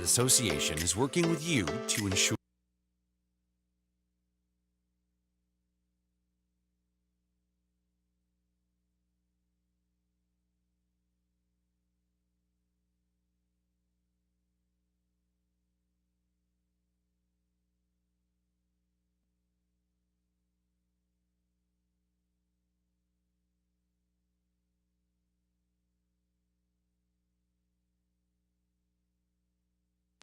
Association is working with you to ensure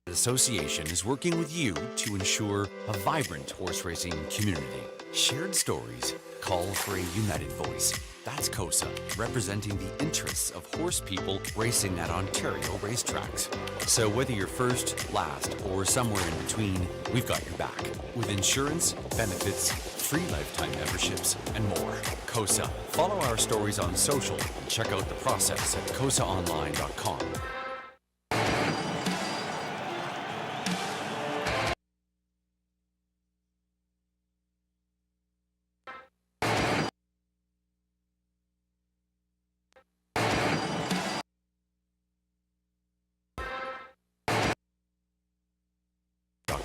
the association is working with you to ensure a vibrant horse racing community. Shared stories call for a united voice. That's COSA, representing the interests of horse people racing at Ontario racetracks. So whether you're first, last, or somewhere in between, we've got your back. With insurance, benefits, free lifetime memberships, and more. COSA. Follow our stories on social and check out the process at cosaonline.com.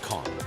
.com.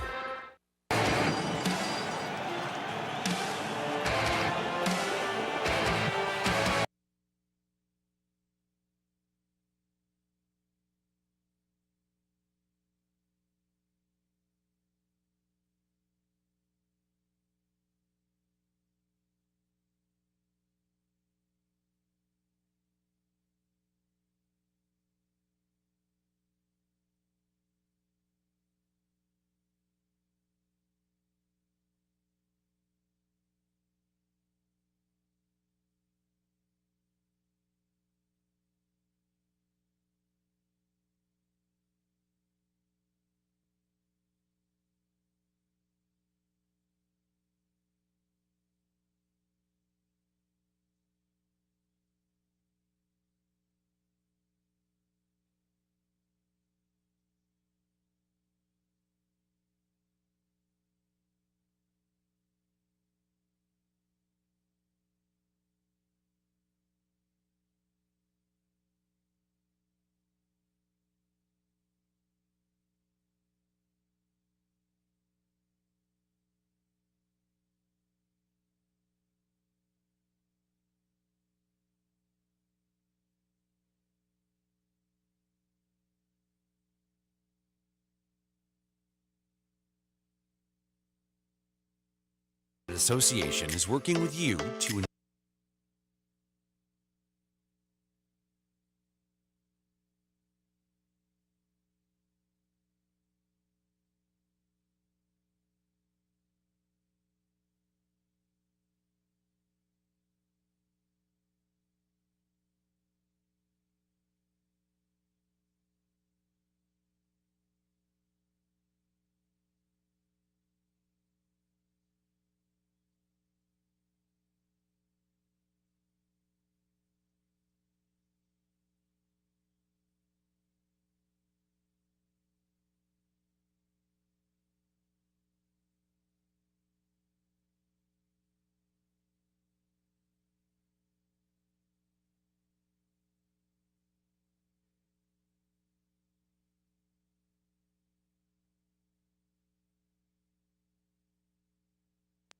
The association is working with you to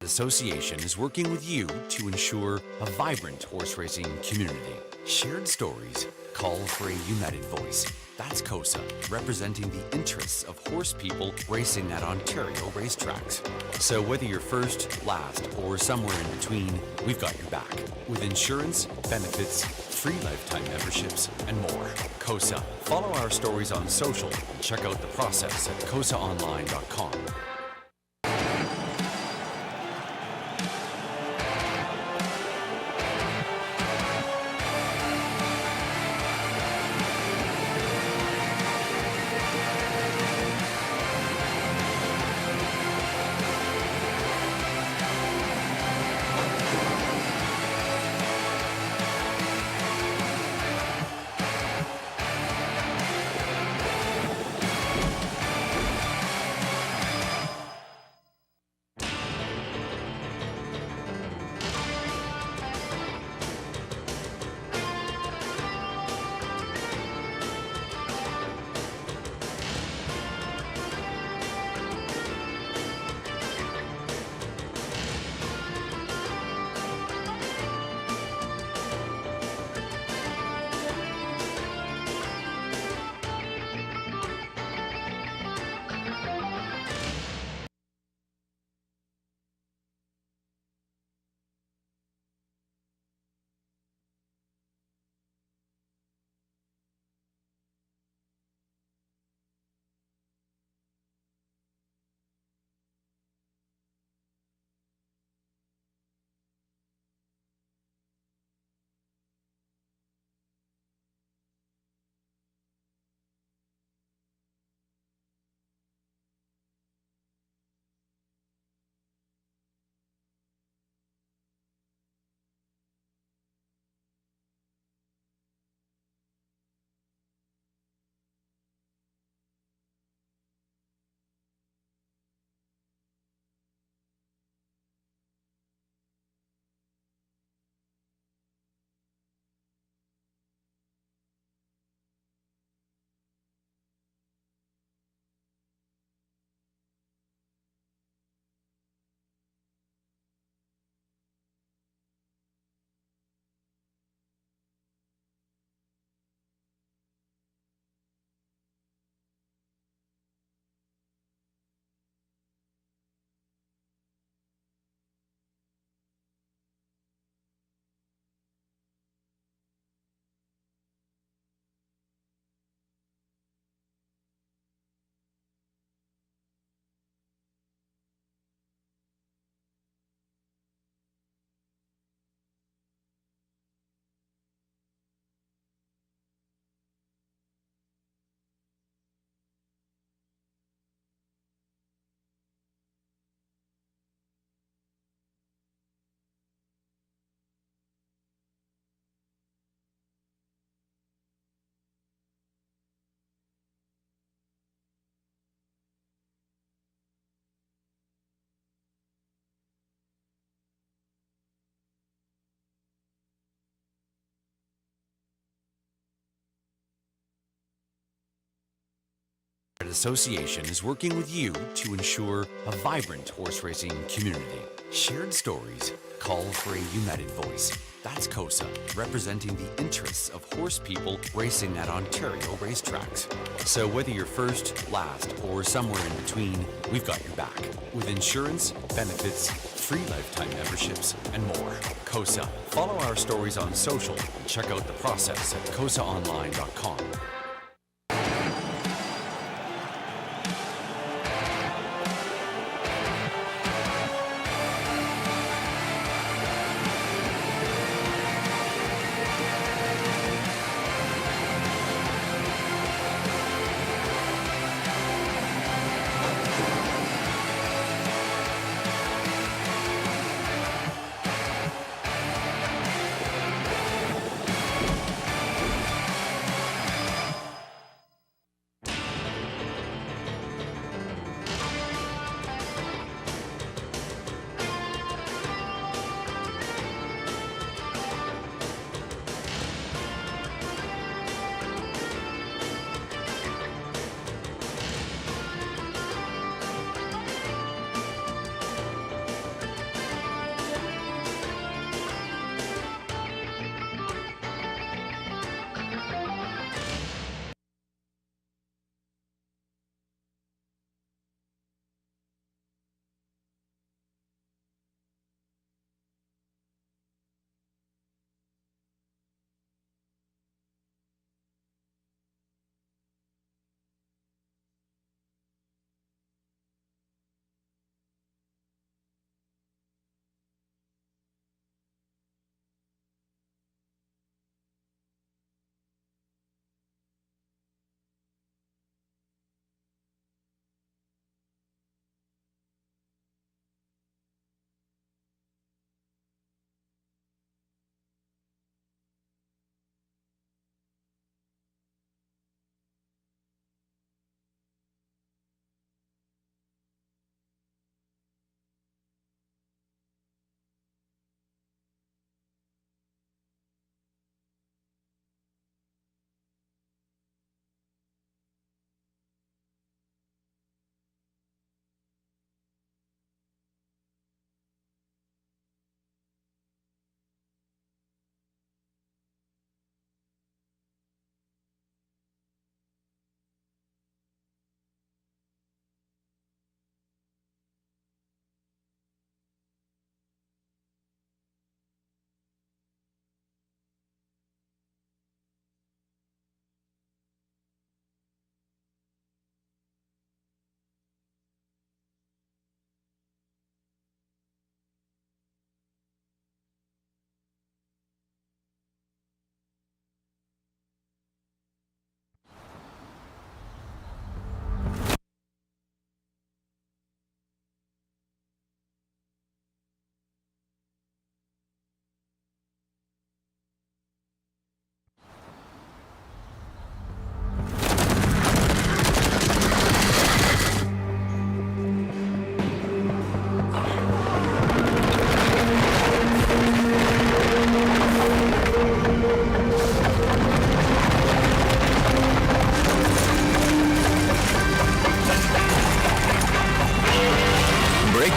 The association is working with you to ensure a vibrant horse racing community. Shared stories call for a united voice. That's COSA, representing the interests of horse people racing at Ontario racetracks. So whether you're first, last, or somewhere in between, we've got your back. With insurance, benefits, free lifetime memberships, and more. COSA. Follow our stories on social and check out the process at cosaonline.com. Association is working with you to ensure a vibrant horse racing community. Shared stories call for a united voice. That's COSA, representing the interests of horse people racing at Ontario racetracks. So whether you're first, last, or somewhere in between, we've got your back. With insurance, benefits, free lifetime memberships, and more. COSA. Follow our stories on social and check out the process at cosaonline.com.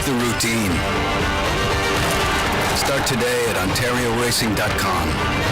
The routine. Start today at OntarioRacing.com.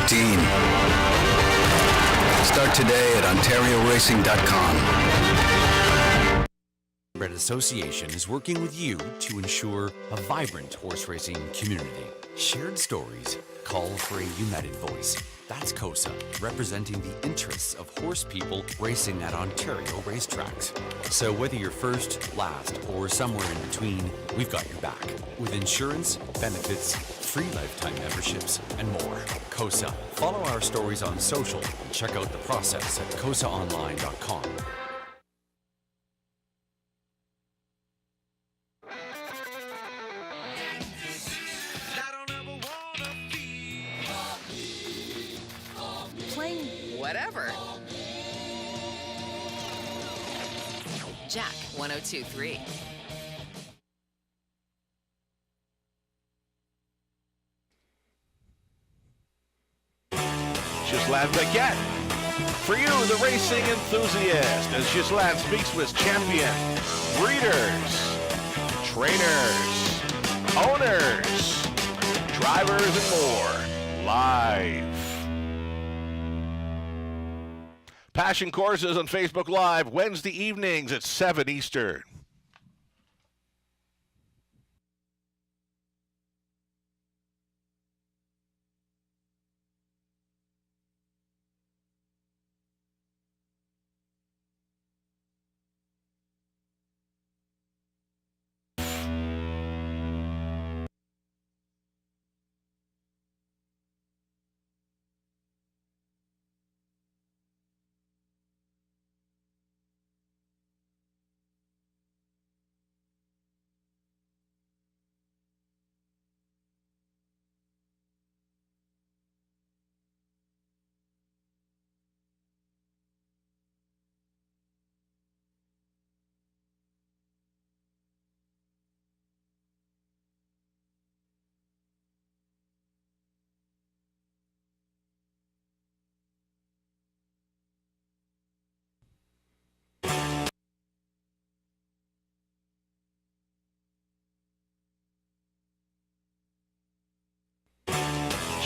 routine. Start today at OntarioRacing.com. Red Association is working with you to ensure a vibrant horse racing community. Shared stories call for a united voice. That's COSA, representing the interests of horse people racing at Ontario racetracks. So whether you're first, last, or somewhere in between, we've got your back. With insurance, benefits, free lifetime memberships, and more. COSA. Follow our stories on social and check out the process at COSAonline.com. Whatever. Jack 1023. Ghislain Baguette. For you, the racing enthusiast, as Ghislain speaks with champion, breeders, trainers, owners, drivers, and more, live. Passion Courses on Facebook Live, Wednesday evenings at 7 Eastern.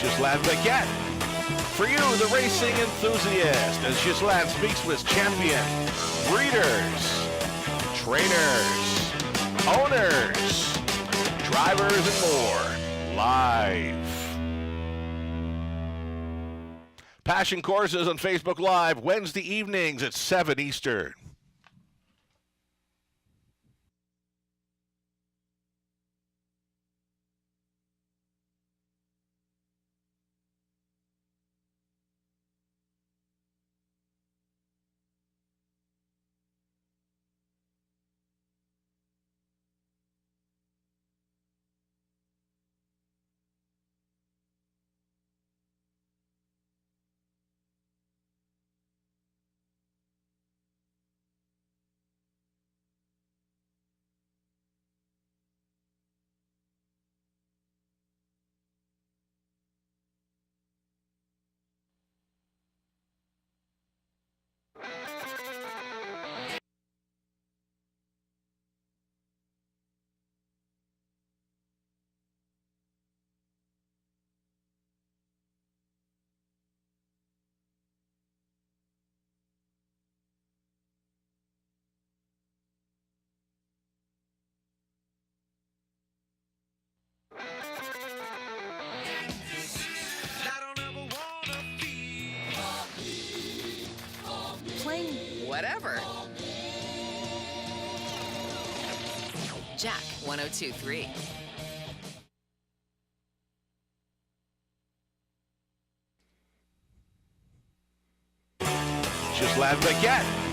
Ghislain Baguette. For you, the racing enthusiast, as Ghislain speaks with champion, breeders, trainers, owners, drivers, and more, live. Passion Courses on Facebook Live, Wednesday evenings at 7 Eastern. Whatever. Jack 1023. Ghislain Baguette.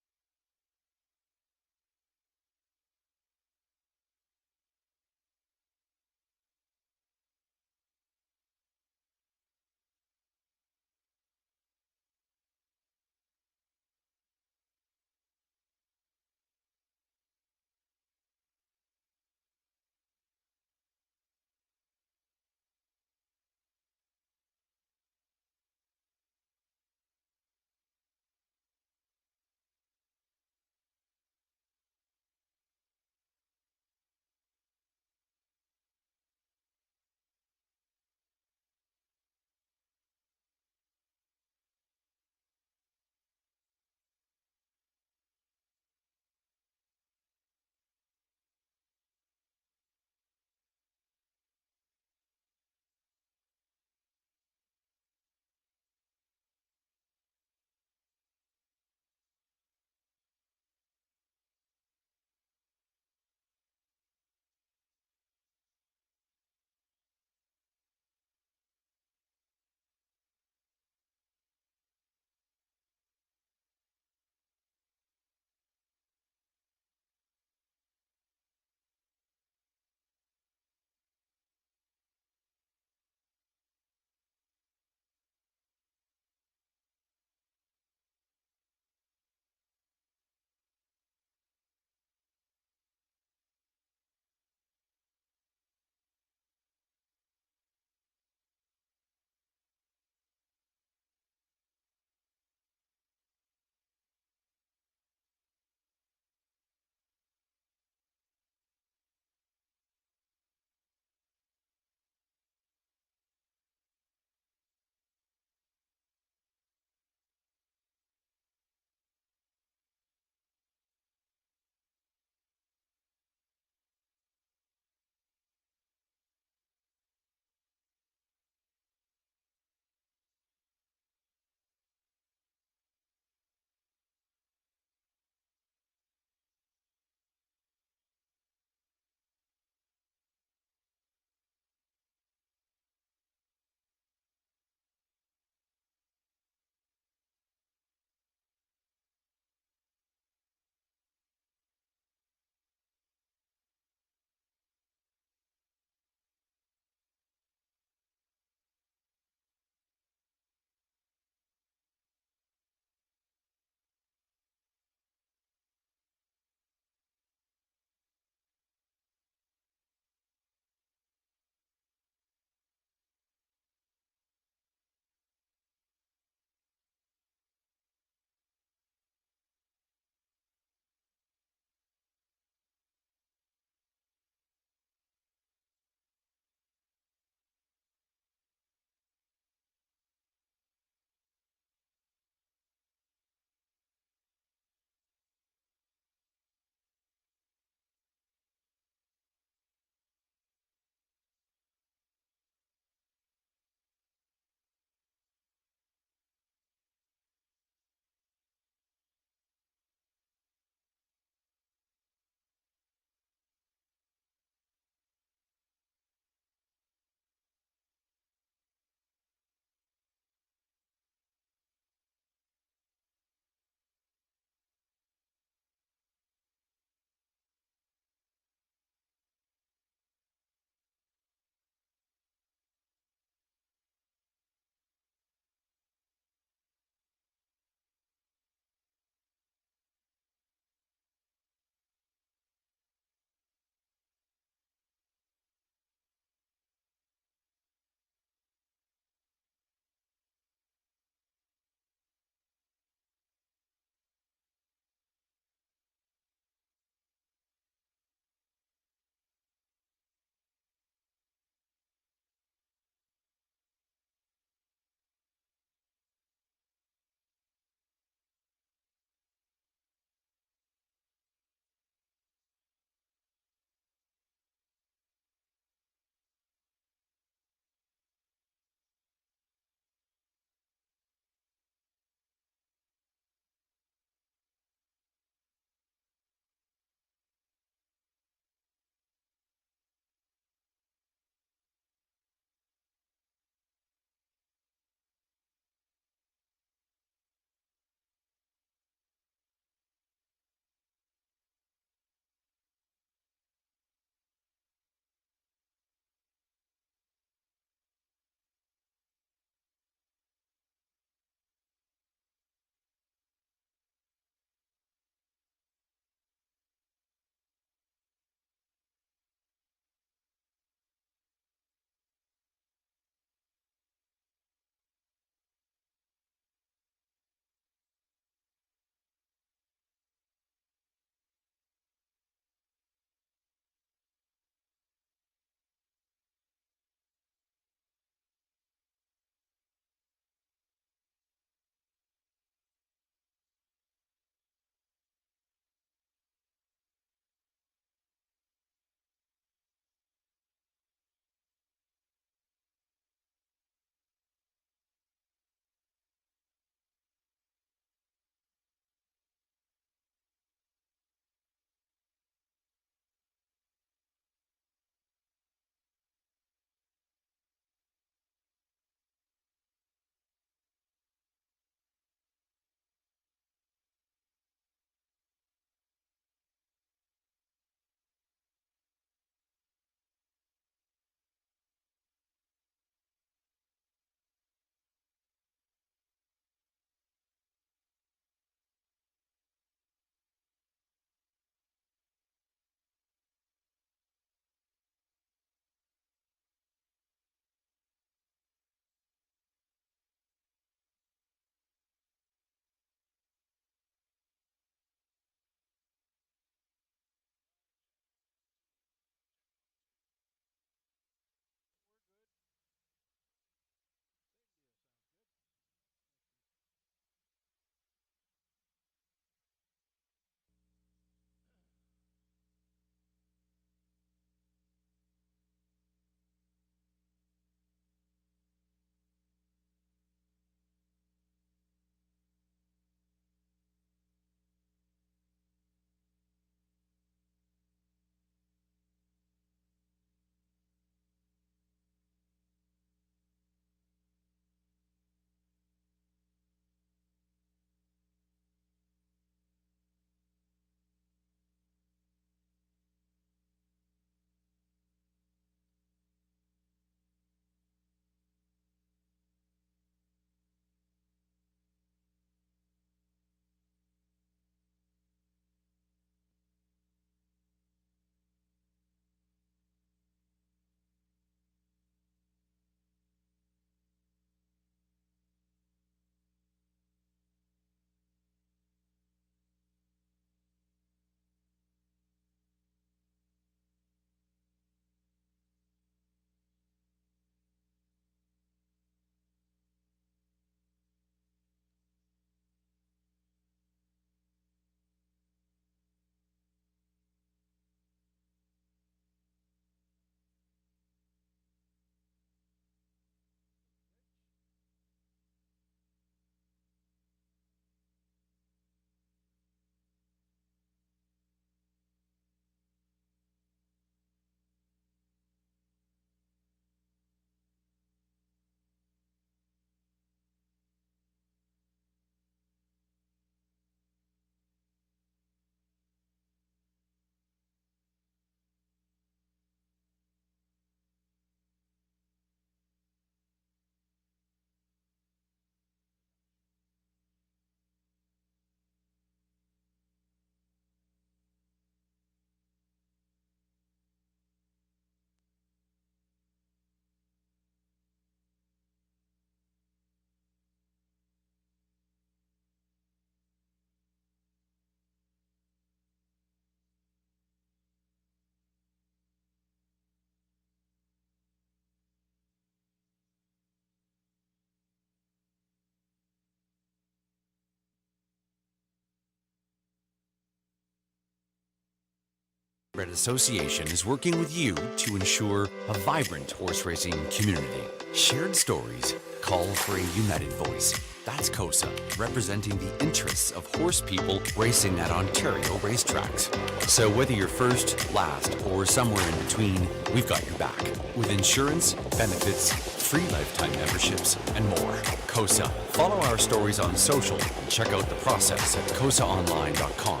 Thoroughbred Association is working with you to ensure a vibrant horse racing community. Shared stories call for a united voice. That's COSA, representing the interests of horse people racing at Ontario racetracks. So whether you're first, last, or somewhere in between, we've got your back. With insurance, benefits, free lifetime memberships, and more. COSA. Follow our stories on social and check out the process at cosaonline.com.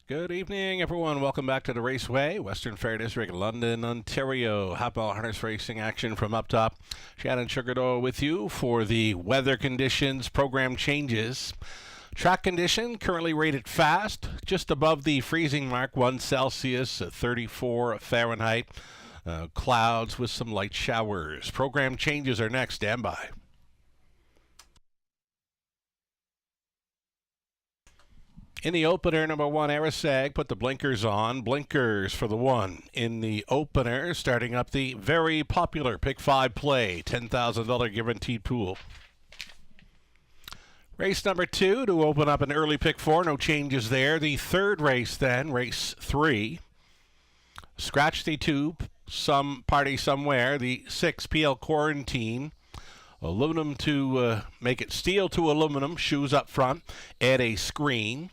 Good evening, everyone. Welcome back to the Raceway, Western Fair District, London, Ontario. Hot-ball harness racing action from up top. Shannon Sugardoll with you for the weather conditions, program changes. Track condition currently rated fast, just above the freezing mark, 1 Celsius, 34 Fahrenheit. Clouds with some light showers. Program changes are next. Stand by. In the opener, number 1, Arisag, put the blinkers on. Blinkers for the 1. In the opener, starting up the very popular Pick 5 play, $10,000 guaranteed pool. Race number 2 to open up an early Pick 4, no changes there. The third race then, race 3. Scratch the 2, some party somewhere. The 6, PL Quarantine. Aluminum to make it steel to aluminum, shoes up front. Add a screen.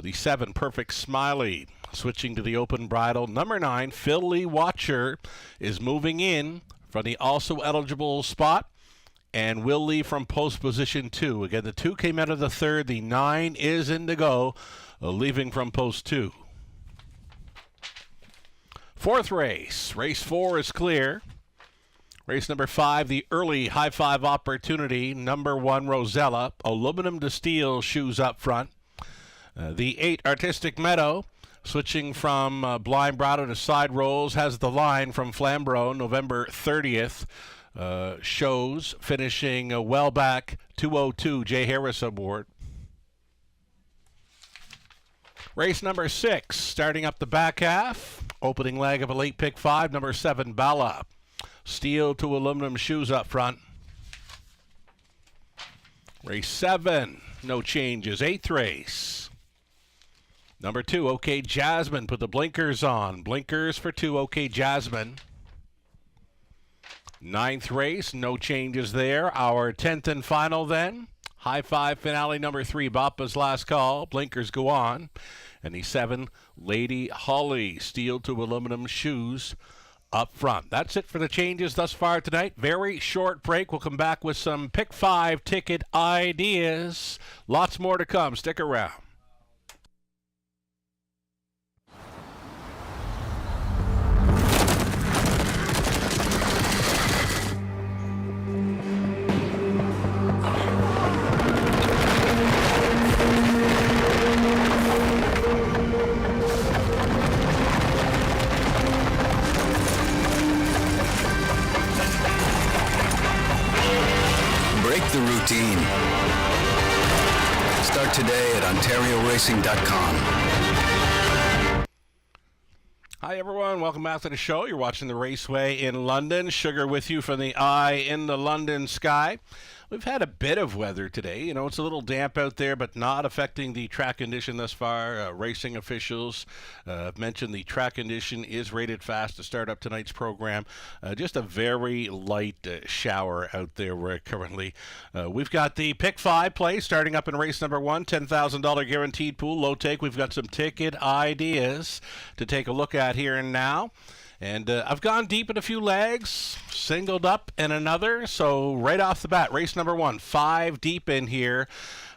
The 7, Perfect Smiley, switching to the open bridle. Number 9, Phil Lee Watcher, is moving in from the also eligible spot. And Will Lee from post position 2. Again, the 2 came out of the third. The 9 is in to go, leaving from post 2. Fourth race. Race 4 is clear. Race number 5, the early high five opportunity. Number 1, Rosella, aluminum to steel, shoes up front. The 8, Artistic Meadow, switching from blind bridle to side rolls, has the line from Flamborough, November 30th. Shows finishing well back, 202, Jay Harris aboard. Race number 6, starting up the back half. Opening leg of a late Pick 5, number 7, Bella. Steel to aluminum, shoes up front. Race 7, no changes. 8th race. Number 2, OK Jasmine, put the blinkers on. Blinkers for 2, OK Jasmine. 9th race, no changes there. Our 10th and final then. High five finale number 3, Bappa's Last Call. Blinkers go on. And the 7, Lady Holly, steel to aluminum, shoes up front. That's it for the changes thus far tonight. Very short break. We'll come back with some Pick 5 ticket ideas. Lots more to come. Stick around. The routine. Start today at OntarioRacing.com. Hi, everyone. Welcome back to the show. You're watching the Raceway in London. Sugar with you from the eye in the London sky. We've had a bit of weather today. You know, it's a little damp out there, but not affecting the track condition thus far. Racing officials have mentioned the track condition is rated fast to start up tonight's program. Just a very light shower out there where currently. We've got the Pick 5 play starting up in race number 1, $10,000 guaranteed pool, low take. We've got some ticket ideas to take a look at here and now. And I've gone deep in a few legs, singled up in another. So right off the bat, race number 1, 5 deep in here.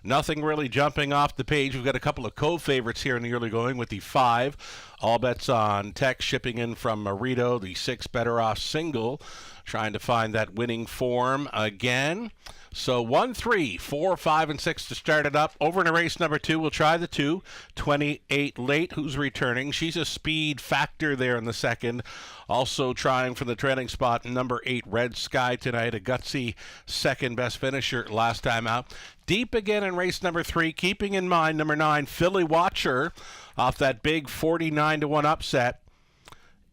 Nothing really jumping off the page. We've got a couple of co-favorites here in the early going with the 5. All bets on Tech shipping in from Marito, the 6 Better Off single. Trying to find that winning form again. So 1, 3, 4, 5, and 6 to start it up. Over in race number 2, we'll try the 2. 28 Late, who's returning. She's a speed factor there in the second. Also trying for the trailing spot, number 8 Red Sky tonight. A gutsy second best finisher last time out. Deep again in race number 3, keeping in mind number 9 Philly Watcher off that big 49-1 upset.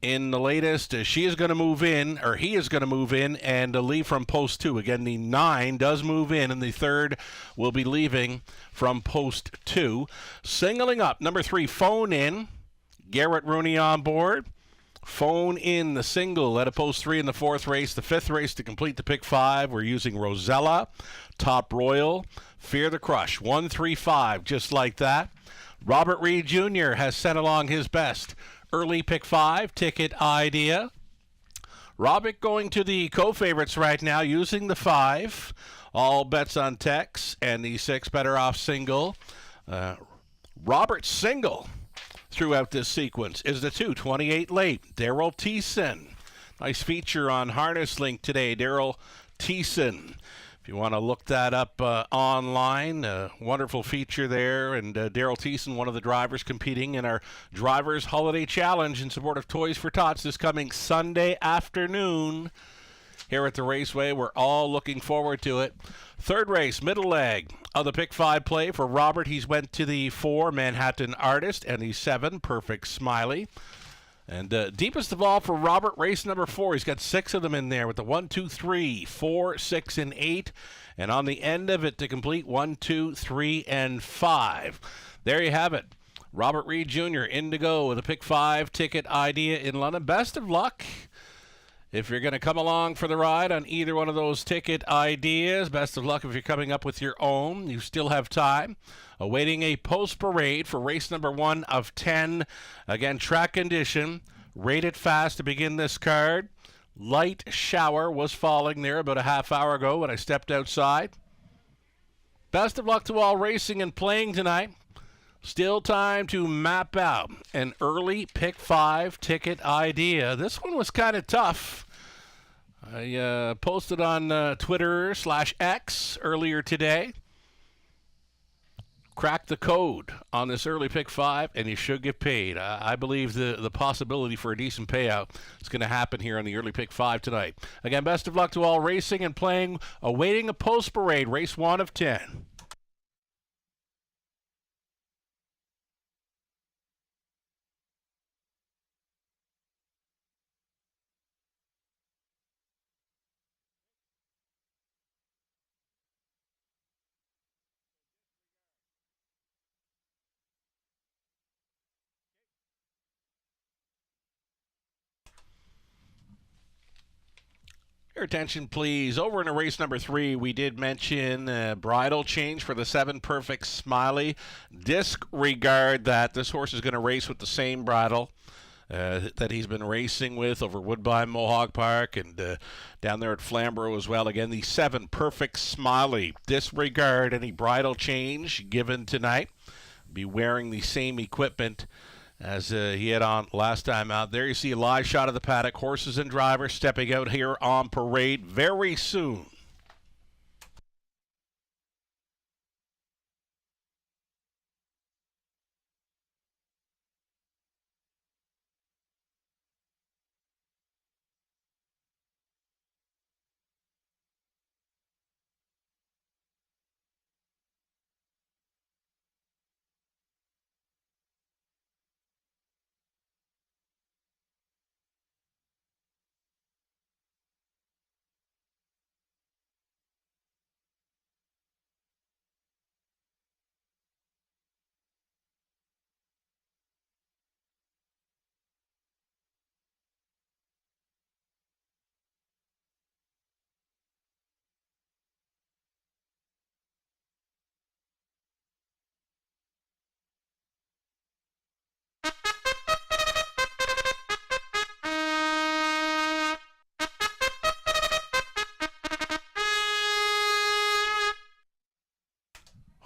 In the latest, she is going to move in, or he is going to move in, and leave from post 2. Again, the 9 does move in, and the 3rd will be leaving from post 2. Singling up, number 3, Phone In. Garrett Rooney on board. Phone In, the single at a post 3 in the 4th race. The 5th race to complete the pick 5. We're using Rosella, Top Royal, Fear the Crush. 1, 3, 5, just like that. Robert Reed Jr. has sent along his best early pick 5 ticket idea. Robert going to the co-favorites right now using the 5. All bets on Tex and the 6 Better Off single. Robert's single throughout this sequence is the 2, 28 Late. Daryl Thiessen. Nice feature on Harness Link today. Daryl Thiessen. If you want to look that up online, wonderful feature there. And Daryl Thiessen, one of the drivers competing in our Drivers Holiday Challenge in support of Toys for Tots this coming Sunday afternoon here at the Raceway. We're all looking forward to it. 3rd race, middle leg of the pick 5 play for Robert. He's went to the 4 Manhattan Artist and the 7 Perfect Smiley. And deepest of all for Robert, race number 4. He's got 6 of them in there with the 1, 2, 3, 4, 6, and 8. And on the end of it to complete 1, 2, 3, and 5. There you have it. Robert Reed Jr. in to go with a pick 5 ticket idea in London. Best of luck if you're going to come along for the ride on either one of those ticket ideas. Best of luck if you're coming up with your own. You still have time. Awaiting a post parade for race number 1 of 10. Again, track condition. Rated fast to begin this card. Light shower was falling there about a half hour ago when I stepped outside. Best of luck to all racing and playing tonight. Still time to map out an early pick 5 ticket idea. This one was kind of tough. I posted on Twitter/X earlier today. Crack the code on this early pick 5, and you should get paid. I believe the possibility for a decent payout is going to happen here on the early pick 5 tonight. Again, best of luck to all racing and playing. Awaiting a post parade, race 1 of 10. Your attention, please. Over in race number 3, we did mention bridle change for the 7 Perfect Smiley. Disregard that. This horse is going to race with the same bridle that he's been racing with over Woodbine Mohawk Park and down there at Flamborough as well. Again, the 7 Perfect Smiley. Disregard any bridle change given tonight. Be wearing the same equipment as he had on last time out. There you see a live shot of the paddock. Horses and drivers stepping out here on parade very soon.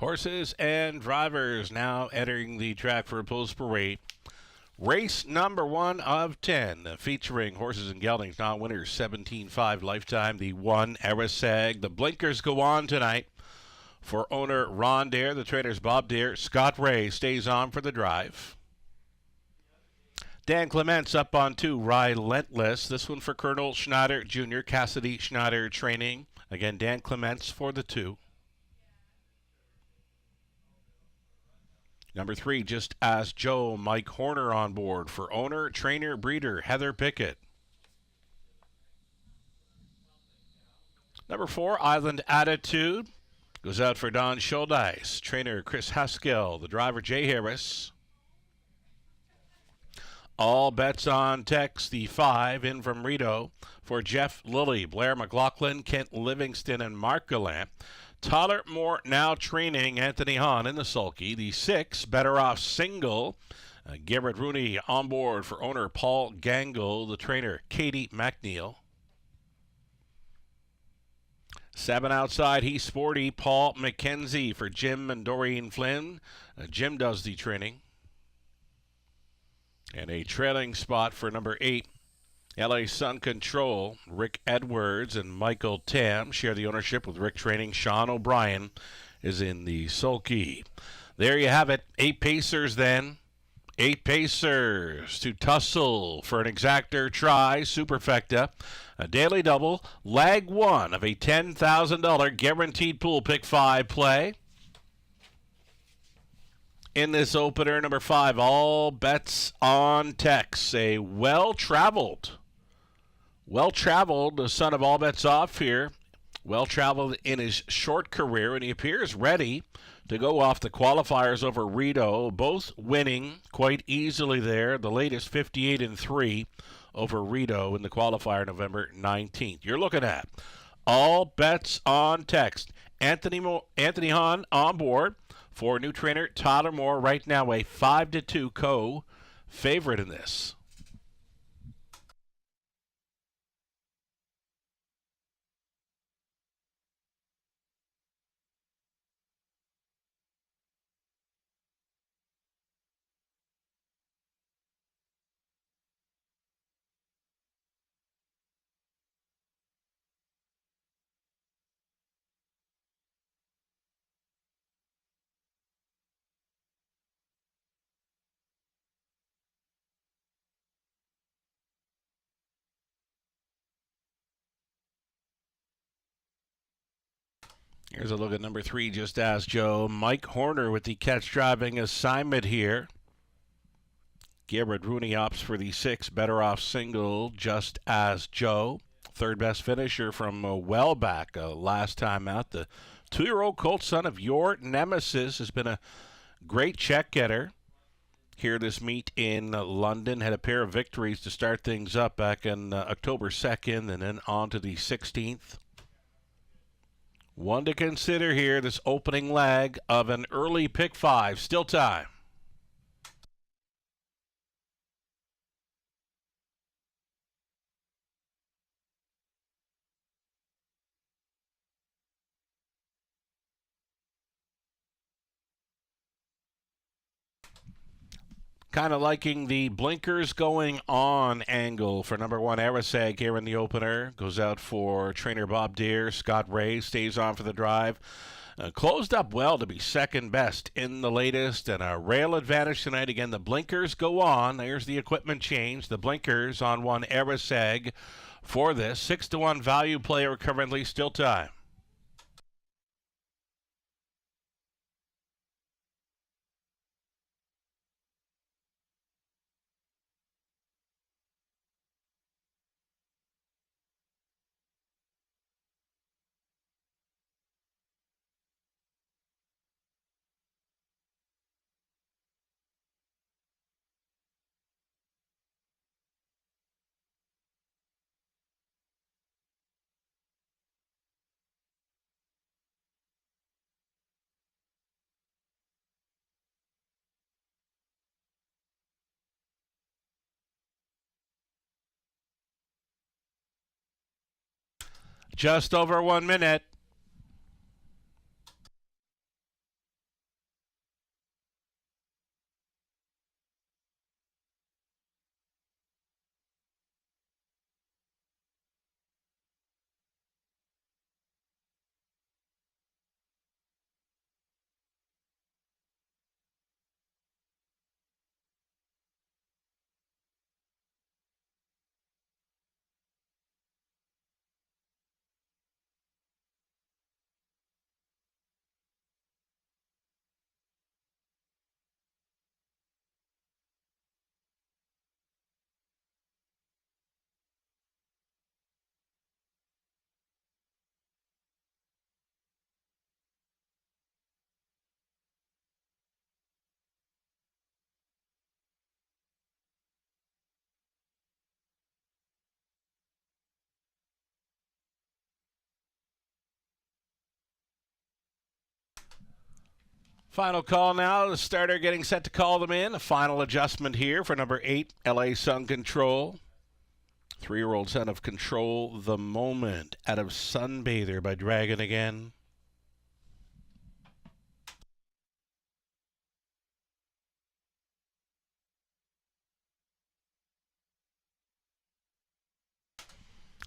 Horses and drivers now entering the track for Pulse Parade. Race number 1 of 10, featuring horses and geldings, non-winners, 17.5 lifetime, the 1 Eriseg. The blinkers go on tonight for owner Ron Dare. The trainers Bob Dare. Scott Ray stays on for the drive. Dan Clements up on 2, Relentless. This one for Colonel Schneider Jr., Cassidy Schneider training. Again, Dan Clements for the 2. Number 3, Just As Joe, Mike Horner on board for owner, trainer, breeder, Heather Pickett. Number 4, Island Attitude, goes out for Don Schuldeis, trainer Chris Haskell, the driver Jay Harris. All bets on Tex, the 5 in from Rito for Jeff Lilly, Blair McLaughlin, Kent Livingston, and Mark Gallant. Tyler Moore now training Anthony Hahn in the sulky. The 6, Better Off Single. Garrett Rooney on board for owner Paul Gangle, the trainer Katie McNeil. 7 outside, He's Sporty, Paul McKenzie for Jim and Doreen Flynn. Jim does the training. And a trailing spot for number 8, LA Sun Control. Rick Edwards and Michael Tam share the ownership with Rick Training. Sean O'Brien is in the sulky. There you have it. 8 pacers then. 8 pacers to tussle for an exactor try. Superfecta. A daily double. Leg 1 of a $10,000 guaranteed pool pick 5 play. In this opener, number 5, All Bets on Tex. A well-traveled, the son of All Bets Off here. Well-traveled in his short career, and he appears ready to go off the qualifiers over Rito, both winning quite easily there. The latest 58-3 over Rito in the qualifier November 19th. You're looking at All Bets on Tex. Anthony Hahn on board for new trainer Tyler Moore. Right now a 5-2 co-favorite in this. Here's a look at number 3, Just As Joe. Mike Horner with the catch driving assignment here. Garrett Rooney opts for the 6, Better Off Single, Just As Joe. Third best finisher from well back last time out. The 2-year-old colt son of your nemesis has been a great check getter here this meet in London. Had a pair of victories to start things up back on October 2nd and then on to the 16th. One to consider here, this opening leg of an early pick 5. Still time. Kind of liking the blinkers going on angle for number 1 Eriseg here in the opener. Goes out for trainer Bob Deere. Scott Ray stays on for the drive. Closed up well to be second best in the latest, and a rail advantage tonight. Again, the blinkers go on. There's the equipment change. The blinkers on 1 Eriseg for this. 6-1 value player currently. Still time. Just over 1 minute. Final call now. The starter getting set to call them in. A final adjustment here for number 8, LA Sun Control. 3-year-old son of Control the Moment out of Sunbather by Dragon again.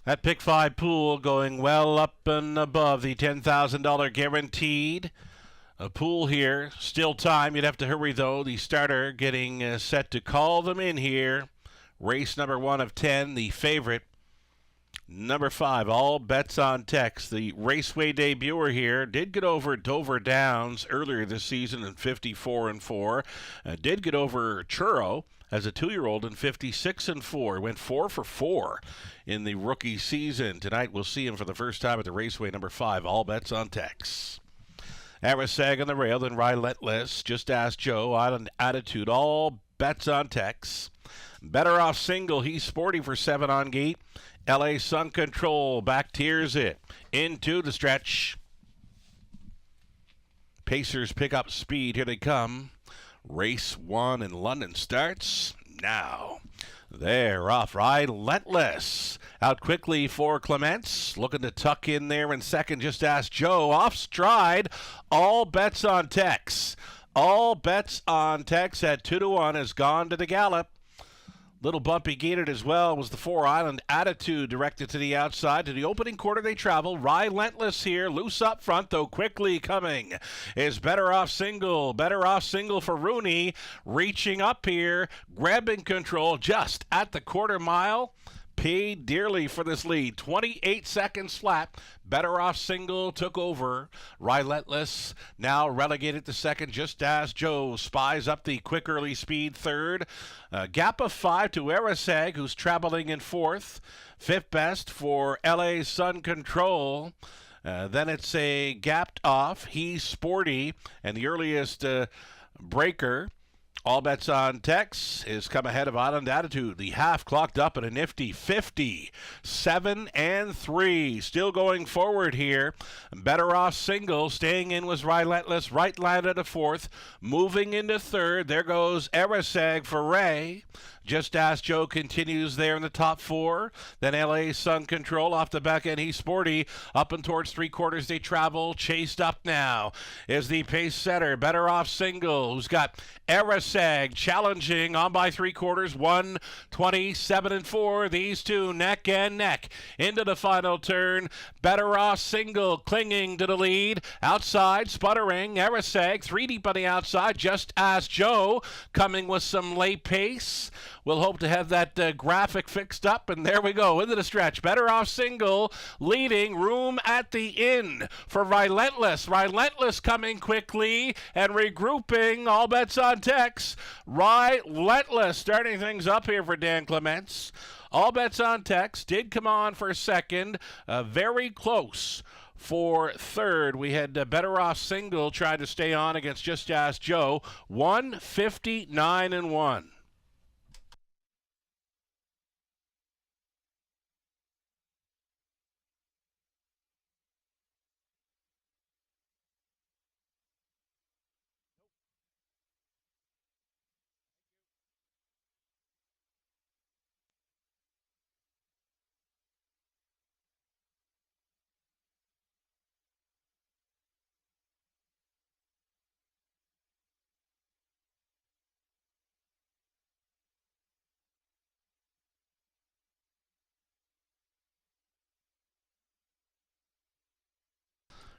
That pick 5 pool going well up and above the $10,000 guaranteed. A pool here. Still time. You'd have to hurry, though. The starter getting set to call them in here. Race number 1 of 10, the favorite. Number 5, All Bets on Tex. The Raceway debuter here. Did get over Dover Downs earlier this season in 54-4. Did get over Churro as a 2-year-old in 56-4. Went 4 for 4 in the rookie season. Tonight we'll see him for the first time at the Raceway number 5, All Bets on Tex. Arasag on the rail, then Relentless. Just Ask Joe. Island Attitude. All Bets on Tex. Better Off Single. He's sporty for 7 on gate. LA Sun Control back tiers it into the stretch. Pacers pick up speed. Here they come. Race 1 in London starts now. They're off. Relentless. Out quickly for Clements. Looking to tuck in there in second. Just Ask Joe. Off stride. All Bets on Tex. All Bets on Tex at 2-1 has gone to the gallop. Little bumpy gated as well was the 4 Island Attitude, directed to the outside. To the opening quarter they travel. Relentless here, loose up front, though quickly coming is Better Off Single. Better Off Single for Rooney, reaching up here, grabbing control just at the quarter mile. Paid dearly for this lead. 28 seconds flat. Better Off Single took over. Relentless now relegated to second. Just As Joe spies up the quick early speed third. Gap of 5 to Arasag, who's traveling in fourth. Fifth best for LA Sun Control. Then it's a gapped off. He's sporty, and the earliest breaker. All Bets on Tex is come ahead of Island Attitude. The half clocked up at a nifty 57-3. Still going forward here. Better Off Single. Staying in was Relentless. Right line at a fourth. Moving into third. There goes Arasag for Ray. Just Ask Joe continues there in the top 4. Then LA Sun Control off the back end. He's sporty. Up and towards 3/4 they travel. Chased up now is the pace setter. Better Off Single, who's got Arasag challenging on by 3/4. 1:27-4. These two neck and neck into the final turn. Better Off Single clinging to the lead. Outside, sputtering. Arasag 3 deep on the outside. Just Ask Joe coming with some late pace. We'll hope to have that graphic fixed up, and there we go, into the stretch. Better Off Single leading, room at the end for Relentless. Relentless coming quickly and regrouping. All Bets on Tex. Relentless starting things up here for Dan Clements. All Bets on Tex did come on for second, very close. For third, we had Better Off Single trying to stay on against Just Ask Joe. 1:59-1.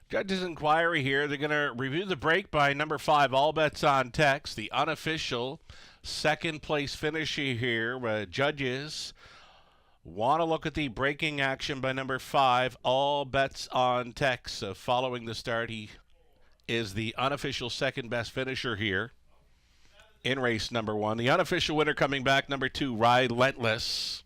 Judge's inquiry here. They're going to review the break by number 5, All Bets on Tex, the unofficial second place finisher here. Judges want to look at the braking action by number 5, All Bets on Tex. Following the start, he is the unofficial second best finisher here in race number 1. The unofficial winner coming back, number 2, Relentless.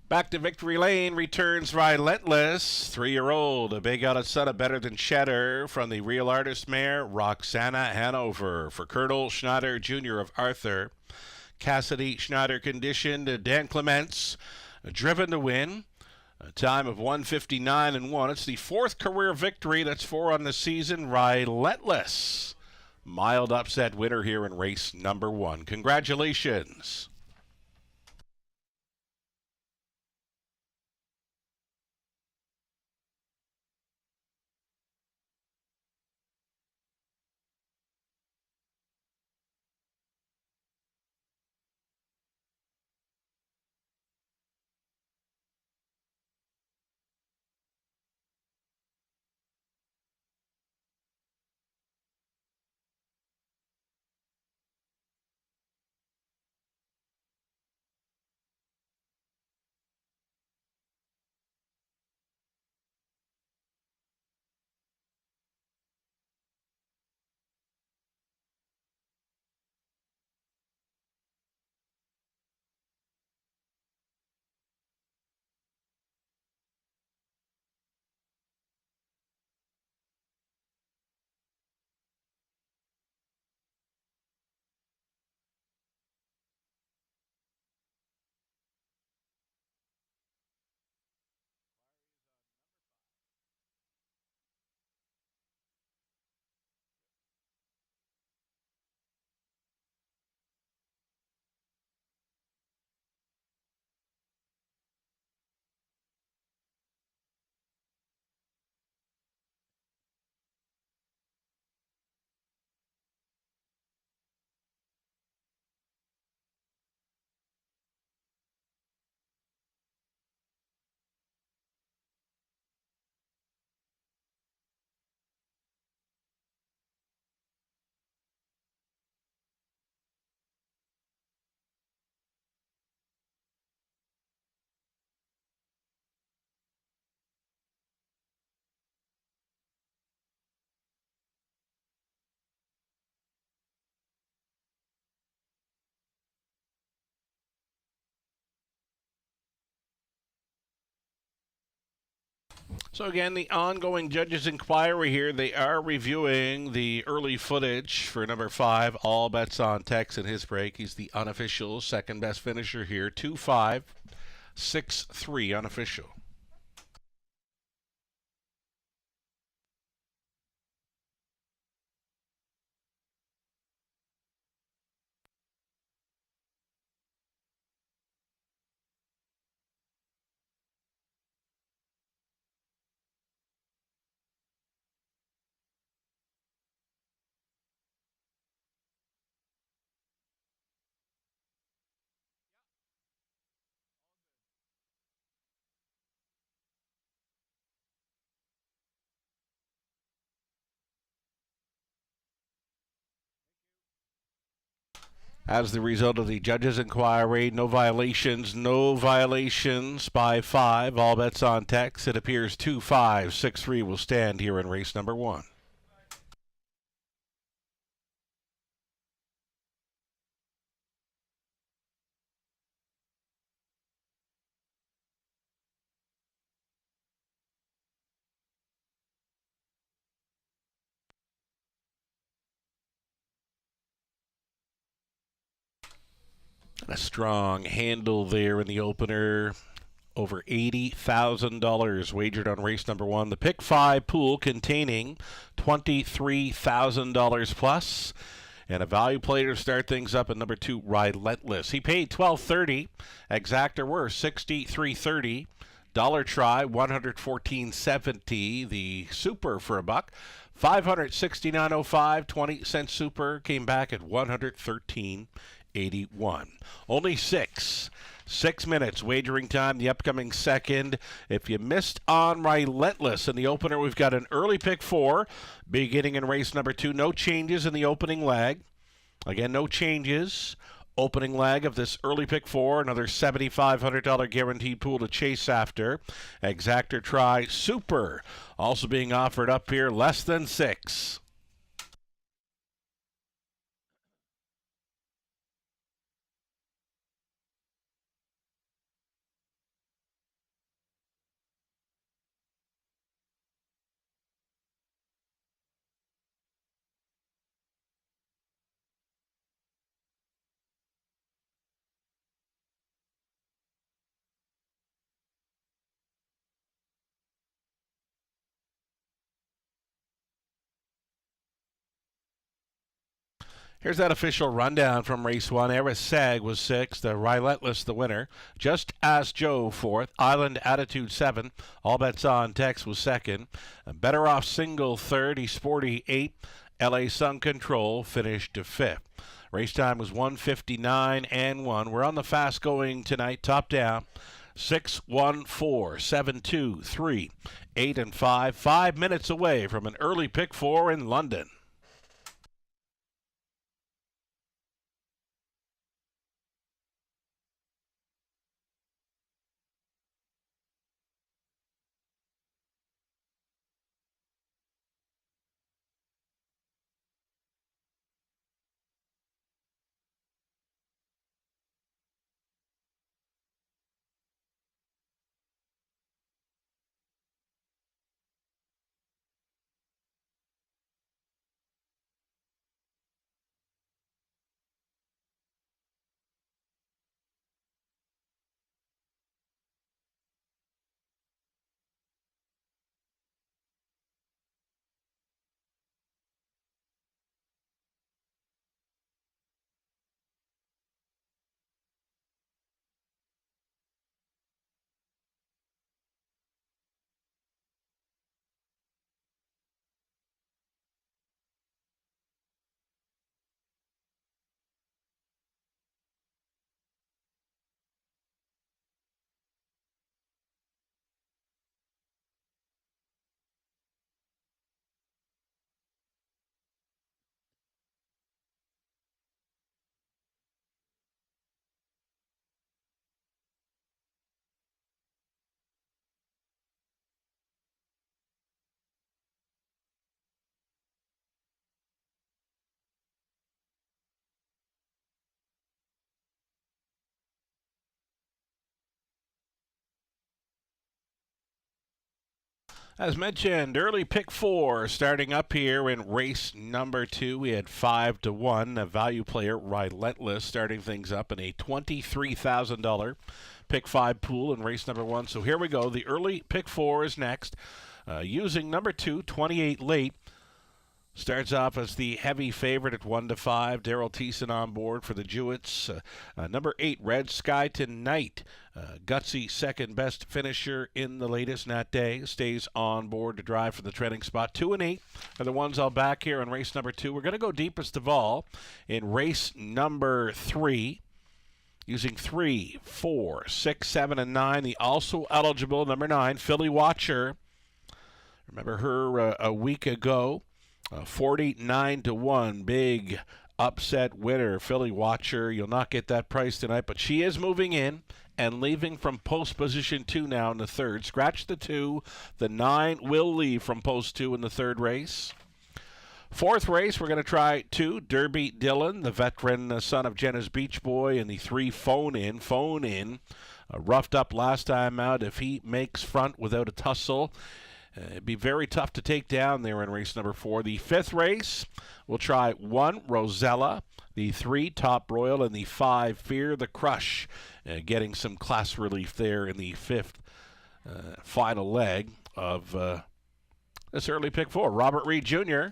Back to victory lane returns Relentless. 3-year-old, a big out of son of Better Than Cheddar from the Real Artist mare, Roxana Hanover. For Colonel Schneider Jr. of Arthur. Cassidy Schneider conditioned. Dan Clements, driven to win. A time of 1:59 and 1. It's the fourth career victory. That's 4 on the season. Relentless. Mild upset winner here in race number 1. Congratulations. So again, the ongoing judges' inquiry here, they are reviewing the early footage for number 5, All Bets on Tex in his break. He's the unofficial second best finisher here, 2-5, 6-3 unofficial. As the result of the judges' inquiry, no violations by 5. All Bets on Tex. It appears 2-5, 6-3 will stand here in race number 1. A strong handle there in the opener. Over $80,000 wagered on race number 1. The pick 5 pool containing $23,000 plus. And a value play to start things up at number 2, Relentless. He paid $12.30. Exactor were $63.30. Dollar try, $114.70. The super for $1. $569.05. 20-cent super came back at $113.81. Only 6 minutes wagering time, the upcoming second. If you missed on Relentless in the opener, we've got an early pick 4 beginning in race number 2. No changes in the opening leg. Again, no changes. Opening leg of this early pick 4, another $7,500 guaranteed pool to chase after. Exactor try super also being offered up here, less than 6. Here's that official rundown from race 1. Eris Sag was 6th, Relentless the winner. Just Ask Joe 4th, Island Attitude 7th, All Bets On Tex was 2nd. Better Off Single 3rd, Esporty 8th, LA Sun Control finished 5th. Race time was 1:59 and 1. We're on the fast going tonight, top down. 6, 1, 4, 7, 2, 3, 8, and 5. 5 minutes away from an early pick 4 in London. As mentioned, early pick 4 starting up here in race number 2. We had 5 to 1. A value player, Relentless, starting things up in a $23,000 pick 5 pool in race number 1. So here we go. The early pick 4 is next. Using number 2, 28 Late. Starts off as the heavy favorite at 1 to 5. Daryl Thiessen on board for the Jewetts. Number 8, Red Sky Tonight. Gutsy second best finisher in the latest Nat Day. Stays on board to drive for the trending spot. 2 and 8 are the ones I'll back here in race number 2. We're going to go deepest of all in race number 3. Using 3, 4, 6, 7, and 9. The also eligible number 9, Philly Watcher. Remember her a week ago. 49 to 1, big upset winner, Philly Watcher. You'll not get that price tonight, but she is moving in and leaving from post position 2 now in the third. Scratch the 2. The 9 will leave from post 2 in the third race. Fourth race, we're going to try 2, Derby Dillon, the veteran son of Jenna's Beach Boy, and the 3, Phone In. Roughed up last time out. If he makes front without a tussle, it'd be very tough to take down there in race number 4. The fifth race, we'll try 1, Rosella, the 3, Top Royal, and the 5, Fear the Crush. Getting some class relief there in the fifth final leg of this early pick 4. Robert Reed Jr.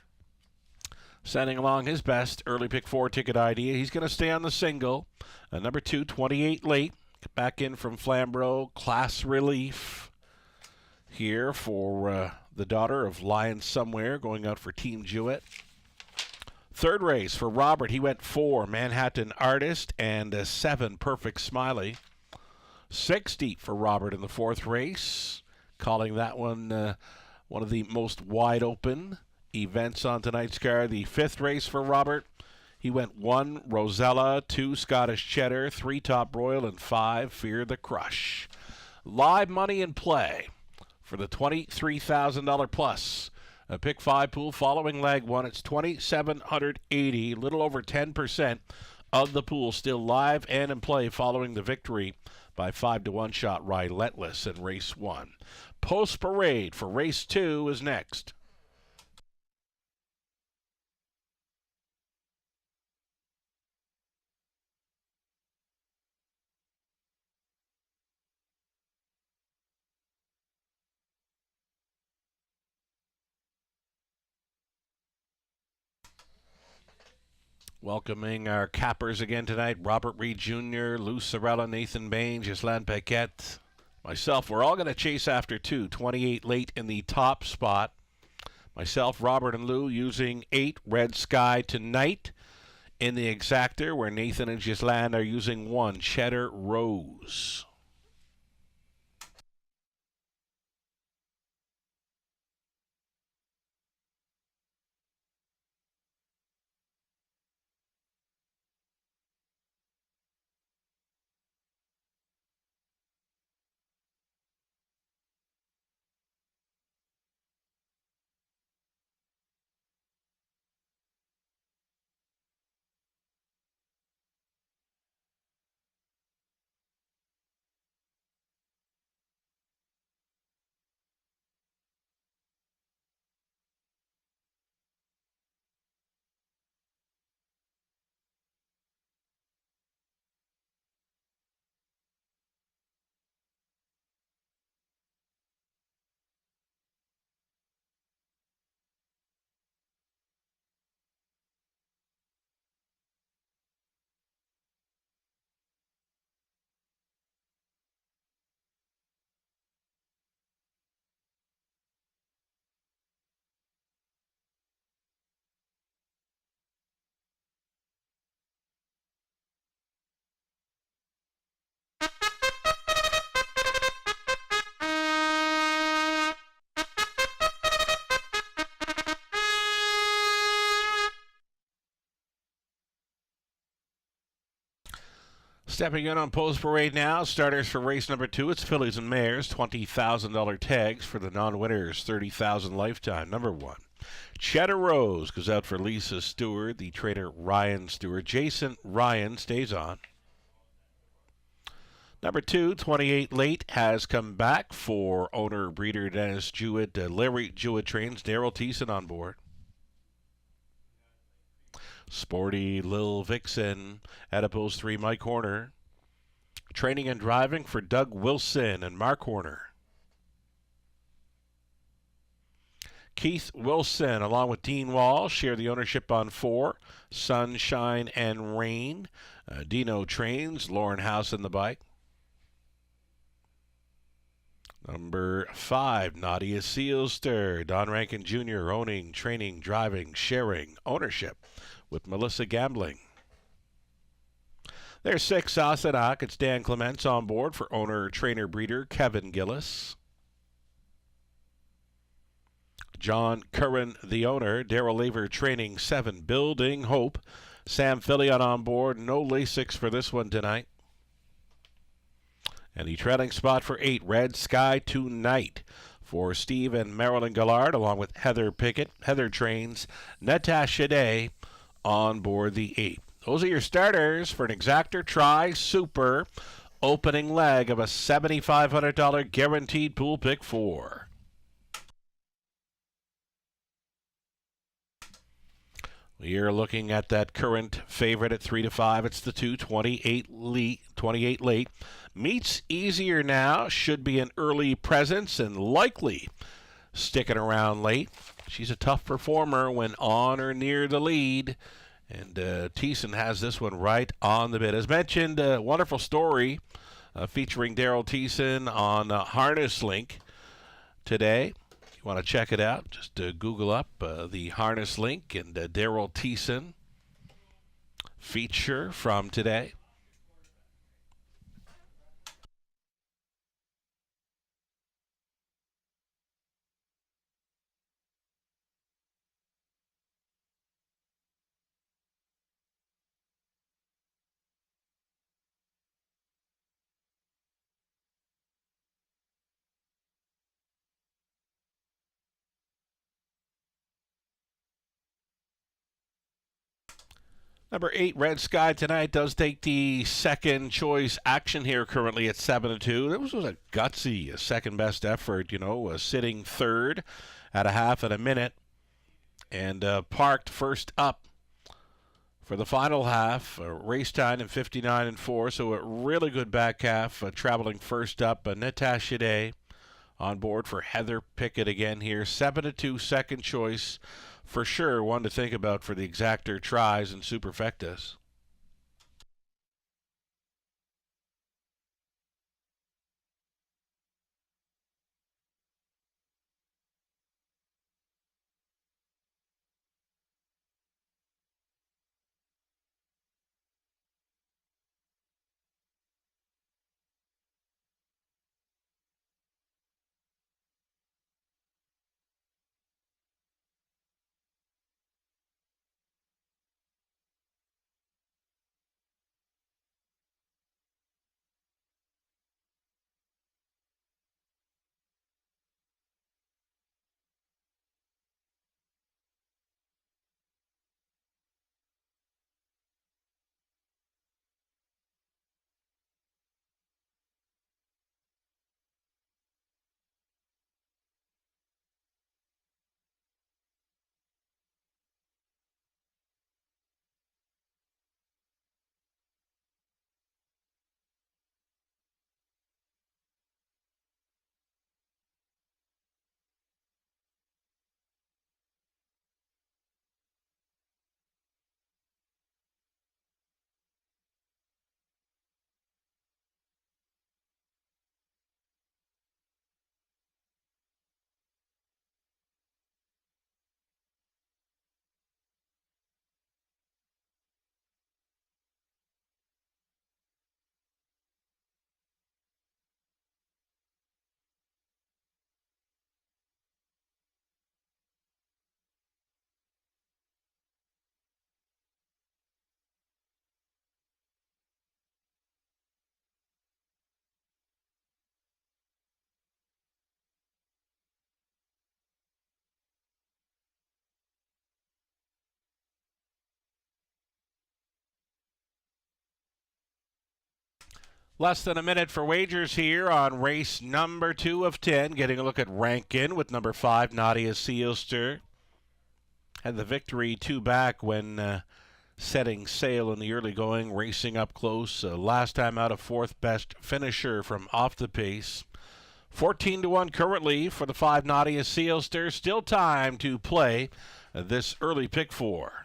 sending along his best early pick 4 ticket idea. He's going to stay on the single. Number 2, 28 Late. Get back in from Flamborough. Class relief here for the daughter of Lion Somewhere, going out for Team Jewett. Third race for Robert, he went 4, Manhattan Artist, and 7, Perfect Smiley. 60 for Robert in the fourth race, calling that one one of the most wide open events on tonight's card. The fifth race for Robert, he went 1, Rosella, 2, Scottish Cheddar, 3, Top Royal, and 5, Fear the Crush. Live money in play for the $23,000 plus a pick 5 pool following leg 1. It's $2,780, a little over 10% of the pool still live and in play following the victory by 5 to 1 shot Relentless in race 1. Post Parade for race 2 is next. Welcoming our cappers again tonight. Robert Reed Jr., Lou Sorella, Nathan Bain, Ghislaine Paquette. Myself, we're all going to chase after 2. 28 late in the top spot. Myself, Robert, and Lou using 8 Red Sky tonight. In the exactor, where Nathan and Ghislaine are using 1 Cheddar Rose. Stepping in on Post Parade now. Starters for race number 2. It's fillies and mares. $20,000 tags for the non-winners. $30,000 lifetime. Number 1. Cheddar Rose goes out for Lisa Stewart. The trainer Ryan Stewart. Jason Ryan stays on. Number 2, 28 late, has come back for owner breeder Dennis Jewett. Larry Jewett trains. Daryl Thiessen on board. Sporty Lil Vixen, Adipose 3, Mike Horner. Training and driving for Doug Wilson and Mark Horner. Keith Wilson, along with Dean Wall, share the ownership on 4, Sunshine and Rain. Dino trains, Lauren House in the bike. Number 5, Nadia Sealster, Don Rankin Jr., owning, training, driving, sharing, ownership with Melissa Gambling. There's 6, Sassenach. It's Dan Clements on board for owner, trainer, breeder Kevin Gillis. John Curran, the owner. Daryl Laver training 7, Building Hope. Sam Fillion on board. No Lasix for this one tonight. And the trailing spot for 8, Red Sky Tonight, for Steve and Marilyn Gallard, along with Heather Pickett. Heather trains Natasha Day on board the 8. Those are your starters for an Exactor Tri Super opening leg of a $7,500 guaranteed pool pick 4. We are looking at that current favorite at 3 to 5. It's the 2, 28 late. Meets easier now. Should be an early presence and likely sticking around late. She's a tough performer when on or near the lead. And Thiessen has this one right on the bit. As mentioned, a wonderful story featuring Daryl Thiessen on Harness Link today. If you want to check it out, just Google up the Harness Link and Daryl Thiessen feature from today. Number 8, Red Sky Tonight, does take the second choice action here currently at 7-2. That was a gutsy second best effort, sitting third at a half and a minute. And parked first up for the final half. Race time in 59-4, so a really good back half. Traveling first up, Natasha Day on board for Heather Pickett again here. 7-2 second choice for sure one to think about for the exactor tries and superfectas. Less than a minute for wagers here on race number 2 of 10. Getting a look at Rankin with number 5, Nadia Seelster. Had the victory 2 back when setting sail in the early going, racing up close. Last time out, a 4th best finisher from off the pace. 14-1 currently for the 5, Nadia Seelster. Still time to play this early pick 4.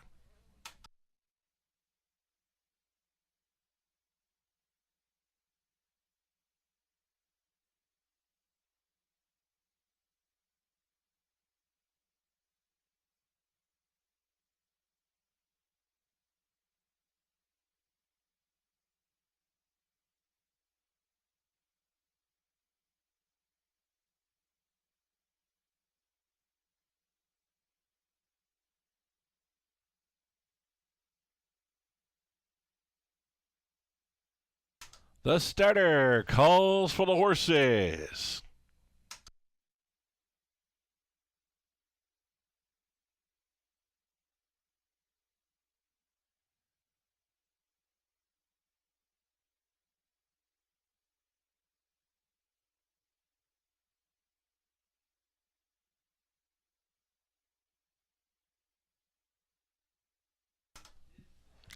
The starter calls for the horses.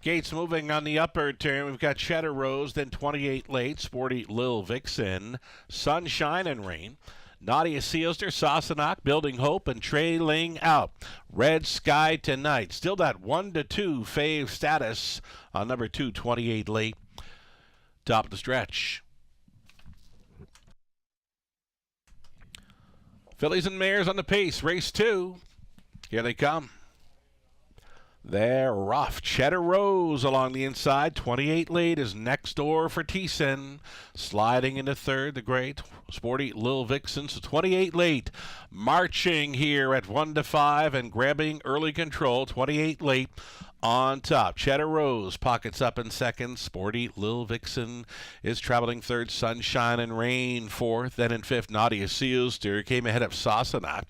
Gates moving on the upper turn. We've got Cheddar Rose, then 28 late, Sporty Lil Vixen, Sunshine and Rain, Nadia Seelster, Sassenach, Building Hope, and trailing out. Red Sky Tonight. Still that 1-2 fave status on number 2, 28 late. Top of the stretch. Fillies and Mares on the pace. Race 2. Here they come. They're rough. Cheddar Rose along the inside. 28 late is next door for Thiessen. Sliding into third, the great Sporty Lil Vixen. So 28 late. Marching here at 1-5 and grabbing early control. 28 late on top. Cheddar Rose pockets up in second. Sporty Lil Vixen is traveling third. Sunshine and Rain fourth. Then in fifth, Nadia Seelster came ahead of Sassenach.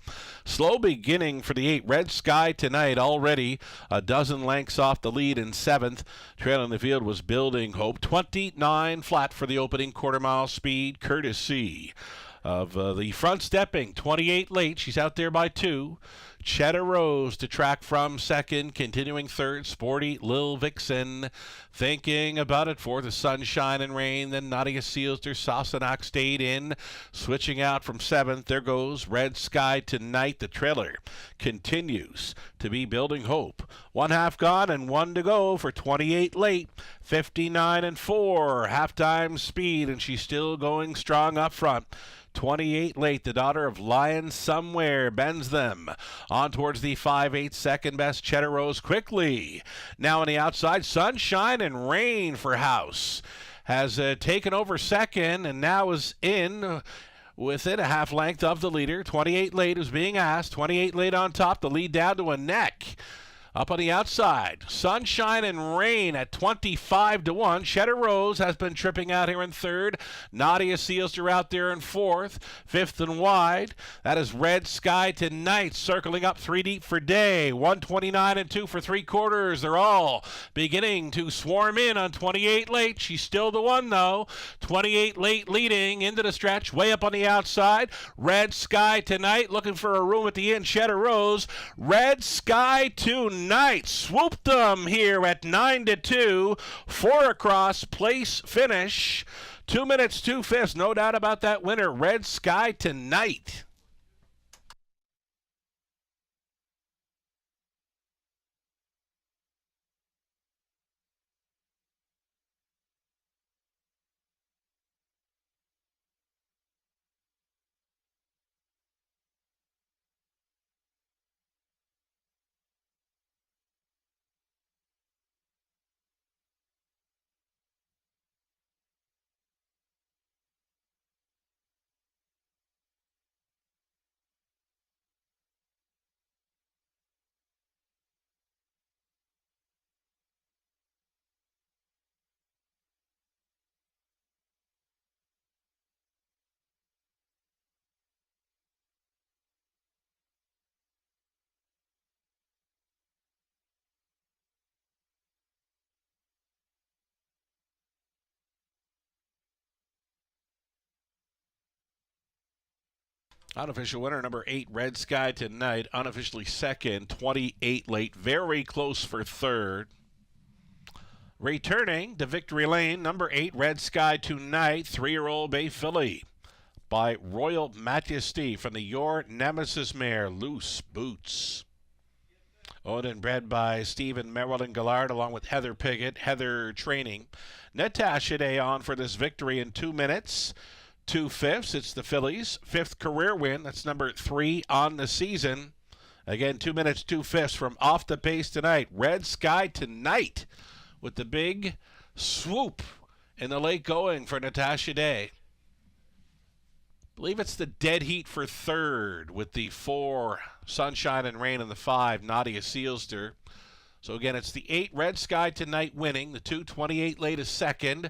Slow beginning for the 8. Red Sky Tonight already a dozen lengths off the lead in seventh. Trailing the field was Building Hope. 29 flat for the opening quarter-mile speed, courtesy of the front stepping. 28 late. She's out there by 2. Cheddar Rose to track from second, continuing third, Sporty Lil Vixen. Thinking about it for the Sunshine and Rain, then Nadia Sealster, Sassenach stayed in. Switching out from seventh, there goes Red Sky Tonight. The trailer continues to be Building Hope. 1/2 gone and 1 to go for 28 late. 59 and 4, halftime speed, and she's still going strong up front. 28 late, the daughter of Lion Somewhere bends them on towards the 5/8 second best. Cheddar Rose quickly now on the outside. Sunshine and Rain for House has taken over second and now is in within a half length of the leader. 28 late is being asked. 28 late on top, the lead down to a neck. Up on the outside, Sunshine and Rain at 25 to 1. Cheddar Rose has been tripping out here in third. Nadia Sealster out there in fourth. Fifth and wide. That is Red Sky Tonight circling up 3 deep for Day. 129 and 2 for 3/4. They're all beginning to swarm in on 28 late. She's still the one though. 28 late leading into the stretch, way up on the outside. Red Sky Tonight looking for a room at the end. Cheddar Rose. Red Sky Tonight swooped them here at 9 to 2. 4 across, place finish. 2 minutes, 2/5. No doubt about that winner, Red Sky Tonight. Unofficial winner, number 8, Red Sky Tonight. Unofficially second, 28 late. Very close for third. Returning to victory lane, number 8, Red Sky Tonight. 3-year-old Bay Filly by Royal Majesty from the Your Nemesis mare, Loose Boots. Owned and bred by Stephen Marilyn Gillard along with Heather Piggott. Heather training Natasha Day on for this victory in 2 minutes. 2/5. It's the Phillies' 5th career win. That's number 3 on the season. Again, 2 minutes, 2/5 from off the pace tonight. Red Sky Tonight with the big swoop in the late going for Natasha Day. I believe it's the dead heat for third with the 4, Sunshine and Rain, and the 5, Nadia Sealster. So again, it's the 8, Red Sky Tonight winning. The 2, 28 late is second.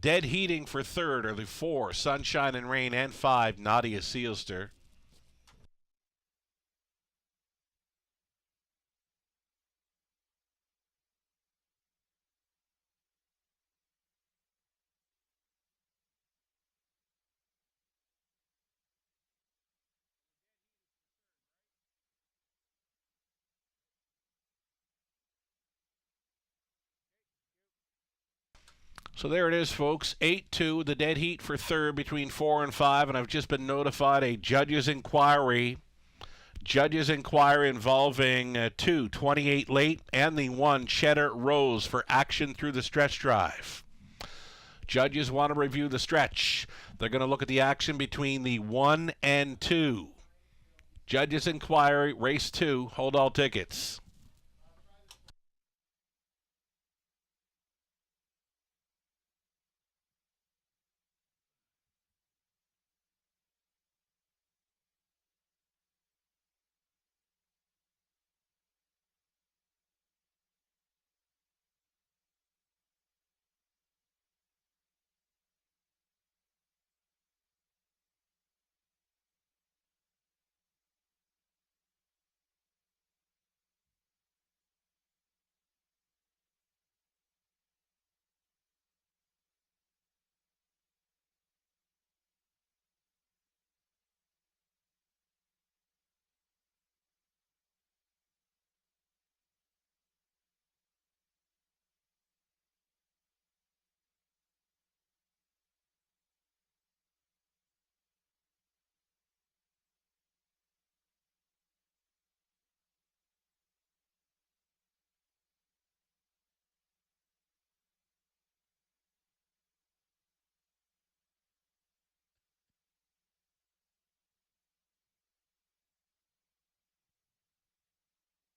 Dead heating for third are the 4, Sunshine and Rain, and 5, Nadia Sealster. So there it is, folks. 8-2, the dead heat for third between 4 and 5, and I've just been notified a judge's inquiry. Judge's inquiry involving 2, 28 late, and the 1, Cheddar Rose, for action through the stretch drive. Judges want to review the stretch. They're going to look at the action between the 1 and 2. Judge's inquiry, race 2. Hold all tickets.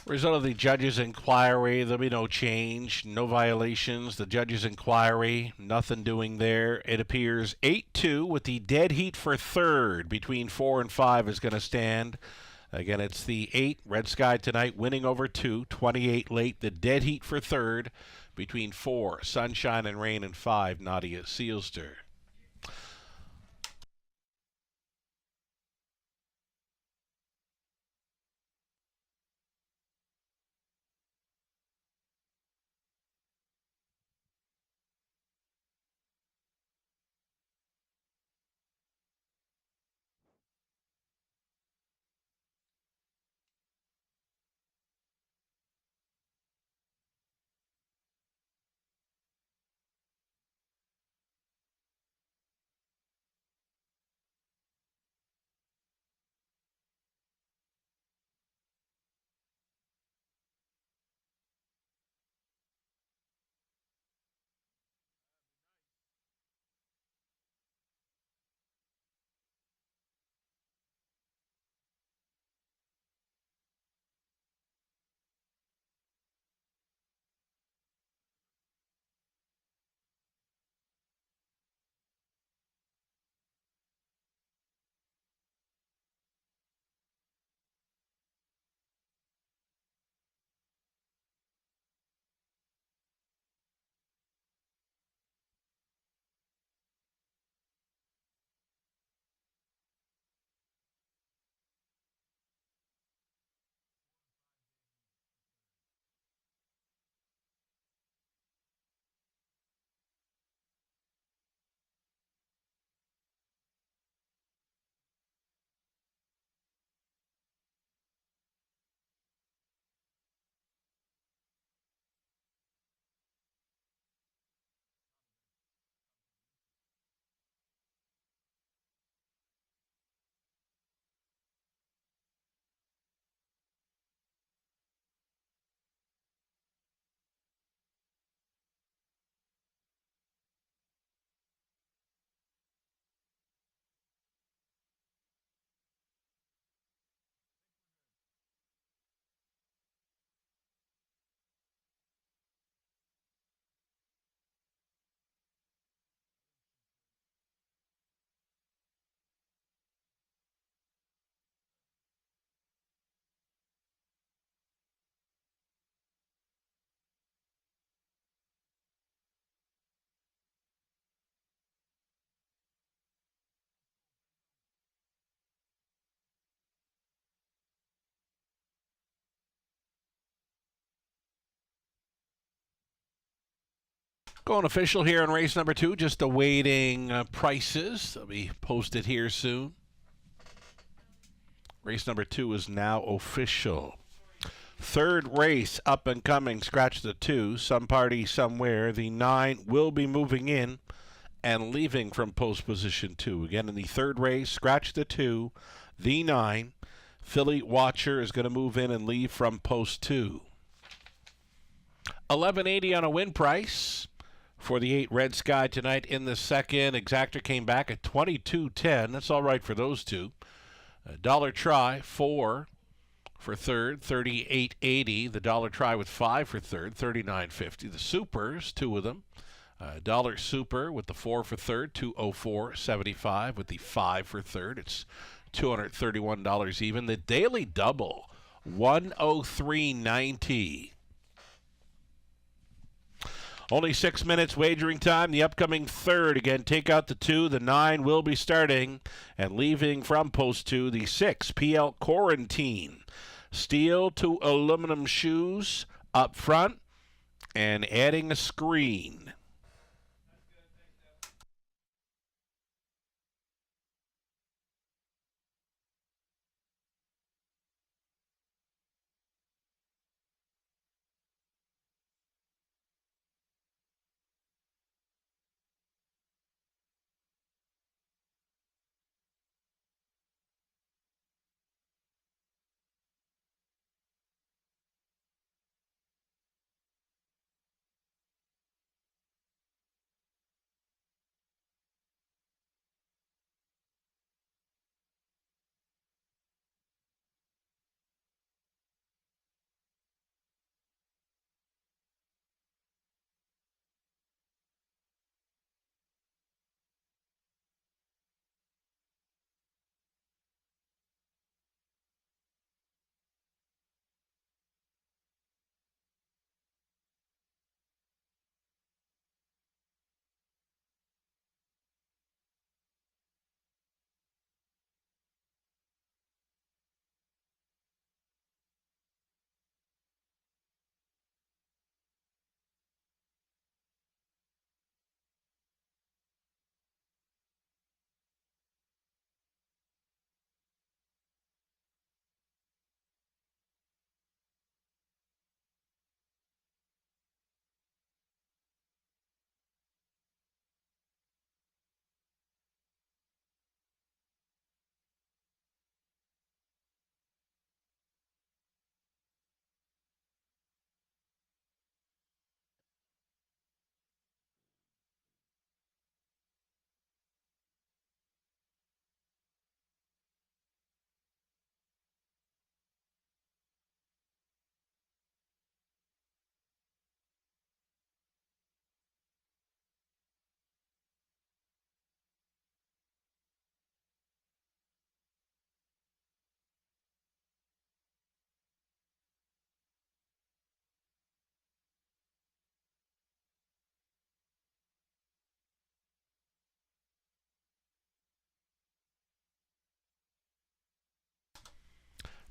Result of the judge's inquiry, there'll be no change, no violations. The judge's inquiry, nothing doing there. It appears 8-2 with the dead heat for third between 4 and 5 is going to stand. Again, it's the 8, Red Sky tonight, winning over 2, 28 late. The dead heat for third between 4, Sunshine and Rain, and 5, Nadia Seelster. Going official here in race number 2, just awaiting prices. They'll be posted here soon. Race number 2 is now official. Third race up and coming, scratch the 2, some party somewhere. The 9 will be moving in and leaving from post position 2. Again, in the third race, scratch the 2, the 9. Philly Watcher is going to move in and leave from post 2. $11.80 on a win price for the 8 Red Sky tonight in the second. Exactor came back at $22.10. That's all right for those two. Dollar try, 4 for third, $38.80. The dollar try with 5 for third, $39.50. The supers, 2 of them. Dollar super with the 4 for third, $204.75. With the 5 for third, it's $231 even. The daily double, $103.90. Only 6 minutes wagering time. The upcoming third. Again, take out the 2. The 9 will be starting. And leaving from post 2, the 6, PL Quarantine. Steel to aluminum shoes up front. And adding a screen.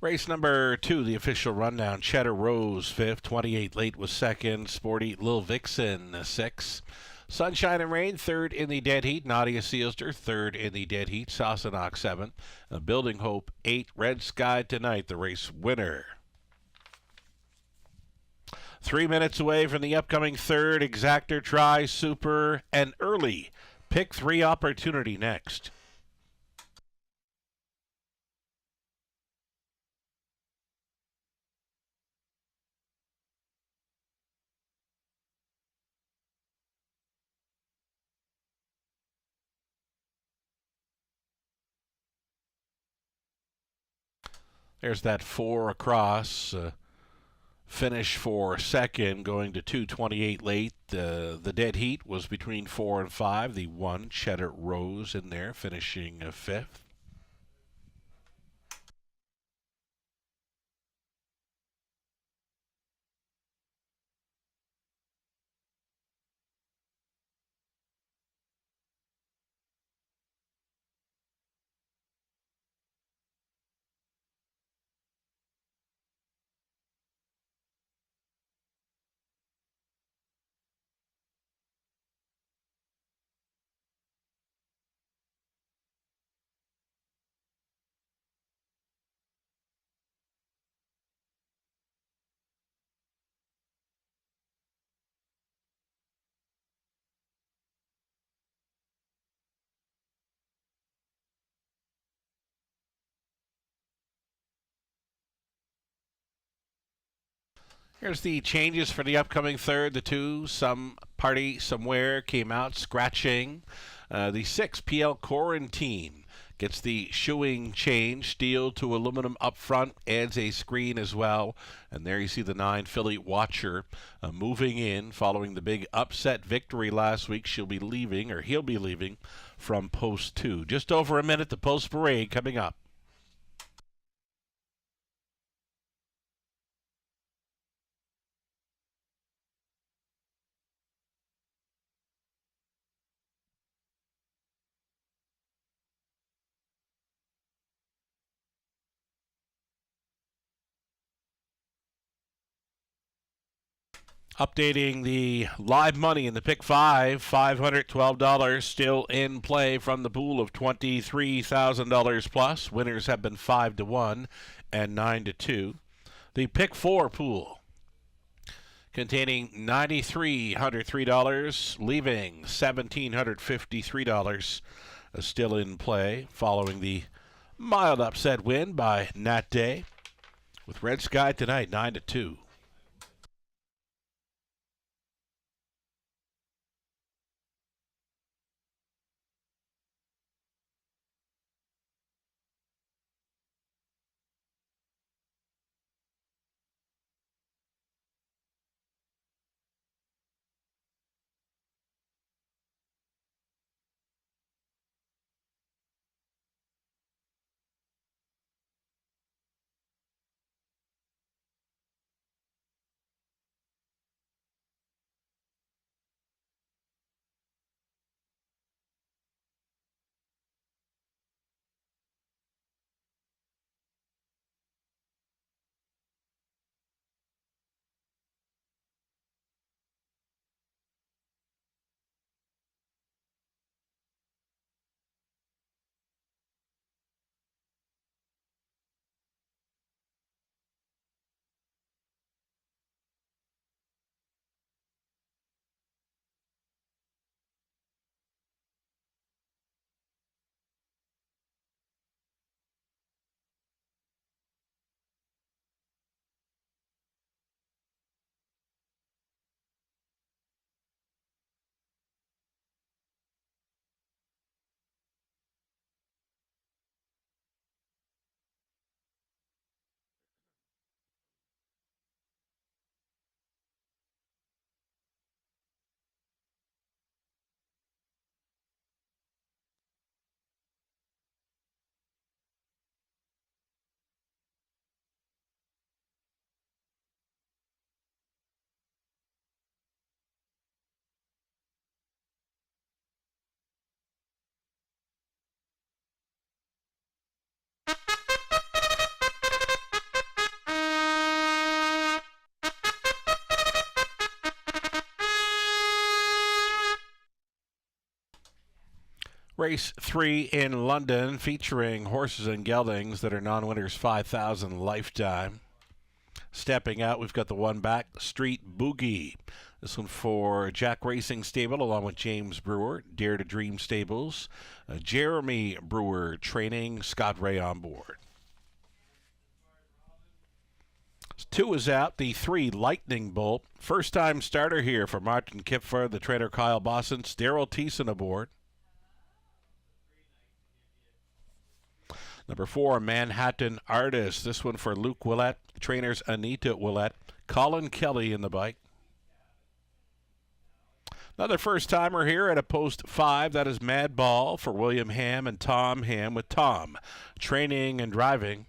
Race number 2, the official rundown. Cheddar Rose, 5th. 28 Late was 2nd. Sporty Lil Vixen, 6th. Sunshine and Rain, 3rd in the dead heat. Nadia Sealster, 3rd in the dead heat. Sassenach, 7th. Building Hope, 8th. Red Sky Tonight, the race winner. 3 minutes away from the upcoming 3rd. Exactor, Try, Super, and Early. Pick 3 opportunity next. There's that 4 across. Finish for 2nd, going to 2:28 Late. The dead heat was between 4 and 5. The 1, Cheddar Rose, in there, finishing 5th. Here's the changes for the upcoming 3rd. The 2, Some Party Somewhere, came out scratching. The 6, PL Quarantine, gets the shoeing change. Steel to aluminum up front, adds a screen as well. And there you see the 9, Philly Watcher, moving in following the big upset victory last week. He'll be leaving from post 2. Just over a minute, the post parade coming up. Updating the live money in the pick 5, $512 still in play from the pool of $23,000 plus. Winners have been 5-1 and 9-2. The pick 4 pool containing $9,303, leaving $1,753 still in play following the mild upset win by Nat Day with Red Sky Tonight 9-2. Race 3 in London, featuring horses and geldings that are non-winners, 5,000 lifetime. Stepping out, we've got the one back, Street Boogie. This one for Jack Racing Stable, along with James Brewer, Dare to Dream Stables. Jeremy Brewer training, Scott Ray on board. 2 is out, the 3 Lightning Bolt. First time starter here for Martin Kipfer, the trainer Kyle Bossens, Daryl Thiessen aboard. Number 4, Manhattan Artist. This one for Luke Willett, trainers Anita Willett, Colin Kelly in the bike. Another first-timer here at a post 5. That is Mad Ball for William Ham and Tom Ham, with Tom training and driving.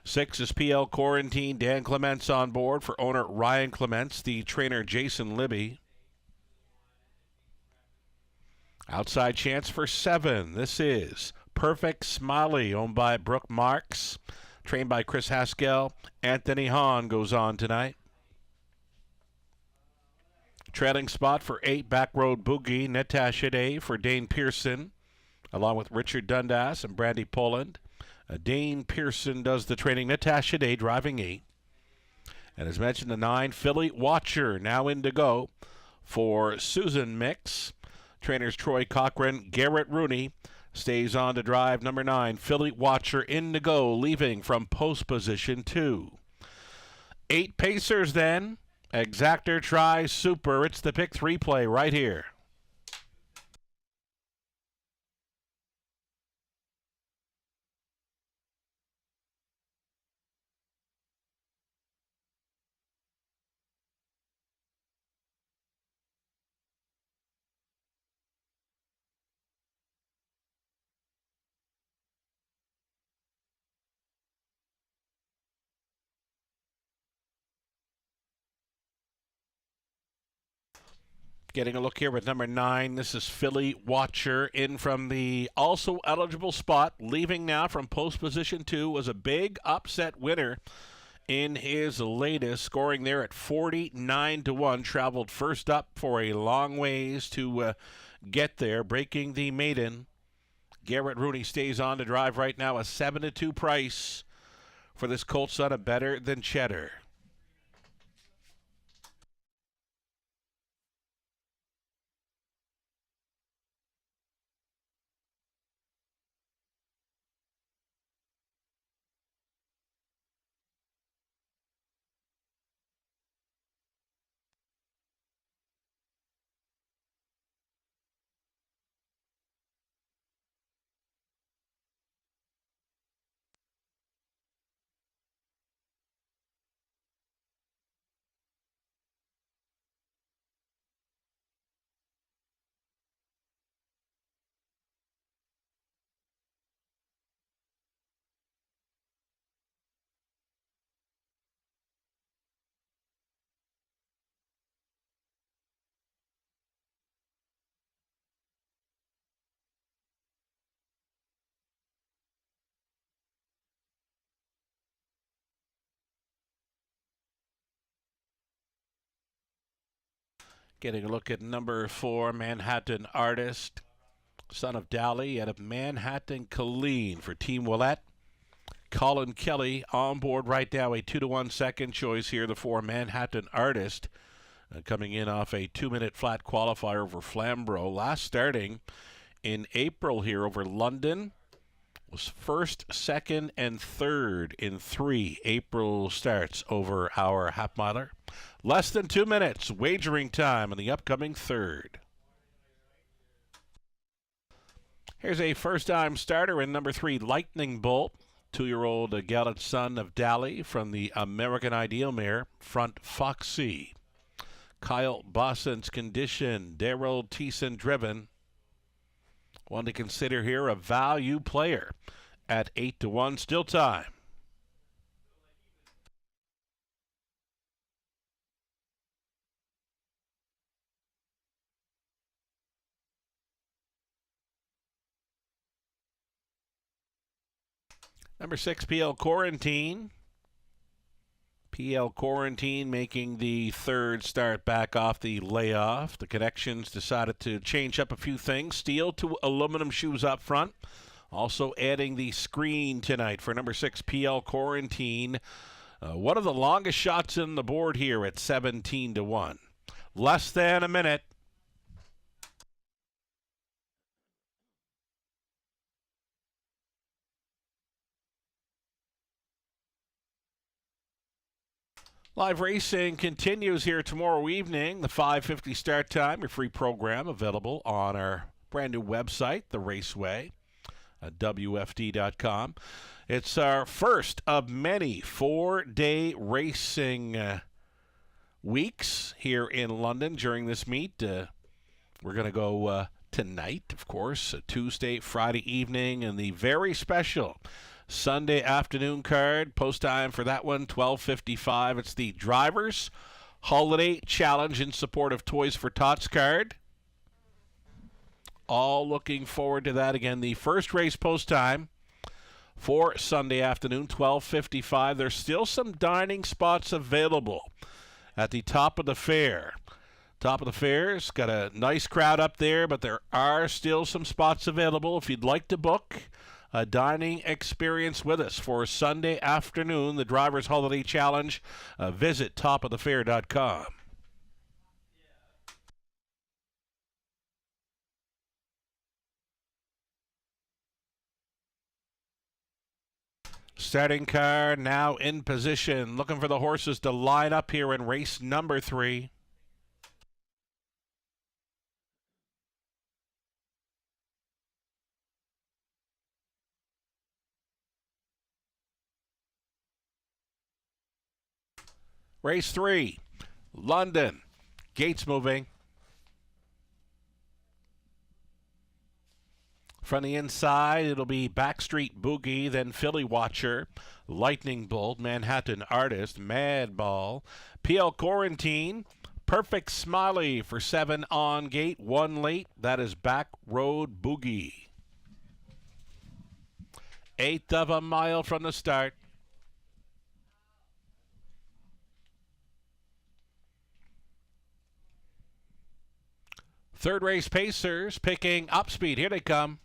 6 is PL Quarantine. Dan Clements on board for owner Ryan Clements, the trainer Jason Libby. Outside chance for 7. This is Perfect Smiley, owned by Brooke Marks, trained by Chris Haskell. Anthony Hahn goes on tonight. Trailing spot for 8, Back Road Boogie, Natasha Day for Dane Pearson, along with Richard Dundas and Brandy Poland. Dane Pearson does the training. Natasha Day driving 8. And as mentioned, the 9, Philly Watcher, now in to go for Susan Mix. Trainers Troy Cochran, Garrett Rooney stays on to drive number 9, Philly Watcher, in to go, leaving from post position 2. 8 Pacers then. Exactor tries Super. It's the pick 3 play right here. Getting a look here with number 9. This is Philly Watcher in from the also eligible spot. Leaving now from post position 2. Was a big upset winner in his latest. Scoring there at 49-1. Traveled first up for a long ways to get there. Breaking the maiden. Garrett Rooney stays on to drive right now. A 7-2 price for this Colt son of Better Than Cheddar. Getting a look at number 4, Manhattan Artist, son of Dally, out of Manhattan Colleen for Team Willett. Colin Kelly on board right now, a 2-1 second choice here. The 4, Manhattan Artist, coming in off a 2-minute flat qualifier over Flamborough. Last starting in April here over London. Was first, second, and third in 3 April starts over our half-miler. Less than 2 minutes wagering time in the upcoming third. Here's a first-time starter in number 3, Lightning Bolt. 2-year-old gallant son of Dally from the American Ideal mare, Front Foxy. Kyle Bossens condition, Daryl Thiessen driven. One to consider here, a value player at 8-1, still time. Number 6, PL Quarantine. PL Quarantine making the third start back off the layoff. The Connections decided to change up a few things. Steel to aluminum shoes up front. Also adding the screen tonight for number 6 PL Quarantine. One of the longest shots in the board here at 17-1. Less than a minute. Live racing continues here tomorrow evening. The 5:50 start time. Your free program available on our brand new website, The Raceway, at WFD.com. It's our first of many 4-day racing weeks here in London during this meet. We're going to go tonight, of course, Tuesday, Friday evening, and the very special Sunday afternoon card. Post time for that one, 12:55. It's the Drivers Holiday Challenge in support of Toys for Tots card. All looking forward to that. Again, the first race post time for Sunday afternoon, 12:55. There's still some dining spots available at the top of the fair. Top of the fair's got a nice crowd up there, but there are still some spots available if you'd like to book a dining experience with us for Sunday afternoon, the Drivers Holiday Challenge. Visit topofthefair.com. Starting car now in position, looking for the horses to line up here in race number 3. Race 3, London. Gates moving. From the inside, it'll be Backstreet Boogie, then Philly Watcher, Lightning Bolt, Manhattan Artist, Madball, PL Quarantine, Perfect Smiley for 7 on gate, 1 late. That is Back Road Boogie. 1/8 of a mile from the start. Third race Pacers picking up speed. Here they come.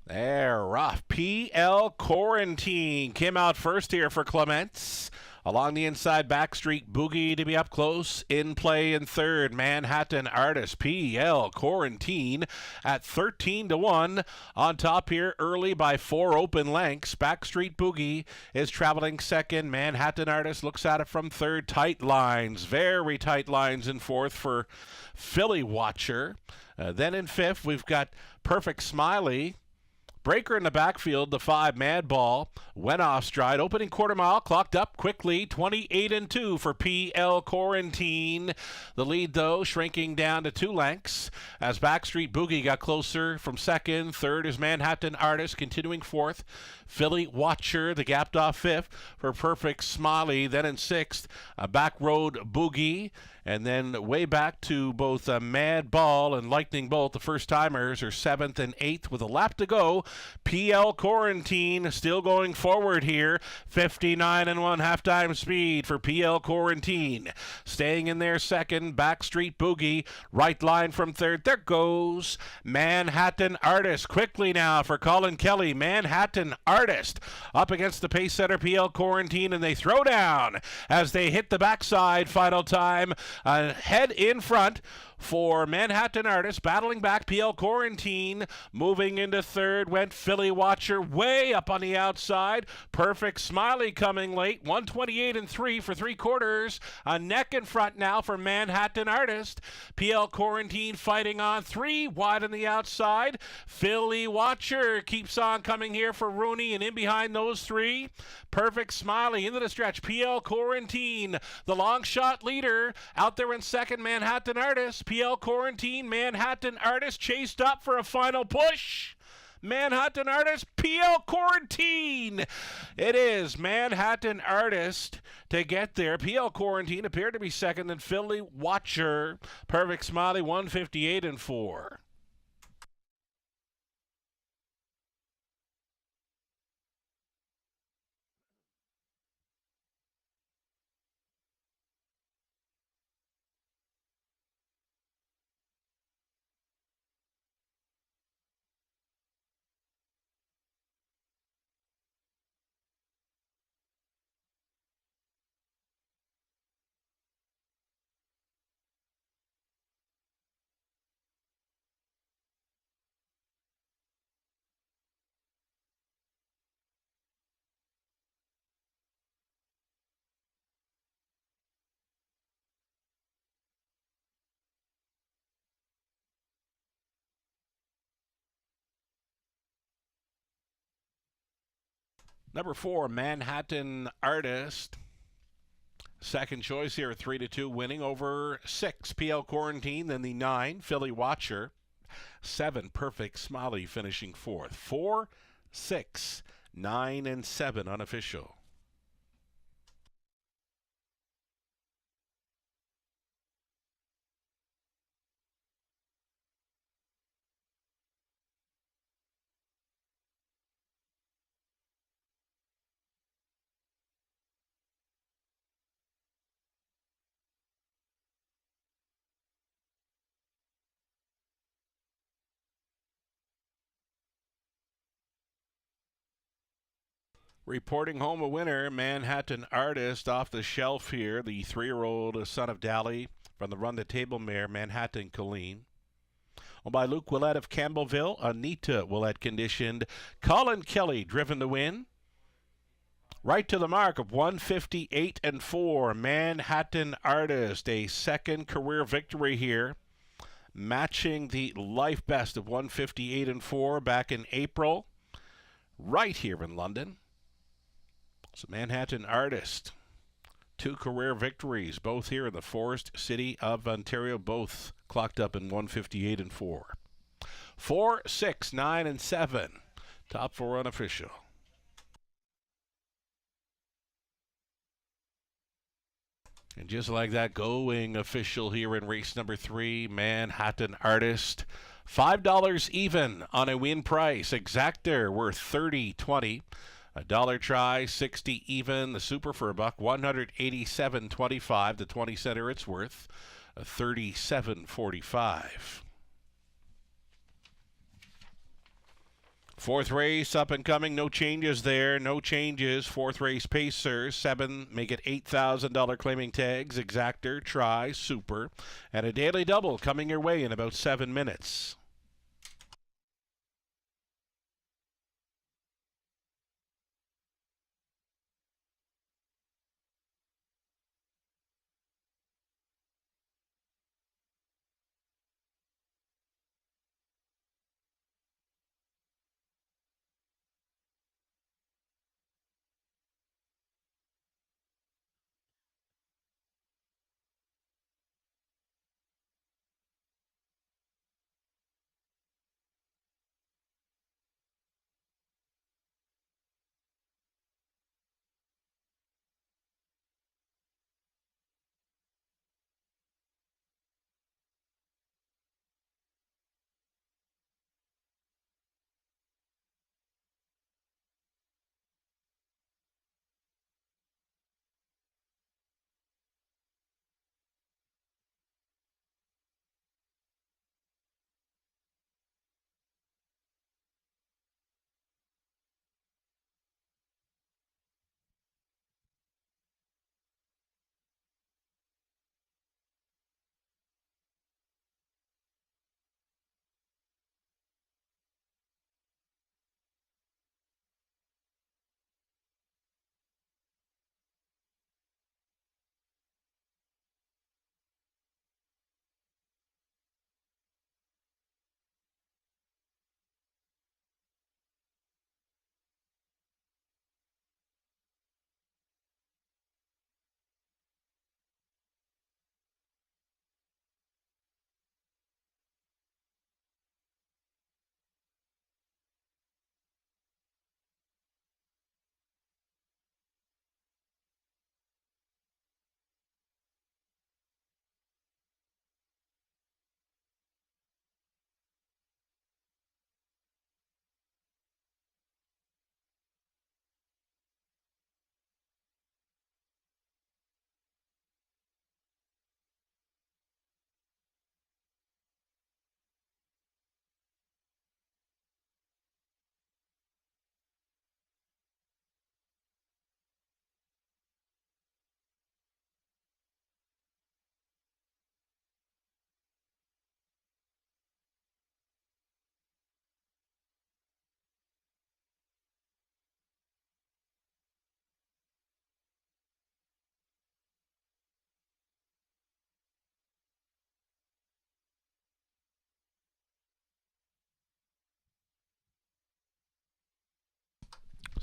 They're rough. PL Quarantine came out first here for Clements. Along the inside, Backstreet Boogie to be up close. In play in third, Manhattan Artist, PL Quarantine at 13-1. On top here early by 4 open lengths. Backstreet Boogie is traveling second. Manhattan Artist looks at it from third. Tight lines, very tight lines in fourth for Philly Watcher. Then in fifth, we've got Perfect Smiley. Breaker in the backfield, the 5 Madball went off stride. Opening quarter mile, clocked up quickly, 28-2 for PL Quarantine. The lead, though, shrinking down to 2 lengths as Backstreet Boogie got closer from second. Third is Manhattan Artist, continuing fourth. Philly Watcher, the gapped off fifth for Perfect Smiley. Then in sixth, Back Road Boogie. And then way back to both Madball and Lightning Bolt. The first-timers are 7th and 8th with a lap to go. PL Quarantine still going forward here. 59-1 halftime speed for PL Quarantine. Staying in there second, Backstreet Boogie. Right line from third. There goes Manhattan Artist. Quickly now for Colin Kelly. Manhattan Artist up against the pace setter PL Quarantine, and they throw down as they hit the backside. Final time. Head in front for Manhattan Artist, battling back PL Quarantine, moving into third, went Philly Watcher way up on the outside. Perfect Smiley coming late, 128-3 for 3/4. A neck in front now for Manhattan Artist. PL Quarantine fighting on 3 wide on the outside. Philly Watcher keeps on coming here for Rooney, and in behind those 3, Perfect Smiley into the stretch. PL Quarantine, the long shot leader, out there in second. Manhattan Artist. PL Quarantine, Manhattan Artist chased up for a final push. Manhattan Artist, PL Quarantine. It is Manhattan Artist to get there. PL Quarantine appeared to be second, and Philly Watcher. Perfect Smiley, 158-4. Number 4, Manhattan Artist. Second choice here, 3-2, winning over 6, PL Quarantine. Then the 9, Philly Watcher. 7, Perfect Smiley finishing 4th. 4, 6, 9, and 7 unofficial. Reporting home a winner, Manhattan Artist off the shelf here. The 3-year-old son of Dally from the Run the Table mare, Manhattan Colleen. Owned by Luke Willett of Campbellville. Anita Willett conditioned. Colin Kelly driven to win. Right to the mark of 158 and 4. Manhattan Artist, a second career victory here. Matching the life best of 158 and 4 back in April. Right here in London. So Manhattan Artist, 2 career victories, both here in the Forest City of Ontario, both clocked up in 158 and 4. 4, 6, 9, and 7. Top 4 unofficial. And just like that, going official here in race number 3, Manhattan Artist. $5 even on a win price. Exactor worth $30.20. $1 try, 60 even. The super for $1, 187.25. The 20 center it's worth, 37.45. Fourth race up and coming, no changes there, no changes. Fourth race Pacer, 7 make it $8,000 claiming tags. Exactor, try, super, and a daily double coming your way in about 7 minutes.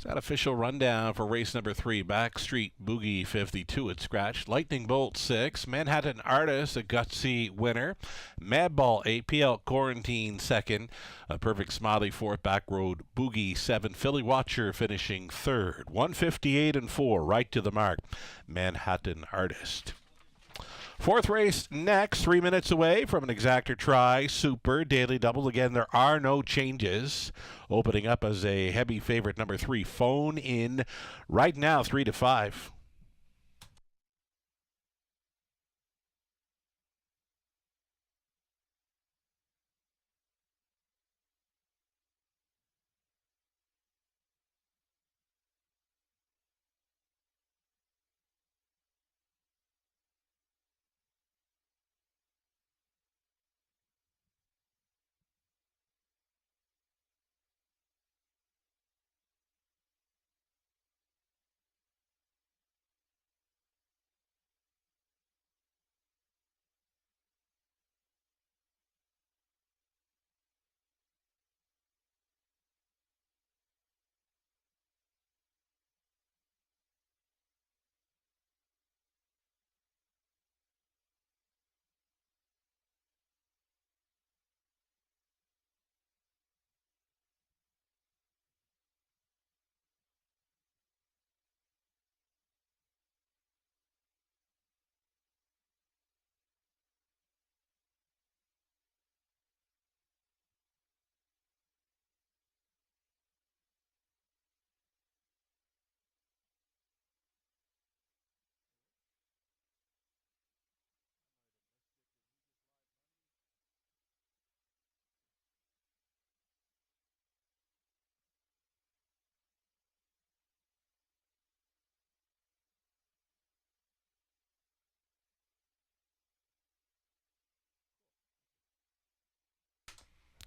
That official rundown for race number 3, Backstreet Boogie 52 at scratch, Lightning Bolt 6, Manhattan Artist a gutsy winner, Madball APL Quarantine 2nd, a Perfect Smiley 4th, Backroad Boogie 7, Philly Watcher finishing 3rd, 158 and 4, right to the mark, Manhattan Artist. 4th race next, 3 minutes away from an exactor try, Super Daily Double. Again, there are no changes. Opening up as a heavy favorite, number 3, Phone In, right now 3 to 5.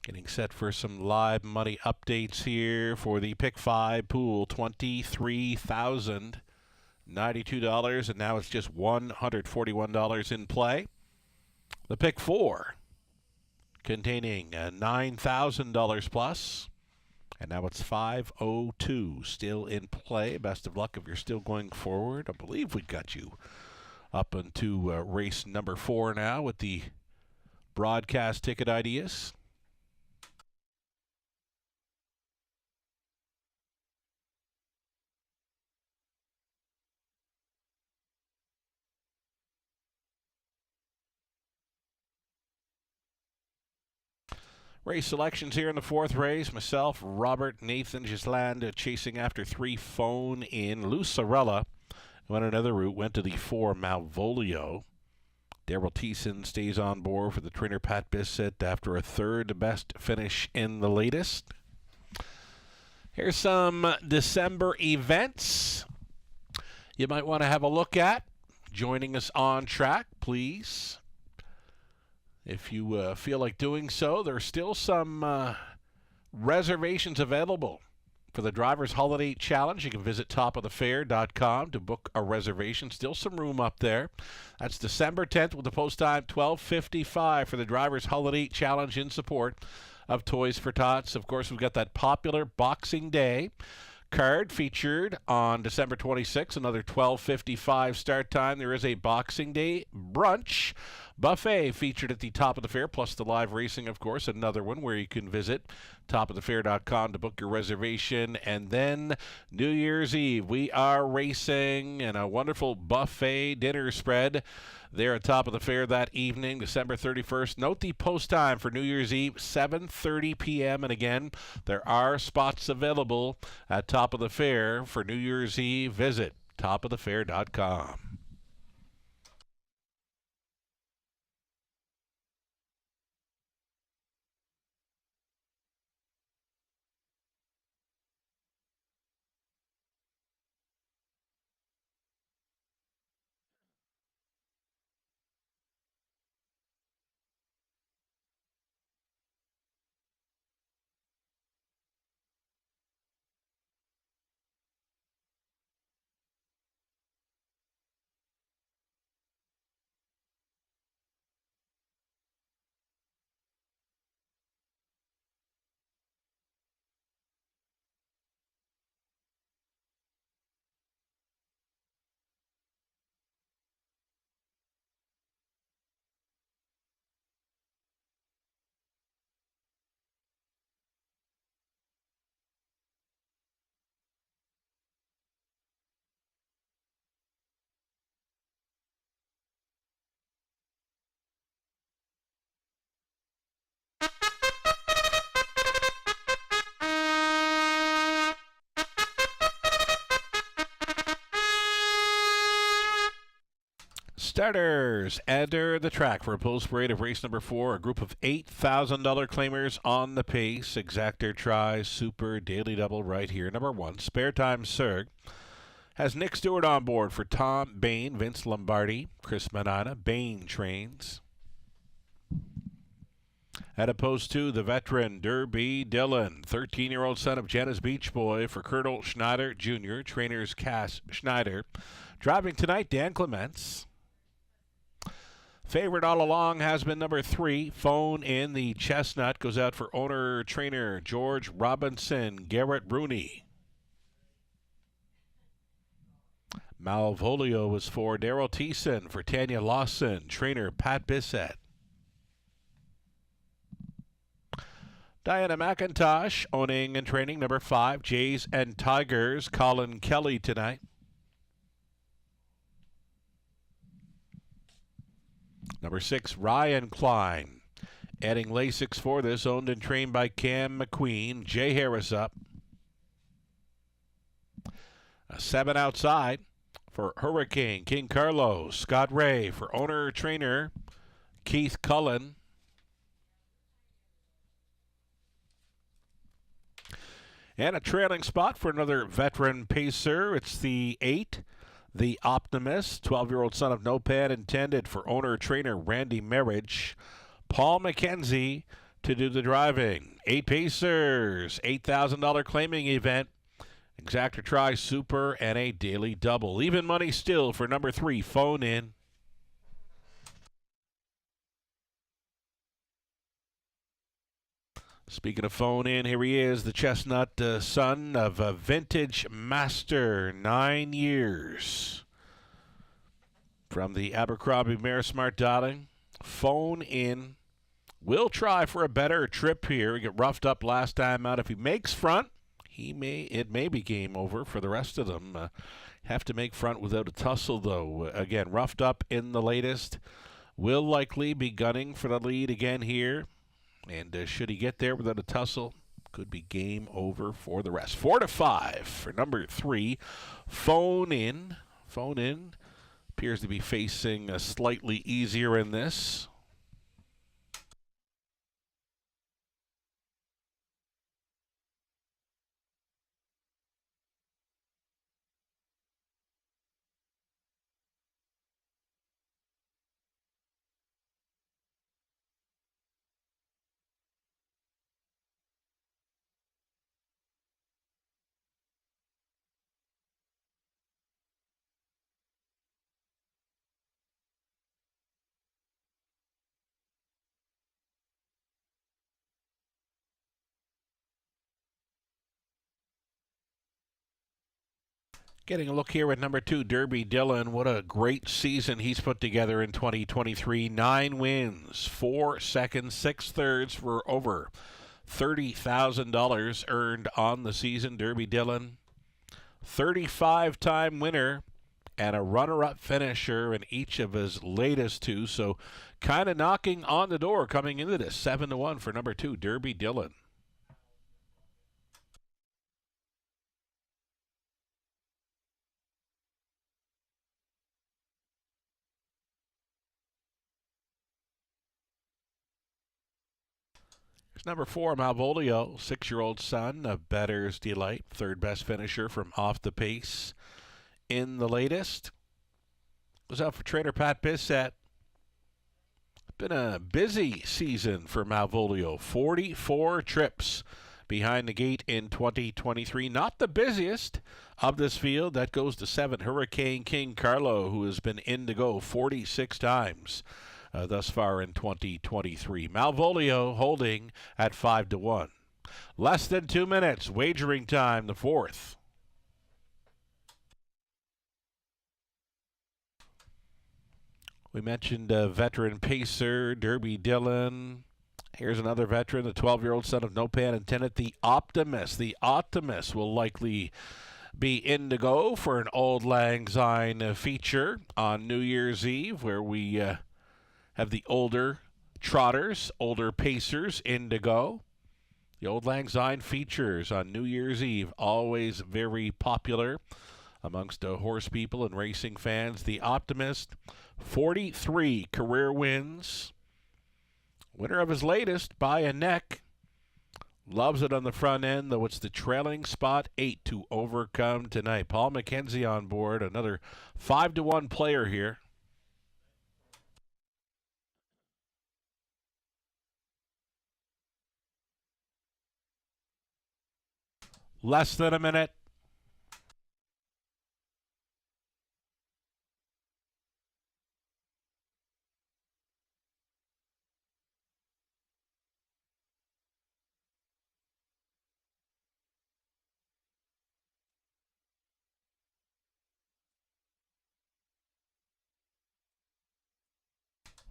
Getting set for some live money updates here for the Pick 5 pool. $23,092, and now it's just $141 in play. The Pick 4, containing $9,000 plus, and now it's 502 still in play. Best of luck if you're still going forward. I believe we got you up into race number 4 now with the broadcast ticket ideas. Race selections here in the 4th race. Myself, Robert, Nathan, Gisland chasing after 3, Phone In. Lucarella went another route, went to the 4, Malvolio. Daryl Thiessen stays on board for the trainer Pat Bissett after a 3rd best finish in the latest. Here's some December events you might want to have a look at. Joining us on track, please. If you feel like doing so, there's still some reservations available for the Drivers Holiday Challenge. You can visit topofthefair.com to book a reservation. Still some room up there. That's December 10th with the post time 12:55 for the Drivers Holiday Challenge in support of Toys for Tots. Of course, we've got that popular Boxing Day card featured on December 26th, another 12:55 start time. There is a Boxing Day brunch buffet featured at the Top of the Fair, plus the live racing, of course, another one where you can visit topofthefair.com to book your reservation. And then New Year's Eve, we are racing and a wonderful buffet dinner spread there at Top of the Fair that evening, December 31st. Note the post time for New Year's Eve, 7:30 p.m. And again, there are spots available at Top of the Fair for New Year's Eve. Visit topofthefair.com. Starters, enter the track for a post parade of race number 4. A group of $8,000 claimers on the pace. Exactor Tri Super Daily Double right here. Number 1, Spare Time Serg, has Nick Stewart on board for Tom Bain, Vince Lombardi, Chris Manana. Bain trains. At opposed to the veteran Derby Dillon, 13-year-old son of Jenna's Beach Boy for Colonel Schneider Jr., trainers Cass Schneider. Driving tonight, Dan Clements. Favorite all along has been number 3, Phone In. The Chestnut goes out for owner-trainer George Robinson, Garrett Rooney. Malvolio was for Daryl Thiessen, for Tanya Lawson, trainer Pat Bissett. Diana McIntosh owning and training number 5, Jays and Tigers, Colin Kelly tonight. Number 6, Ryan Klein. Adding Lasix for this, owned and trained by Cam McQueen. Jay Harris up. A 7 outside for Hurricane King Carlos. Scott Ray for owner-trainer Keith Cullen. And a trailing spot for another veteran pacer. It's the 8, The Optimist, 12-year-old son of No Pad Intended, for owner-trainer Randy Marriage. Paul McKenzie to do the driving. 8 pacers, $8,000 claiming event. Exactor Tri Super and a daily double. Even money still for number 3, Phone In. Speaking of Phone In, here he is, the Chestnut, son of a vintage master, 9 years. From the Abercrombie Mare Smart Darling, Phone In. Will try for a better trip here. He got roughed up last time out. If he makes front, it may be game over for the rest of them. Have to make front without a tussle, though. Again, roughed up in the latest. Will likely be gunning for the lead again here. And should he get there without a tussle, could be game over for the rest. 4-5 for number 3, Phone In. Phone In appears to be facing a slightly easier in this. Getting a look here at number 2, Derby Dillon. What a great season he's put together in 2023. 9 wins, 4 seconds, 6 thirds for over $30,000 earned on the season. Derby Dillon, 35-time winner and a runner-up finisher in each of his latest 2. So kind of knocking on the door coming into this. 7-1 for number 2, Derby Dillon. Number 4, Malvolio, 6-year-old son of Bettor's Delight, third best finisher from off the pace in the latest. Was out for trainer Pat Bissett. Been a busy season for Malvolio. 44 trips behind the gate in 2023. Not the busiest of this field. That goes to 7, Hurricane King Carlo, who has been in to go 46 times. Thus far in 2023. Malvolio holding at 5-1. Less than 2 minutes. Wagering time, the 4th. We mentioned veteran pacer, Derby Dillon. Here's another veteran, the 12-year-old son of No Pan Intended, the Optimist. The Optimist will likely be in to go for an Old Lang Syne feature on New Year's Eve, where we have the older trotters, older pacers in to go. The Old Lang Syne features on New Year's Eve, always very popular amongst horse people and racing fans. The Optimist, 43 career wins. Winner of his latest by a neck. Loves it on the front end, though it's the trailing spot 8 to overcome tonight. Paul McKenzie on board, another 5-1 player here. Less than a minute.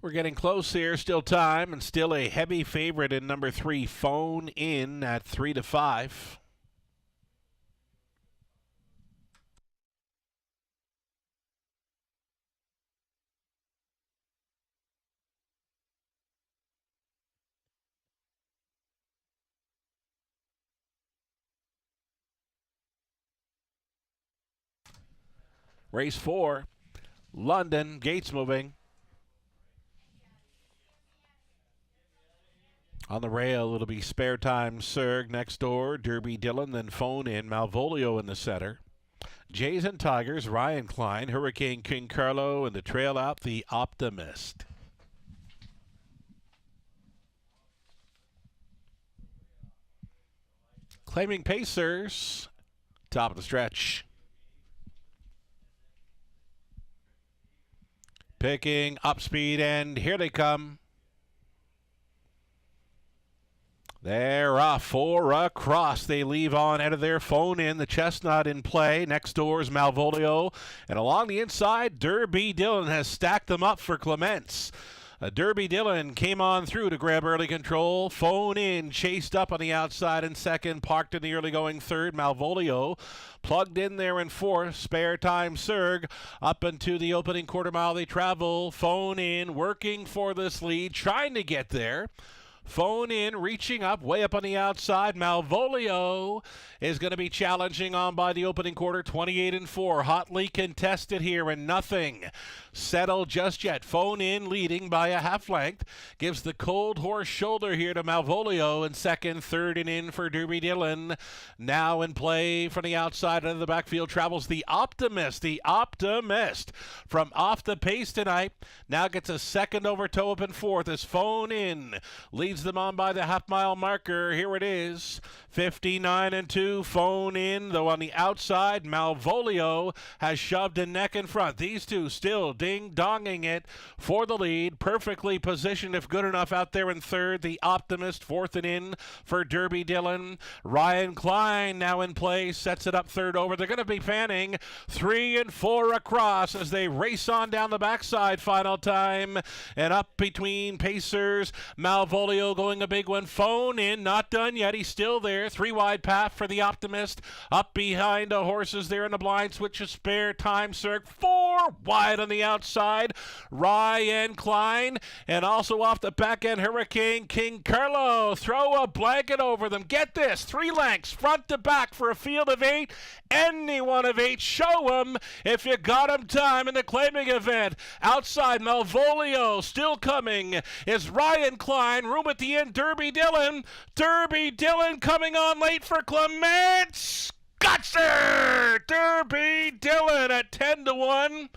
We're getting close here. Still time, and still a heavy favorite in number 3, Phone In at 3-5. Race 4, London, gates moving. On the rail, it'll be Spare Time Surg next door, Derby Dillon, then Phone In, Malvolio in the center. Jays and Tigers, Ryan Klein, Hurricane King Carlo, and the trail out, the Optimist. Claiming Pacers, top of the stretch. Picking up speed, and here they come. They're off for a cross. They leave on out of their Phone In. The Chestnut in play. Next door is Malvolio. And along the inside, Derby Dillon has stacked them up for Clements. Derby Dillon came on through to grab early control. Phone In chased up on the outside in second. Parked in the early going third. Malvolio plugged in there in fourth. Spare Time Surg up into the opening quarter mile they travel. Phone In working for this lead. Trying to get there. Phone In, reaching up, way up on the outside. Malvolio is going to be challenging on by the opening quarter, 28-4. Hotly contested here, and nothing settled just yet. Phone In leading by a half length. Gives the cold horse shoulder here to Malvolio in second. Third and in for Derby Dillon. Now in play from the outside of the backfield travels the Optimist. The Optimist from off the pace tonight. Now gets a second over toe up in fourth as Phone In leads them on by the half-mile marker. Here it is, 59-2. Phone In, though on the outside, Malvolio has shoved a neck in front. These two still ding-donging it for the lead. Perfectly positioned, if good enough, out there in third. The Optimist, fourth and in for Derby Dillon. Ryan Klein now in play, sets it up third over. They're going to be fanning 3 and 4 across as they race on down the backside final time. And up between Pacers, Malvolio going a big one. Phone In, not done yet. He's still there. 3 wide path for the Optimist. Up behind the horses there in the blind. Switch of Spare Time Surg. 4 wide on the outside. Ryan Klein. And also off the back end, Hurricane King Carlo. Throw a blanket over them. Get this. 3 lengths front to back for a field of 8. Any one of 8. Show them if you got them time in the claiming event. Outside, Malvolio still coming is Ryan Klein. Room at the end, Derby Dillon. Derby Dillon coming on late for Clements. Gotcha! Derby Dillon at 10-1.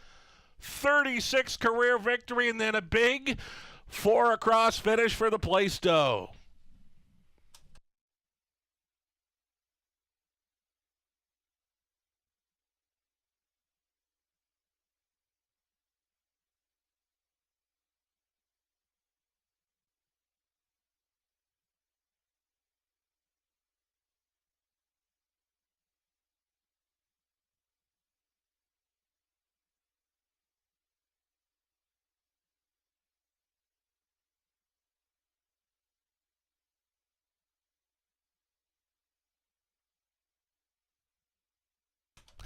36 career victory, and then a big 4 across finish for the Plaistow.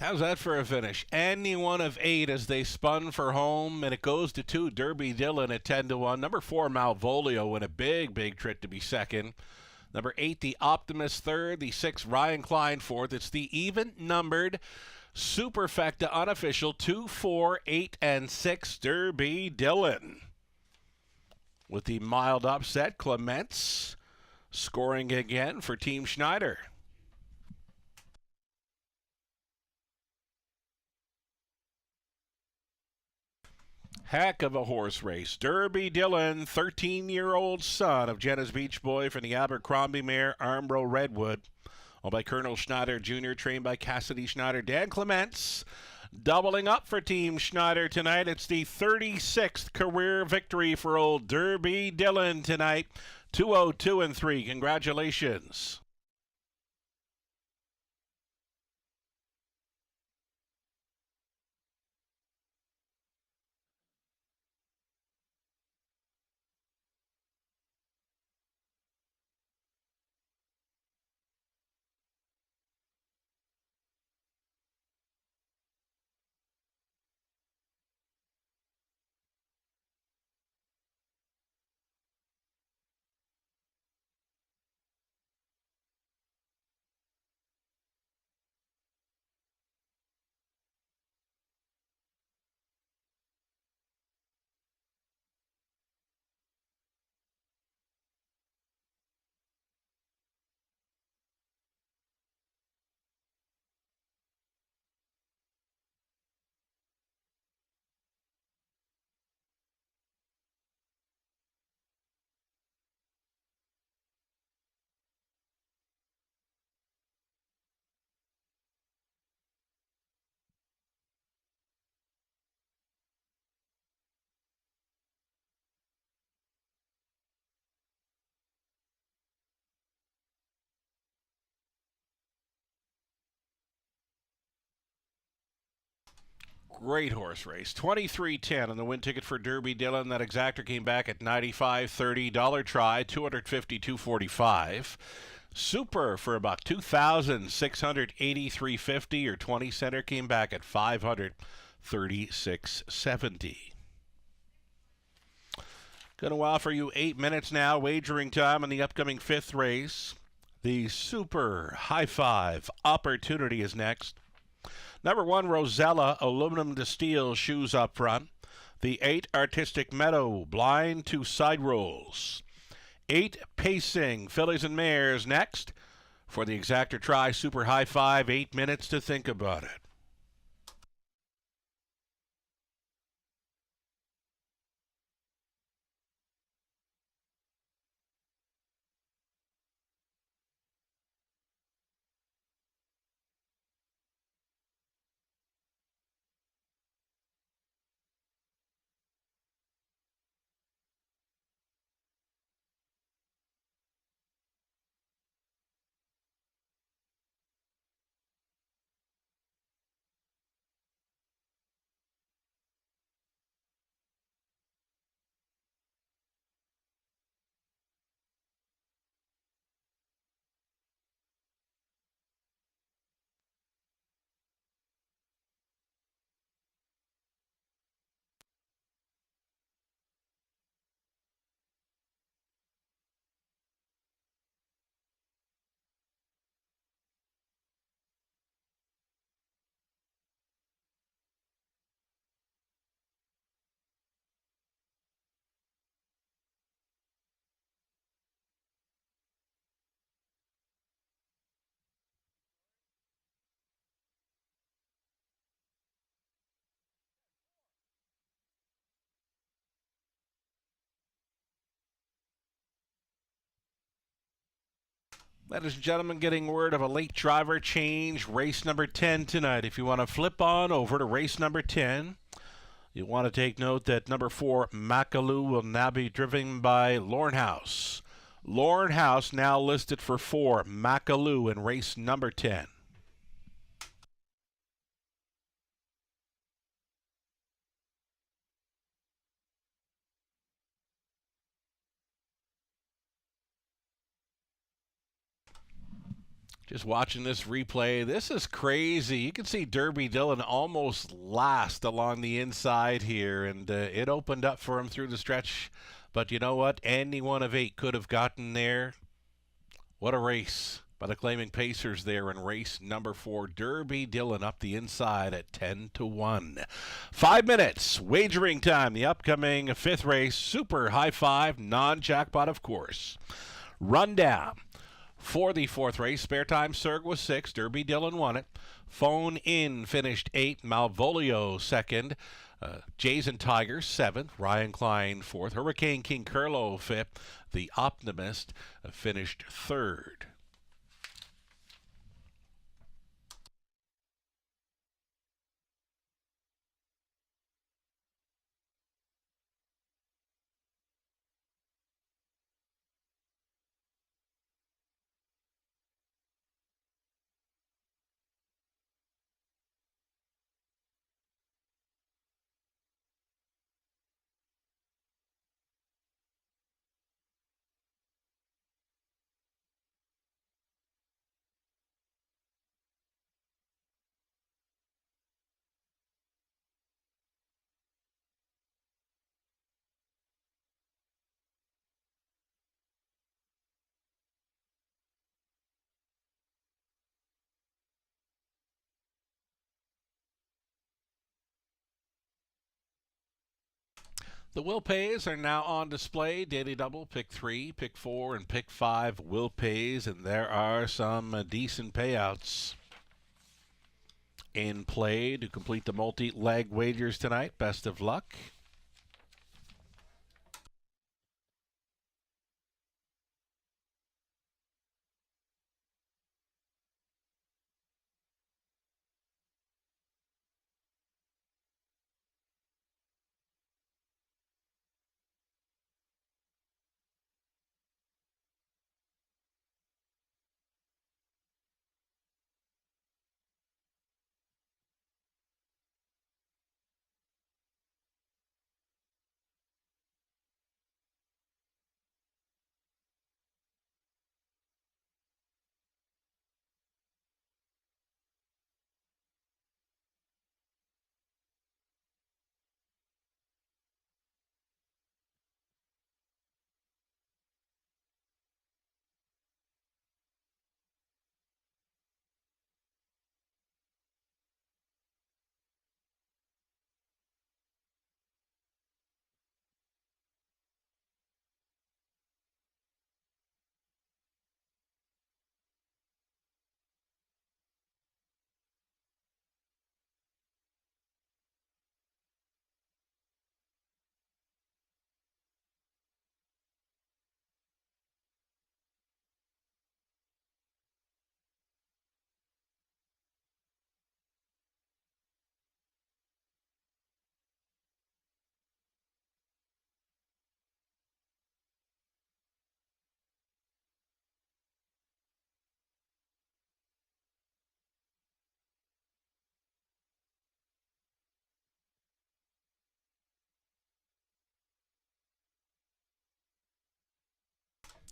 How's that for a finish? Any one of 8 as they spun for home, and it goes to 2. Derby Dillon at 10-1. Number 4, Malvolio in a big trip to be second. Number 8, the Optimist third. The 6, Ryan Klein fourth. It's the even-numbered Superfecta unofficial 2, 4, 8, and 6 Derby Dillon. With the mild upset, Clements scoring again for Team Schneider. Heck of a horse race. Derby Dillon, 13-year-old son of Jenna's Beach Boy from the Abercrombie mare Armbro Redwood. Owned by Colonel Schneider Jr., trained by Cassidy Schneider. Dan Clements doubling up for Team Schneider tonight. It's the 36th career victory for old Derby Dillon tonight. 202-3. Congratulations. Great horse race. 23.10 on the win ticket for Derby Dillon. That exactor came back at $95.30. Dollar try, $250, Super for about $2,683.50. Your 20 center came back at $536.70. Going to offer you 8 minutes now, wagering time on the upcoming 5th race. The Super High Five Opportunity is next. Number 1, Rosella, aluminum to steel, shoes up front. The 8, Artistic Meadow, blind to side rolls. 8, Pacing, fillies and mares next. For the exactor try, Super High Five, 8 minutes to think about it. Ladies and gentlemen, getting word of a late driver change. Race number 10 tonight. If you want to flip on over to race number 10, you want to take note that number 4, Macaloo, will now be driven by Lorne House. Lorne House now listed for 4, Macaloo, in race number 10. Just watching this replay, this is crazy. You can see Derby Dillon almost last along the inside here, and it opened up for him through the stretch. But you know what? Any one of 8 could have gotten there. What a race by the claiming Pacers there in race number 4. Derby Dillon up the inside at 10-1. 5 minutes, wagering time. The upcoming 5th race, Super High Five, non-jackpot, of course. Rundown. For the 4th race, Spare Time Surg was 6. Derby Dillon won it. Phone In finished 8. Malvolio 2nd. Jays and Tigers 7th. Ryan Klein 4th. Hurricane King Curlo 5th. The Optimist finished 3rd. The will pays are now on display. Daily Double, Pick 3, Pick 4, and Pick 5 will pays, and there are some decent payouts in play to complete the multi-leg wagers tonight. Best of luck.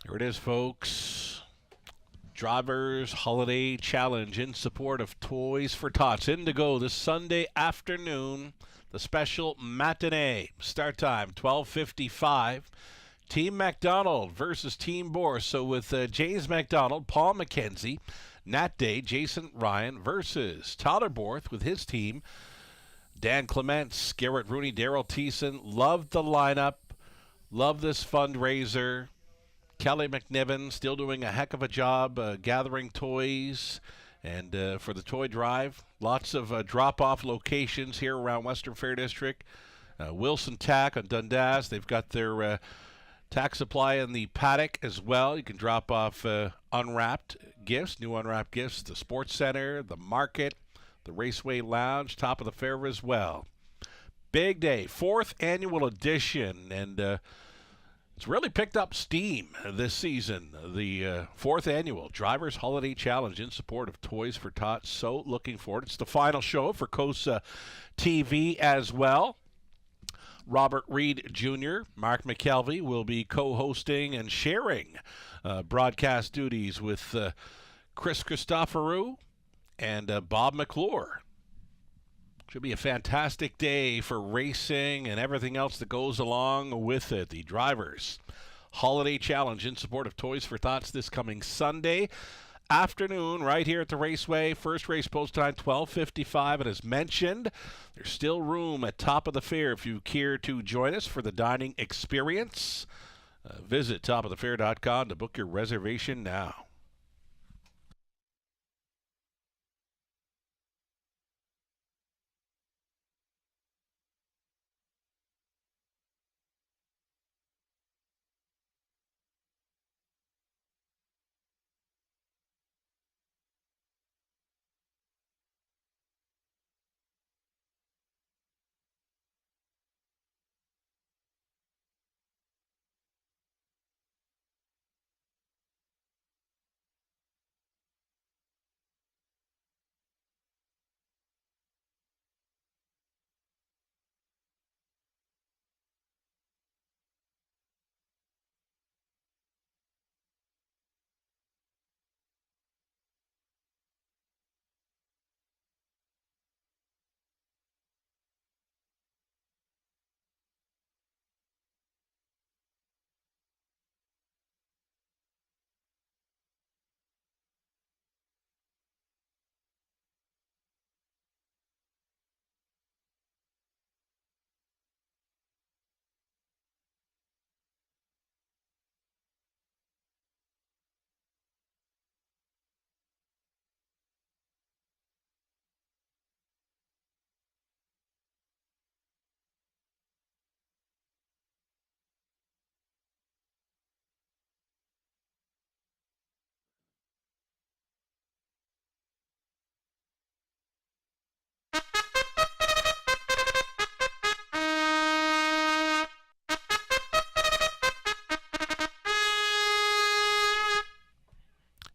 Here it is, folks. Drivers Holiday Challenge in support of Toys for Tots. Indigo this Sunday afternoon. The special matinee. Start time, 12:55. Team McDonald versus Team Bohr. So with James McDonald, Paul McKenzie, Nat Day, Jason Ryan versus Tyler Borth with his team. Dan Clements, Garrett Rooney, Daryl Thiessen. Love the lineup. Love this fundraiser. Kelly McNiven still doing a heck of a job gathering toys. And for the toy drive, lots of drop-off locations here around Western Fair District. Wilson Tack on Dundas. They've got their tack supply in the paddock as well. You can drop off unwrapped gifts, new unwrapped gifts. The Sports Center, the Market, the Raceway Lounge, top of the fair as well. Big day, 4th annual edition, and it's really picked up steam this season. The 4th annual Drivers Holiday Challenge in support of Toys for Tots. So looking forward. It's the final show for COSA TV as well. Robert Reed Jr., Mark McKelvey will be co-hosting and sharing broadcast duties with Chris Christoforou and Bob McClure. Should be a fantastic day for racing and everything else that goes along with it. The Drivers Holiday Challenge in support of Toys for Tots this coming Sunday afternoon right here at the Raceway. First race post time 12:55, and as mentioned, there's still room at Top of the Fair if you care to join us for the dining experience. Visit topofthefair.com to book your reservation now.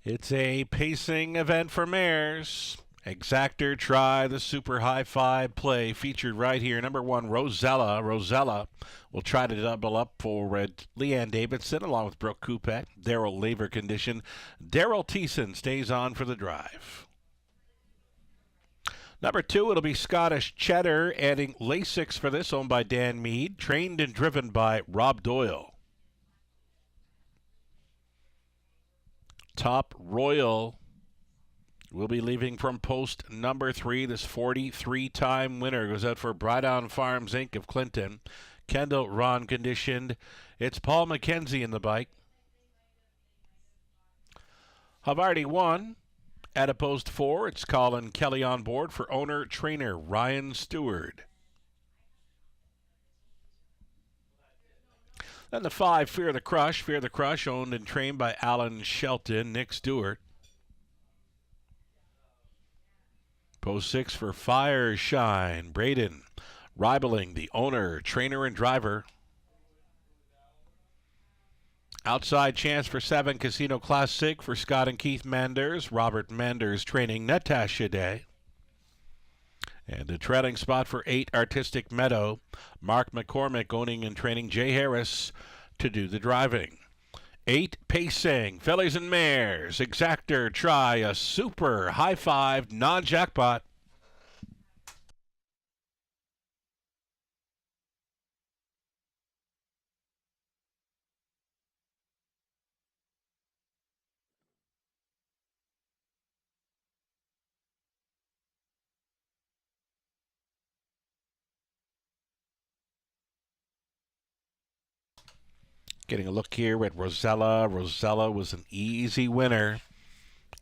It's a pacing event for mares. Exactor Try, the Super High-Five play featured right here. Number 1, Rosella. Rosella will try to double up for Leanne Davidson along with Brooke Coupet. Daryl Laver condition. Daryl Thiessen stays on for the drive. Number 2, it'll be Scottish Cheddar, adding Lasix for this, owned by Dan Mead. Trained and driven by Rob Doyle. Top Royal will be leaving from post number 3. This 43-time winner goes out for Brydon Farms, Inc. of Clinton. Kendall Ron conditioned. It's Paul McKenzie in the bike. Havarti 1 at a post 4. It's Colin Kelly on board for owner-trainer Ryan Stewart. Then the 5, Fear the Crush. Fear the Crush, owned and trained by Alan Shelton, Nick Stewart. Post 6 for Fire Shine. Braden Ribeling, the owner, trainer, and driver. Outside chance for 7, Casino Classic for Scott and Keith Manders. Robert Manders training Natasha Day. And a trailing spot for 8, Artistic Meadow. Mark McCormick owning and training Jay Harris to do the driving. 8, Pacing, Fillies and Mares. Exactor Try, a Super High-Five non-jackpot. Getting a look here at Rosella. Rosella was an easy winner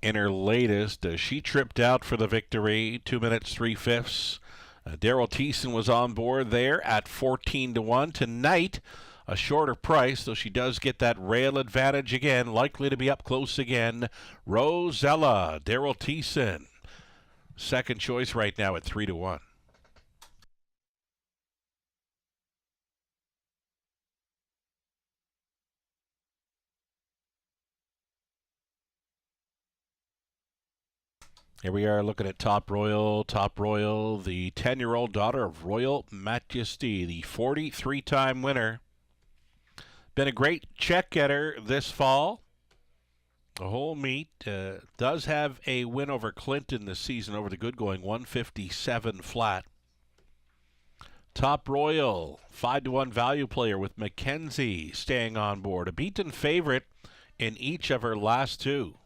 in her latest. She tripped out for the victory, 2 minutes, 3/5. Daryl Thiessen was on board there at 14-1. Tonight, a shorter price, though she does get that rail advantage again, likely to be up close again. Rosella, Daryl Thiessen, second choice right now at 3-1. Here we are looking at Top Royal. Top Royal, the 10-year-old daughter of Royal Majesty, the 43-time winner. Been a great check getter this fall. The whole meet does have a win over Clinton this season over the good going, 157 flat. Top Royal, 5-1 value player with McKenzie staying on board. A beaten favorite in each of her last 2.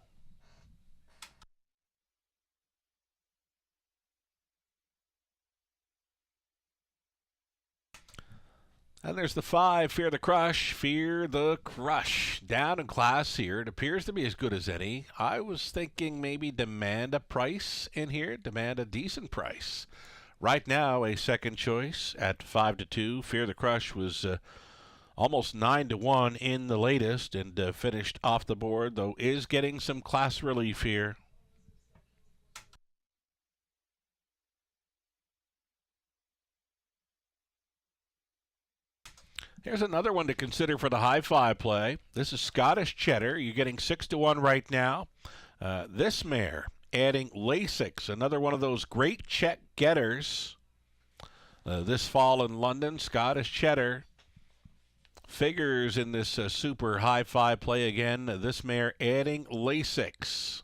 And there's the 5, Fear the Crush. Fear the Crush. Down in class here. It appears to be as good as any. I was thinking maybe demand a price in here. Demand a decent price. Right now, a second choice at 5-2. Fear the Crush was almost 9-1 in the latest and finished off the board, though is getting some class relief here. Here's another one to consider for the high five play. This is Scottish Cheddar. You're getting 6-1 right now. This mare adding Lasix, another one of those great check getters. This fall in London, Scottish Cheddar figures in this super high five play again. This mare adding Lasix.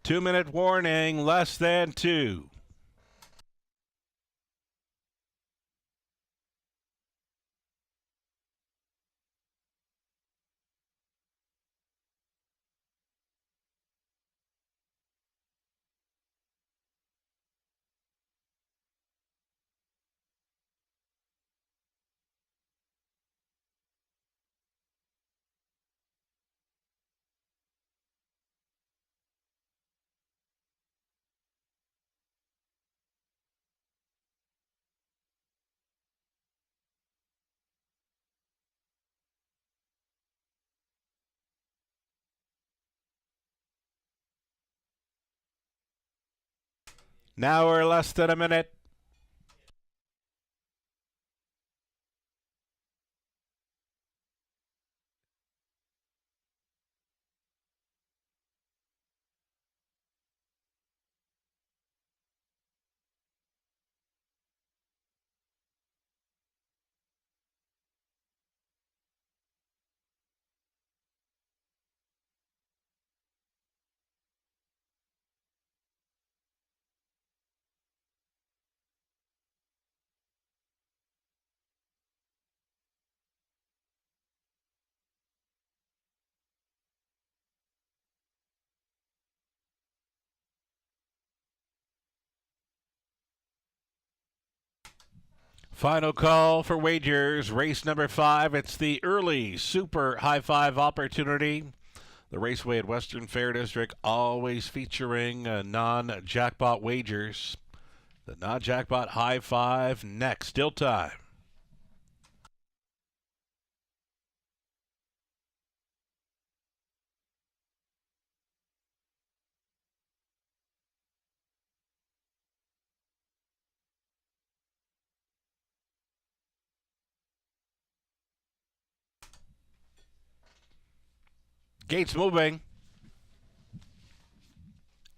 Two-minute warning, less than 2. Now we're less than a minute. Final call for wagers. Race number 5. It's the early super high five opportunity. The Raceway at Western Fair District always featuring non-jackpot wagers. The non-jackpot high five next. Still time. Gates moving.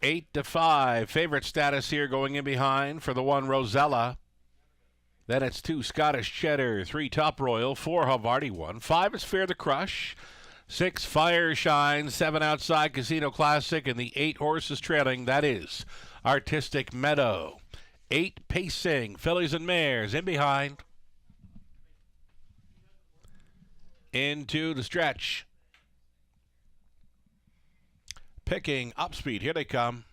8-5. Favorite status here going in behind for the 1 Rosella. Then it's 2 Scottish Cheddar, 3 Top Royal, 4 Havarti 1. 5 is Fear the Crush. 6 Fire Shine, 7 Outside Casino Classic, and the 8 horses trailing. That is Artistic Meadow. 8 Pacing, Fillies and Mares in behind. Into the stretch. Picking up speed. Here they come.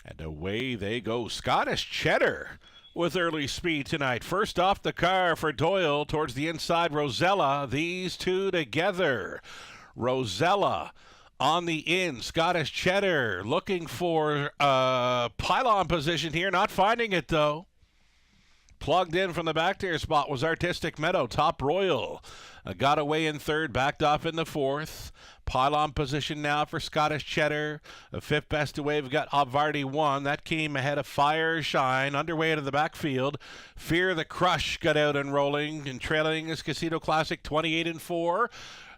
And away they go. Scottish Cheddar with early speed tonight. First off the car for Doyle towards the inside. Rosella. These two together. Rosella on the in. Scottish Cheddar looking for pylon position here. Not finding it though. Plugged in from the back tier spot was Artistic Meadow. Top Royal got away in third, backed off in the fourth. Pylon position now for Scottish Cheddar. The 5th best away, we've got Havarti 1. That came ahead of Fire Shine. Underway into the backfield. Fear the Crush got out and rolling. And trailing is Casino Classic 28-4.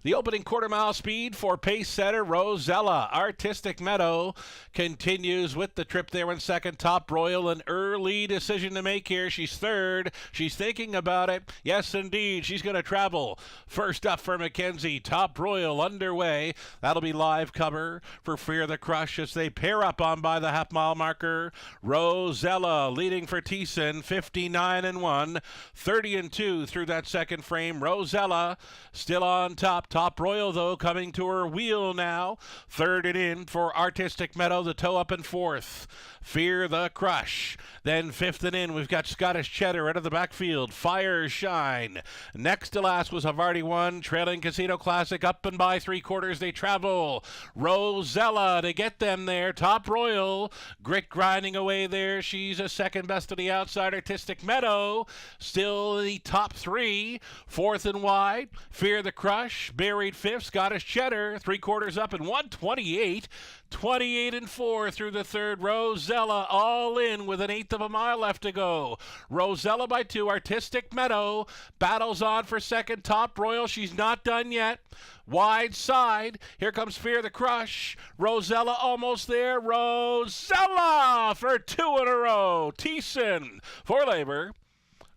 The opening quarter mile speed for pace setter Rosella. Artistic Meadow continues with the trip there in second. Top Royal, an early decision to make here. She's third. She's thinking about it. Yes, indeed. She's going to travel. First up for Mackenzie. Top Royal underway. That'll be live cover for Fear the Crush as they pair up on by the half-mile marker. Rosella leading for Thiessen, 59-1, 30-2 through that second frame. Rosella still on top. Top Royal, though, coming to her wheel now. Third and in for Artistic Meadow, the toe up in fourth. Fear the Crush. Then fifth and in, we've got Scottish Cheddar out of the backfield. Fire Shine. Next to last was Havarti One, trailing Casino Classic. Up and by three-quarters they travel. Rosella to get them there. Top Royal, grit grinding away there. She's a second best to the outside. Artistic Meadow, still the top three. Fourth and wide, Fear the Crush, buried fifth. Scottish Cheddar, three-quarters up in 128. 28-4 through the third. Rosella all in with an eighth of a mile left to go. Rosella by 2. Artistic Meadow battles on for second. Top Royal, she's not done yet. Wide side, here comes Fear the Crush. Rosella almost there. Rosella for 2 in a row. Thiessen for Labor.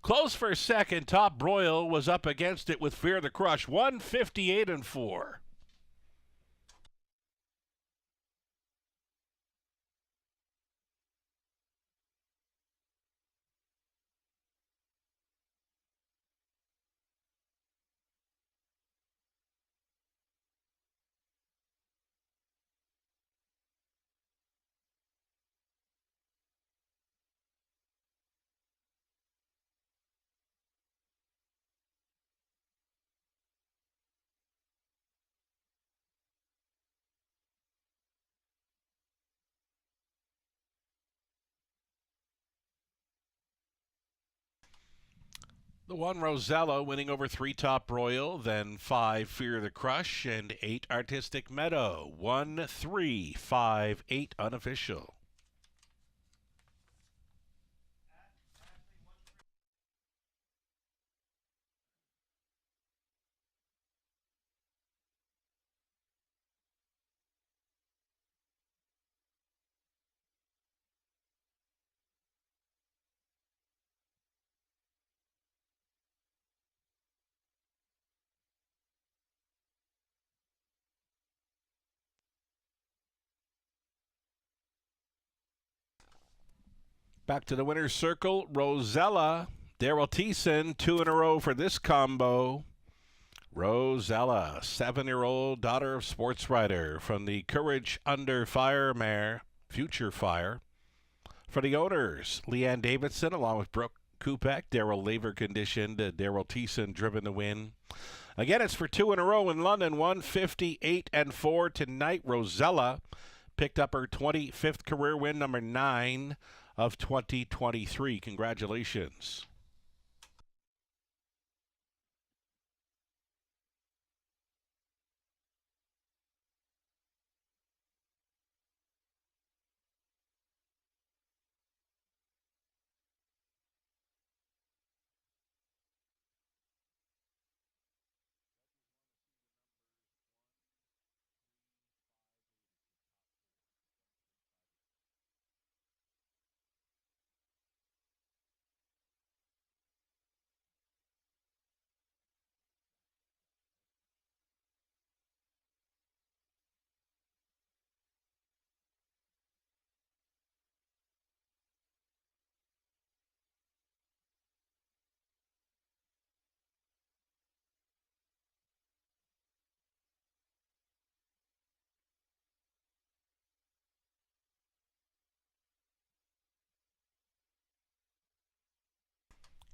Close for second. Top Royal was up against it with Fear the Crush. 158-4. The 1 Rosella winning over 3 Top Royal, then 5 Fear the Crush, and 8 Artistic Meadow. 1, 3, 5, 8 unofficial. Back to the winner's circle, Rosella. Daryl Thiessen, 2 in a row for this combo. Rosella, 7-year-old daughter of sports writer from the Courage Under Fire mare, Future Fire. For the owners, Leanne Davidson along with Brooke Kupek, Daryl Laver conditioned, Daryl Thiessen driven to win. Again, it's for 2 in a row in London, 158-4 tonight. Rosella picked up her 25th career win, number 9 of 2023. Congratulations.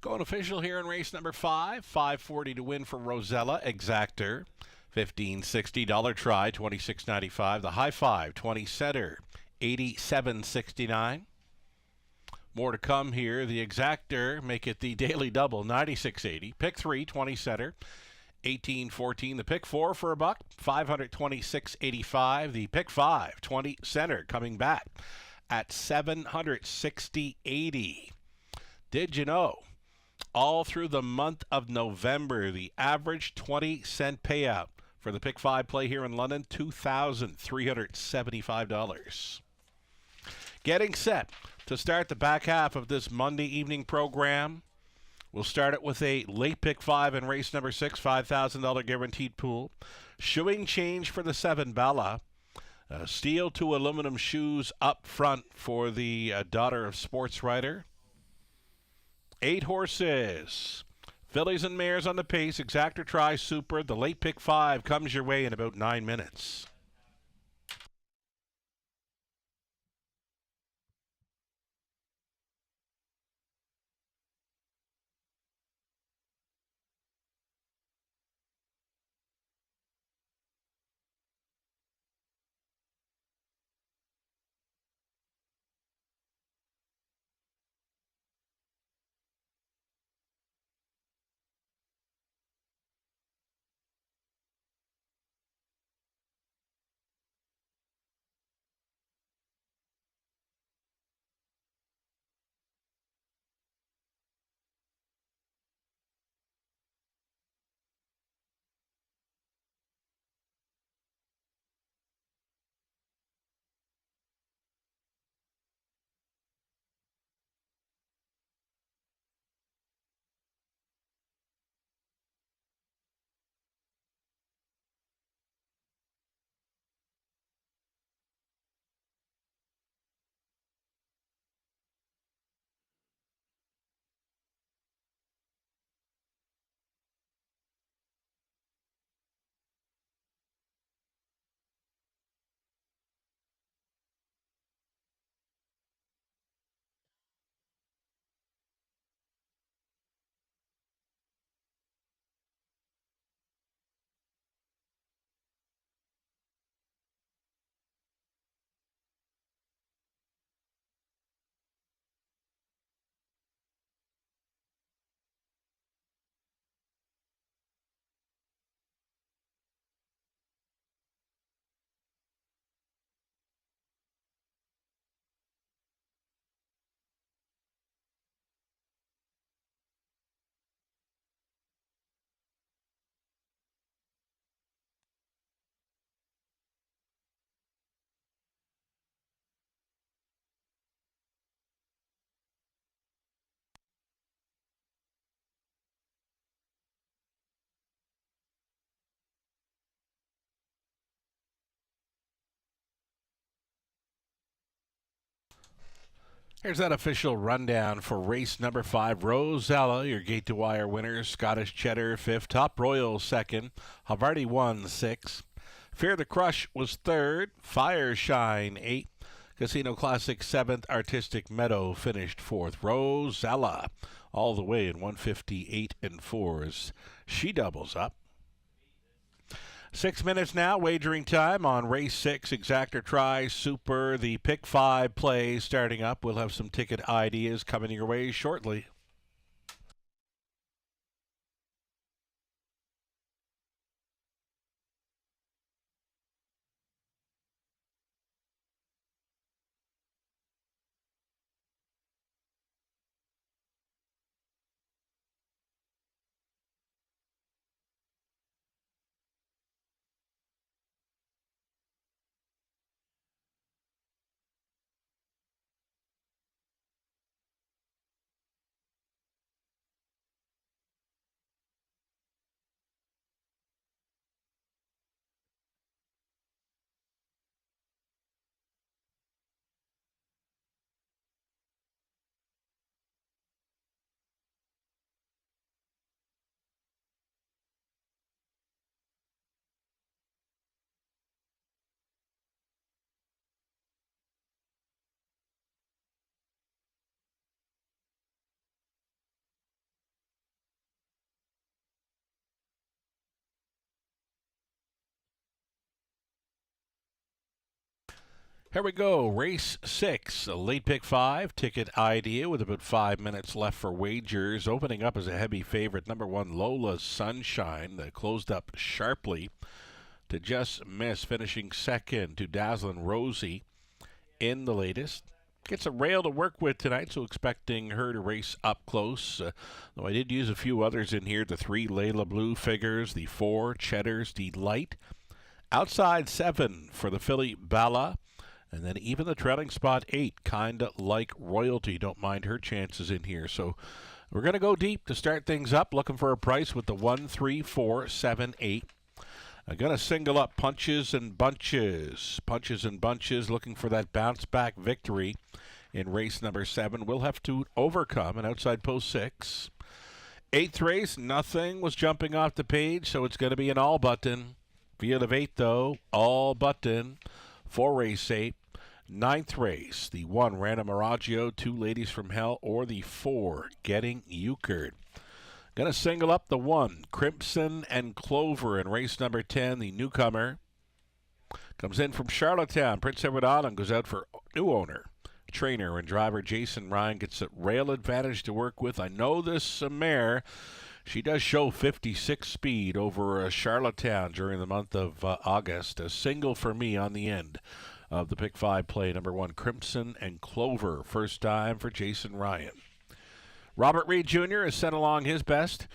Going official here in race number 5. $5.40 to win for Rosella. Exactor, $15.60 try, $26.95. The high five, 20 setter, $87.69. More to come here. The Exactor make it the daily double, $96.80. Pick 3, 20 setter, $18.14. The pick 4 for a buck, $526.85. The pick 5, 20 center coming back at $760.80. Did you know? All through the month of November, the average 20-cent payout For the pick 5 play here in London, $2,375. Getting set to start the back half of this Monday evening program. We'll start it with a late pick 5 in race number 6, $5,000 guaranteed pool. Shoeing change for the 7, Bella. Steel to aluminum shoes up front for the daughter of sports writer. 8 horses. Fillies and mares on the pace. Exactor Tri Super. The late pick 5 comes your way in about 9 minutes. Here's that official rundown for race number 5. Rosella, your gate to wire winner. Scottish Cheddar, 5th. Top Royal, 2nd. Havarti won, 6th. Fear the Crush was 3rd. Fire Shine, 8th. Casino Classic, 7th. Artistic Meadow finished 4th. Rosella, all the way in 158 and 4s. She doubles up. 6 minutes now, wagering time on race 6, Exactor Tri Super. The pick 5 play starting up. We'll have some ticket ideas coming your way shortly. Here we go. Race 6, a late pick 5, ticket idea with about 5 minutes left for wagers. Opening up as a heavy favorite, number 1, Lola Sunshine, that closed up sharply to just miss, finishing second to Dazzlin' Rosie in the latest. gets a rail to work with tonight, so expecting her to race up close. Though I did use a few others in here. The 3 Layla Blue figures, the 4 Cheddar's Delight. Outside 7 for the filly Bala. And then even the trailing spot 8, Kinda Like Royalty. Don't mind her chances in here. So we're going to go deep to start things up, looking for a price with the 1, 3, 4, 7, 8. I'm going to single up Punches and Bunches. Punches and Bunches looking for that bounce-back victory in race number 7. We'll have to overcome an outside post 6. 8th race, nothing was jumping off the page, so it's going to be an all button. Field of 8, though, all button for race 8. 9th race, the 1, Random Miraggio, 2 Ladies from Hell, or the 4, Getting Euchred. Going to single up the 1, Crimson and Clover in race number 10, the newcomer. Comes in from Charlottetown. Prince Edward Island goes out for new owner. Trainer and driver Jason Ryan gets a rail advantage to work with. I know this mare, she does show 56 speed over Charlottetown during the month of August. A single for me on the end of the pick 5 play. Number 1, Crimson and Clover. First time for Jason Ryan. Robert Reed Jr. has sent along his best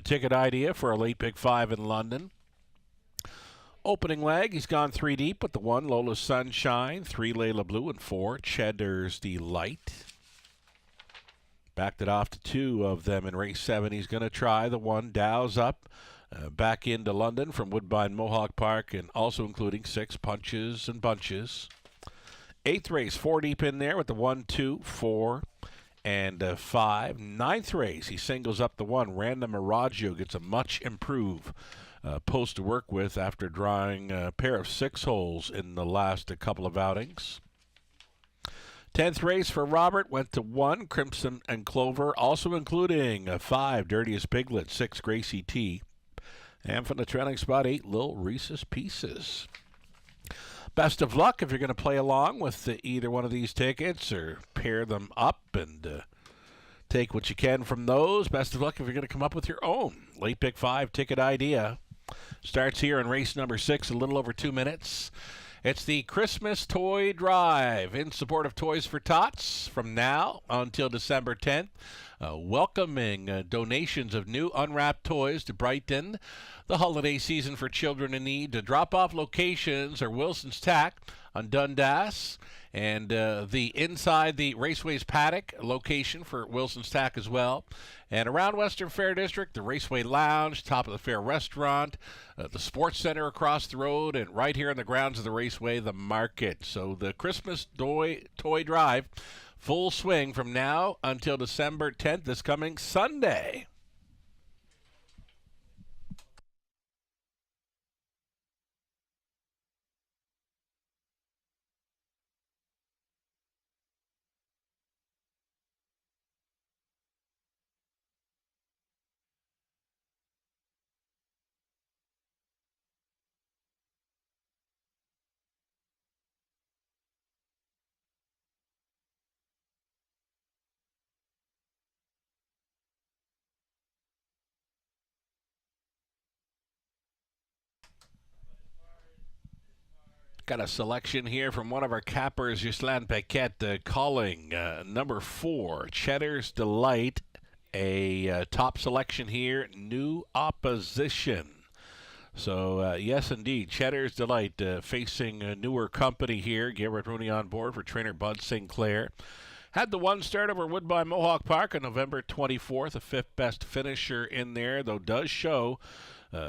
ticket idea for a late pick 5 in London. Opening leg, he's gone 3 deep with the 1, Lola Sunshine, 3, Layla Blue, and 4, Cheddar's Delight. Backed it off to 2 of them in race 7. He's going to try the 1, Dow's Up, back into London from Woodbine Mohawk Park, and also including 6, Punches and Bunches. 8th race, 4 deep in there with the 1, 2, 4, and 5. 9th race, he singles up the 1, Random Miraggio, gets a much improved post to work with after drawing a pair of 6 holes in the last couple of outings. 10th race for Robert went to 1, Crimson and Clover, also including 5, Dirtiest Piglet, 6, Gracie T. And from the trailing spot 8, Lil Reese's Pieces. Best of luck if you're going to play along with either one of these tickets or pair them up and take what you can from those. Best of luck if you're going to come up with your own late pick 5 ticket idea. Starts here in race number 6, a little over 2 minutes. It's the Christmas Toy Drive in support of Toys for Tots from now until December 10th. Welcoming donations of new unwrapped toys to brighten the holiday season for children in need. The drop-off locations are Wilson's Tack on Dundas and the inside the Raceway's Paddock location for Wilson's Tack as well. And around Western Fair District, the Raceway Lounge, top of the Fair Restaurant, the Sports Center across the road, and right here in the grounds of the Raceway, the Market. So the Christmas Toy Drive, full swing from now until December 10th, this coming Sunday. Got a selection here from one of our cappers, Ghislaine Paquette, calling number 4, Cheddar's Delight, a top selection here, New Opposition. So, yes, indeed, Cheddar's Delight facing a newer company here. Garrett Rooney on board for trainer Bud Sinclair. Had the 1 start over Woodbine Mohawk Park on November 24th, a 5th best finisher in there, though does show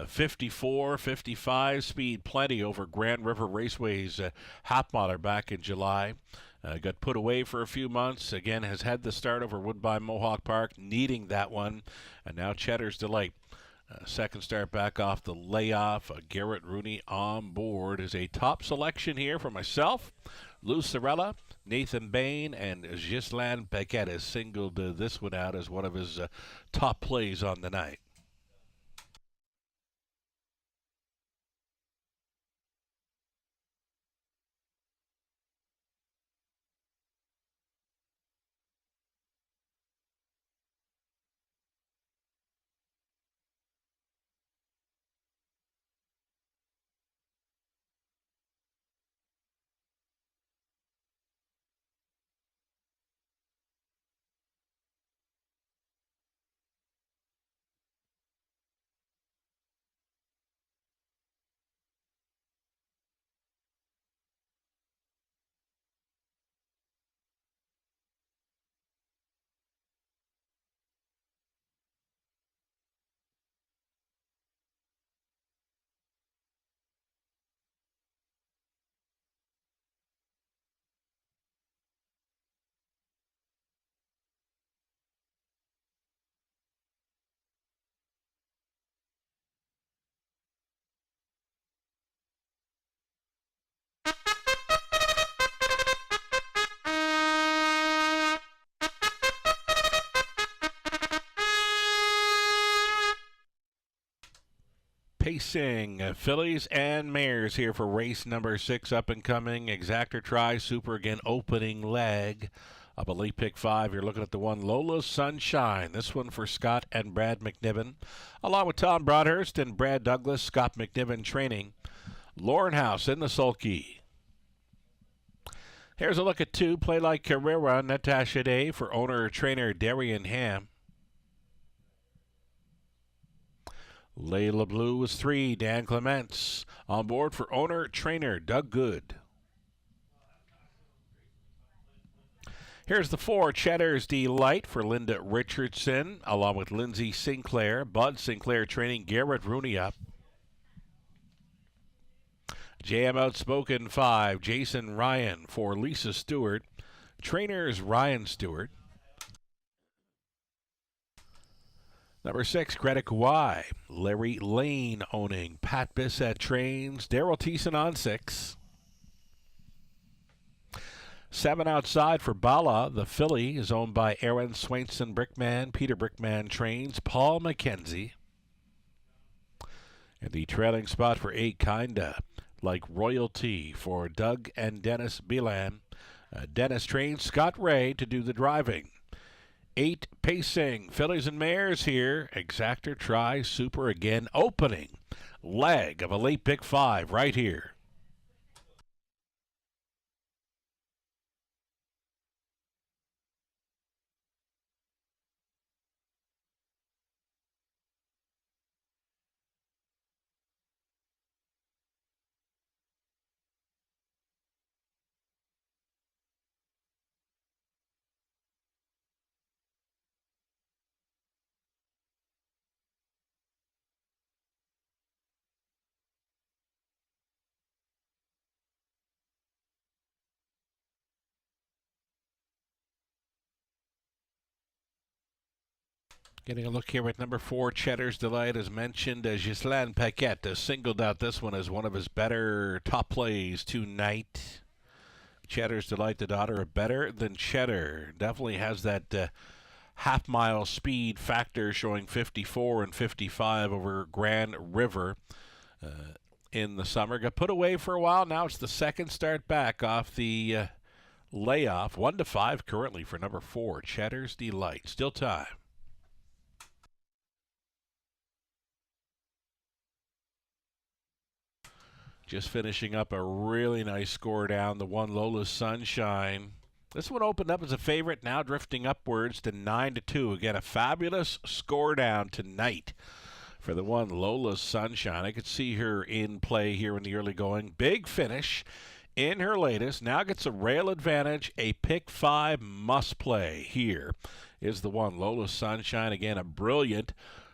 54, 55 speed plenty over Grand River Raceway's Hapmother back in July. Got put away for a few months. Again, has had the start over Woodbine Mohawk Park, needing that one. And now Cheddar's Delight. Second start back off the layoff. Garrett Rooney on board is a top selection here for myself. Lou Sorella, Nathan Bain, and Ghislaine Paquette has singled this one out as one of his top plays on the night. pacing. Fillies and mares here for race number 6, up and coming. Exactor Try Super again, opening leg of a late pick 5. You're looking at the one Lola Sunshine. This one for Scott and Brad McNiven, along with Tom Broadhurst and Brad Douglas. Scott McNiven training. Lauren House in the sulky. Here's a look at 2. Play Like Carrera, Natasha Day for owner-trainer Darian Ham. Layla Blue was 3. Dan Clements on board for owner-trainer Doug Good. Here's the 4. Cheddar's Delight for Linda Richardson, along with Lindsay Sinclair. Bud Sinclair training Garrett Rooney up. JM Outspoken 5. Jason Ryan for Lisa Stewart. Trainers Ryan Stewart. Number 6, Greta Kawhi. Larry Lane owning. Pat Bissett trains. Daryl Thiessen on 6. 7 outside for Bala. The filly is owned by Aaron Swainson Brickman. Peter Brickman trains. Paul McKenzie. And the trailing spot for 8, Kinda Like Royalty for Doug and Dennis Belan. Dennis trains Scott Ray to do the driving. 8, pacing. Fillies and mares here. Exactor Try Super again, opening leg of a late pick 5 right here. Getting a look here at number 4, Cheddar's Delight, as mentioned. Ghislain Paquette singled out this one as one of his better top plays tonight. Cheddar's Delight, the daughter of Better Than Cheddar. Definitely has that half-mile speed factor, showing 54 and 55 over Grand River in the summer. Got put away for a while. Now it's the second start back off the layoff. 1-5 currently for number 4, Cheddar's Delight. Still time. Just finishing up a really nice score down, the one Lola Sunshine. This one opened up as a favorite, now drifting upwards to 9-2. Again, a fabulous score down tonight for the one Lola Sunshine. I could see her in play here in the early going. Big finish in her latest. Now gets a rail advantage. A pick 5 must play. Here is the one Lola Sunshine. Again, a brilliant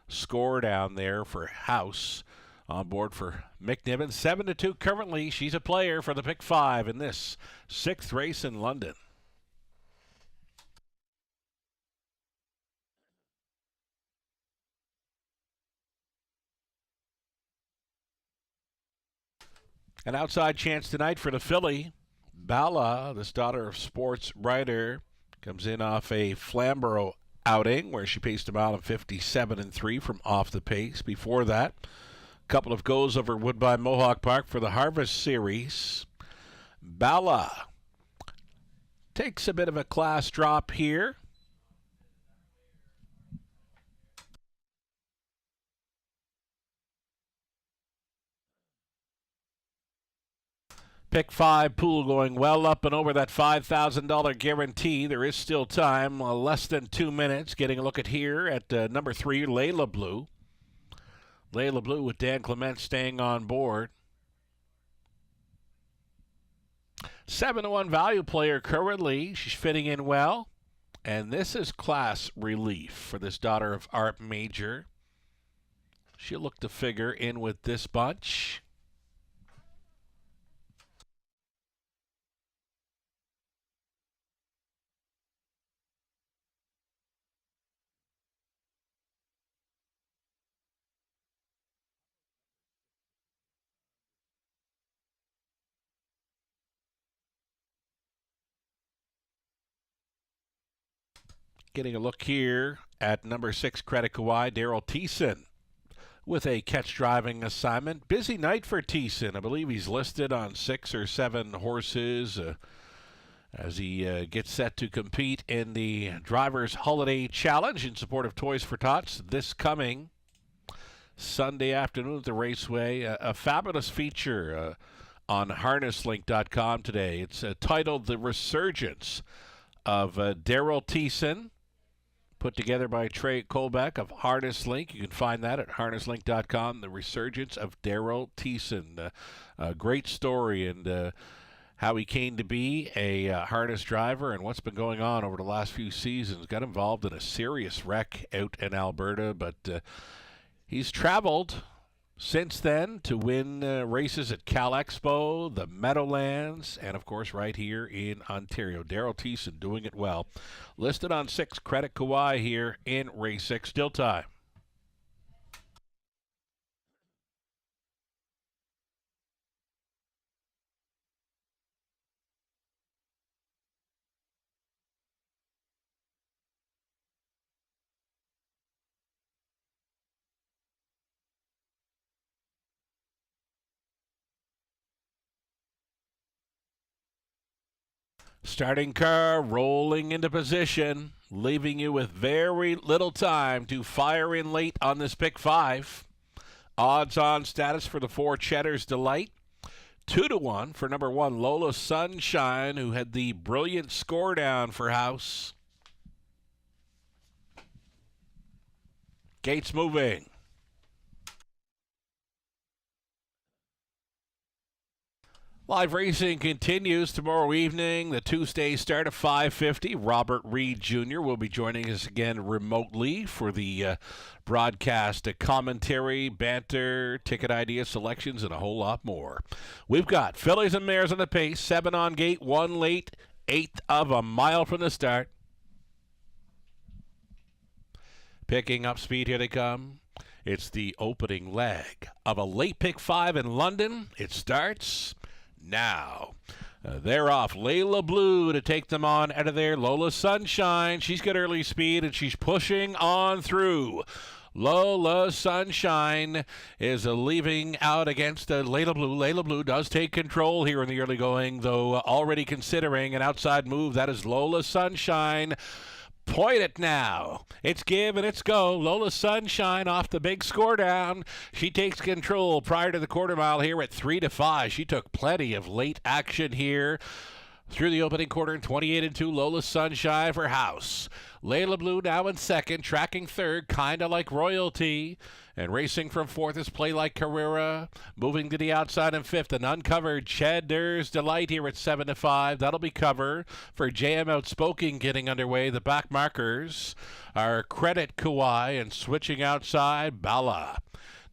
score down there for House. On board for McNiven. 7-2 currently. She's a player for the pick 5 in this 6th race in London. An outside chance tonight for the filly. Bala, this daughter of sports writer, comes in off a Flamborough outing where she paced a mile in 57-3 from off the pace. Before that, couple of goes over Woodbine Mohawk Park for the Harvest Series. Bala takes a bit of a class drop here. Pick 5 pool going well up and over that $5,000 guarantee. There is still time, less than 2 minutes. Getting a look at here at number 3, Layla Blue. Layla Blue with Dan Clement staying on board. 7-1 value player currently. She's fitting in well. And this is class relief for this daughter of Art Major. She'll look to figure in with this bunch. Getting a look here at number 6, Greta Kawhi, Daryl Thiessen with a catch driving assignment. Busy night for Thiessen. I believe he's listed on 6 or 7 horses as he gets set to compete in the Drivers' Holiday Challenge in support of Toys for Tots this coming Sunday afternoon at the Raceway. A fabulous feature on harnesslink.com today. It's titled The Resurgence of Daryl Thiessen, put together by Trey Colbeck of Harness Link. You can find that at harnesslink.com, The Resurgence of Daryl Thiessen. A great story and how he came to be a harness driver and what's been going on over the last few seasons. Got involved in a serious wreck out in Alberta, but he's traveled since then to win races at Cal Expo, the Meadowlands, and of course right here in Ontario. Daryl Thiessen doing it well. Listed on 6, Credit Kawhi here in race 6. Still time. Starting car rolling into position, leaving you with very little time to fire in late on this pick 5. Odds-on status for the 4, Cheddar's Delight. 2-1 for number 1, Lola Sunshine, who had the brilliant score down for House. Gates moving. Live racing continues tomorrow evening. The Tuesday start at 5:50. Robert Reed Jr. will be joining us again remotely for the broadcast commentary, banter, ticket idea selections, and a whole lot more. We've got fillies and mares on the pace. 7 on gate, 1 late, 1/8 of a mile from the start. Picking up speed, here they come. It's the opening leg of a late pick 5 in London. It starts now. They're off. Layla Blue to take them on out of there. Lola Sunshine. She's got early speed, and she's pushing on through. Lola Sunshine is leaving out against Layla Blue. Layla Blue does take control here in the early going, though already considering an outside move. That is Lola Sunshine. Point it now. It's give and it's go. Lola Sunshine off the big score down. She takes control prior to the quarter mile here at 3-5. She took plenty of late action here through the opening quarter in 28-2. Lola Sunshine for House. Layla Blue now in second, tracking third, kind of like Royalty. And racing from fourth is Play Like Carrera. Moving to the outside in fifth, an uncovered Cheddar's Delight here at 7-5. That'll be cover for JM Outspoken getting underway. The back markers are Credit Kawhi and switching outside, Bala.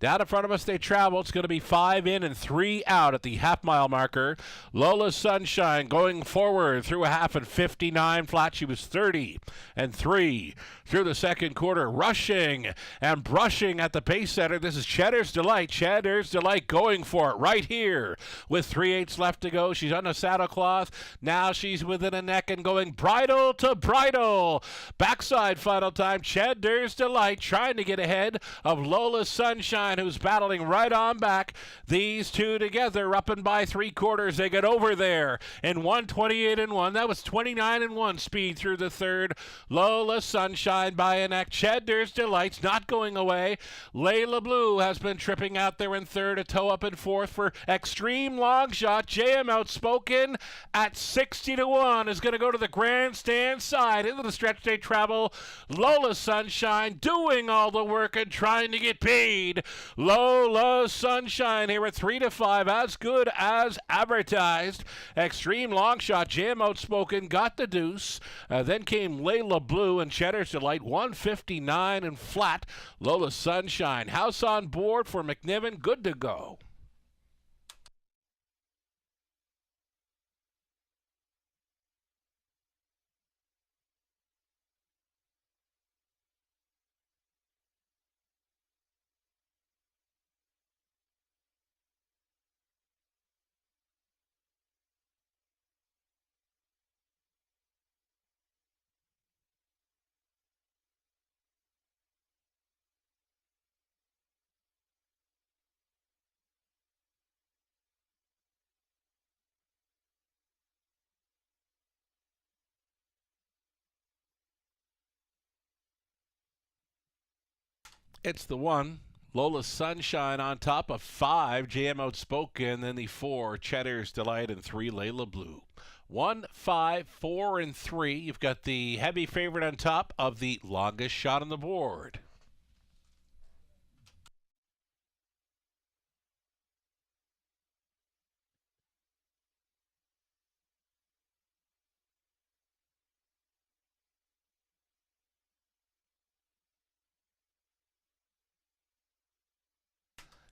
Down in front of us, they travel. It's going to be 5 in and 3 out at the half-mile marker. Lola Sunshine going forward through a half and 59 flat. She was 30-3 through the second quarter, rushing and brushing at the pace setter. This is Cheddar's Delight. Cheddar's Delight going for it right here with 3/8 left to go. She's on the saddle cloth. Now she's within a neck and going bridle to bridle. Backside final time. Cheddar's Delight trying to get ahead of Lola Sunshine, who's battling right on back. These two together up and by 3/4. They get over there in 1:28-1. That was 29-1 speed through the third. Lola Sunshine by a neck. Cheddar's Delight's not going away. Layla Blue has been tripping out there in third. A toe up in fourth for Extreme Long Shot. JM Outspoken at 60-1 is going to go to the grandstand side into the stretch they travel. Lola Sunshine doing all the work and trying to get paid. Lola Sunshine here at 3-5, as good as advertised. Extreme Long Shot, JM Outspoken got the deuce. Then came Layla Blue and Cheddar's Delight, 159 and flat. Lola Sunshine, House on board for McNiven, good to go. It's the 1. Lola Sunshine on top of 5. JM Outspoken. Then the 4. Cheddar's Delight. And 3. Layla Blue. 1, 5, 4, and 3. You've got the heavy favorite on top of the longest shot on the board.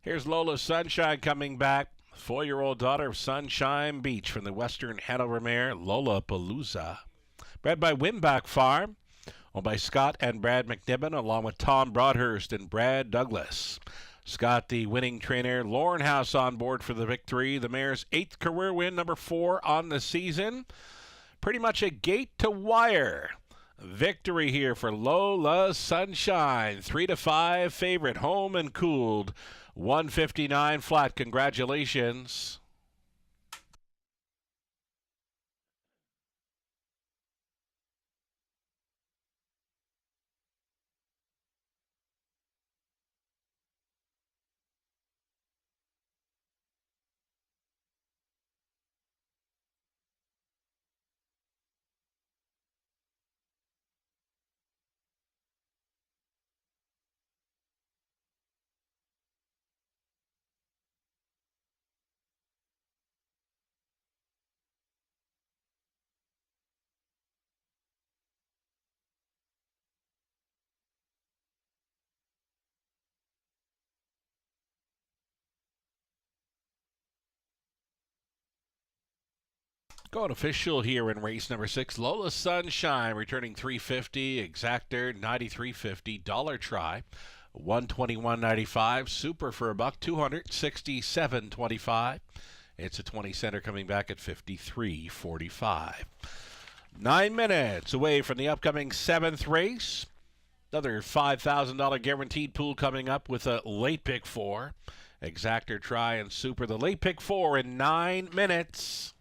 Here's Lola Sunshine coming back. 4-year-old daughter of Sunshine Beach from the Western Hanover mare, Lola Palooza. Bred by Wimback Farm, owned by Scott and Brad McNibbin, along with Tom Broadhurst and Brad Douglas. Scott, the winning trainer, Lauren House on board for the victory. The mare's 8th career win, number 4 on the season. Pretty much a gate-to-wire victory here for Lola Sunshine. 3-5 favorite, home and cooled. 159 flat. Congratulations. Going official here in race number 6. Lola Sunshine returning $350. Exactor $93.50. Dollar try $121.95. Super for a buck $267.25. It's a 20 center coming back at $53.45. 9 minutes away from the upcoming 7th race. Another $5,000 guaranteed pool coming up with a late pick 4. Exactor try and super. The late pick 4 in 9 minutes.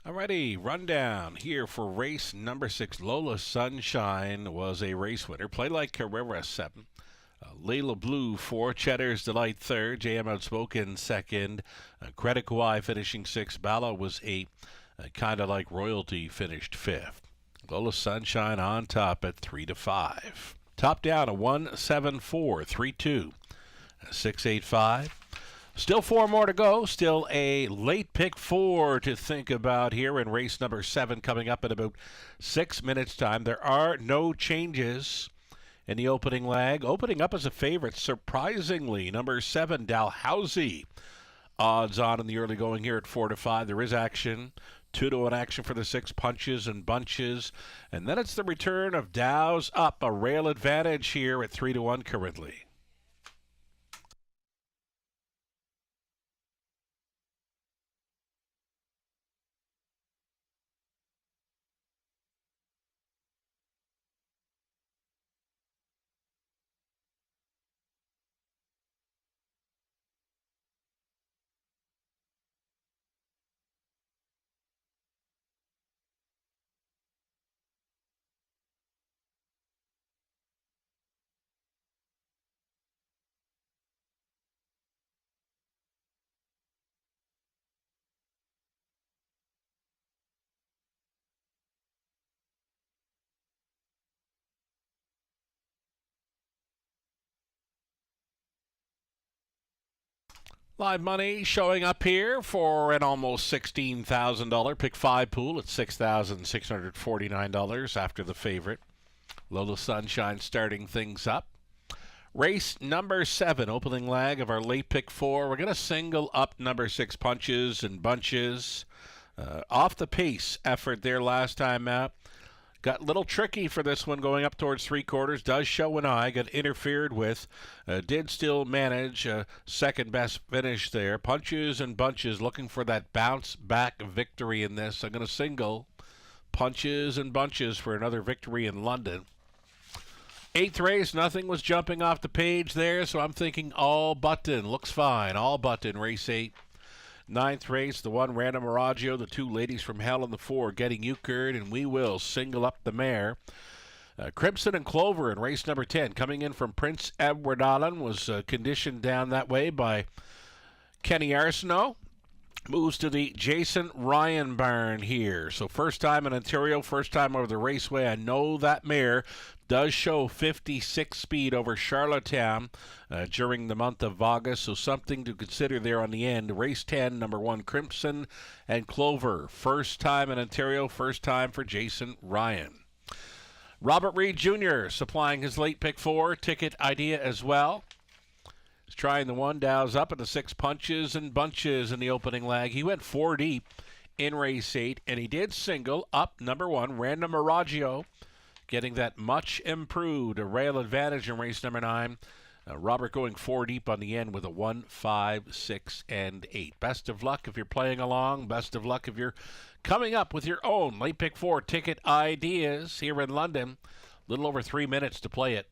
Alrighty, rundown here for race number 6. Lola Sunshine was a race winner. Play Like Carrera 7. Layla Blue 4. Cheddar's Delight 3rd. JM Outspoken 2nd. Credit Kawhi finishing 6th. Bala was 8th. Kinda Like Royalty finished 5th. Lola Sunshine on top at 3-5. Top down a 1-7-4, 3-2, 6-8-5. Still 4 more to go. Still a late pick 4 to think about here in race number 7 coming up in about 6 minutes' time. There are no changes in the opening leg. Opening up as a favorite, surprisingly, number 7, Dalhousie. Odds on in the early going here at 4-5. There is action. 2-1 action for the 6, Punches and Bunches. And then it's the return of Dow's Up, a rail advantage here at 3-1 currently. Live money showing up here for an almost $16,000 pick 5 pool at $6,649 after the favorite. Lola Sunshine starting things up. Race number 7, opening leg of our late pick 4. We're going to single up number 6, Punches and Bunches. Off the pace effort there last time out. Got a little tricky for this one going up towards 3/4. Does show an eye. Got interfered with. Did still manage a second best finish there. Punches and Bunches looking for that bounce back victory in this. I'm going to single Punches and Bunches for another victory in London. 8th race, nothing was jumping off the page there, so I'm thinking all button. Looks fine. All button, race 8. 9th race, the 1 Random Miraggio, the 2 Ladies from Hell, and the 4 Getting Euchred, and we will single up the mare. Crimson and Clover in race number 10, coming in from Prince Edward Island, was conditioned down that way by Kenny Arsenault. Moves to the Jason Ryan barn here. So first time in Ontario, first time over the raceway. I know that mare does show 56 speed over Charlottetown during the month of August, so something to consider there on the end. Race 10, number 1, Crimson and Clover. First time in Ontario, first time for Jason Ryan. Robert Reed Jr. supplying his late pick 4 ticket idea as well. He's trying the 1, Dow's Up, at the 6, Punches and Bunches in the opening leg. He went 4 deep in race 8, and he did single up number 1, Random Miraggio, getting that much improved rail advantage in race number 9. Robert going 4 deep on the end with a 1, 5, 6, and 8. Best of luck if you're playing along. Best of luck if you're coming up with your own late pick 4 ticket ideas here in London. A little over 3 minutes to play it.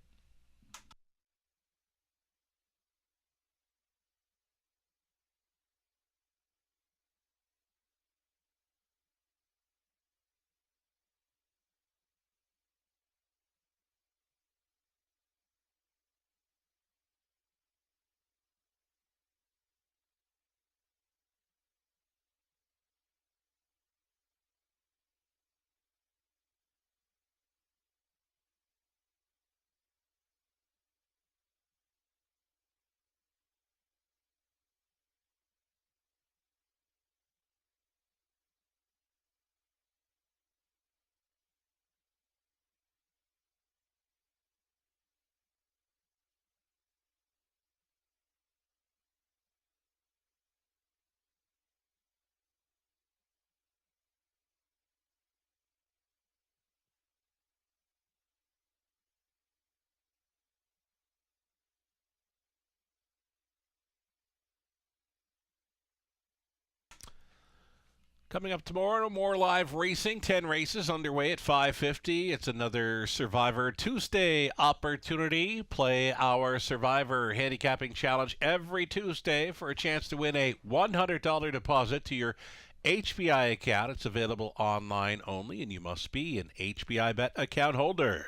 Coming up tomorrow, more live racing. 10 races underway at 5:50. It's another Survivor Tuesday opportunity. Play our Survivor Handicapping Challenge every Tuesday for a chance to win a $100 deposit to your HBI account. It's available online only, and you must be an HBI Bet account holder.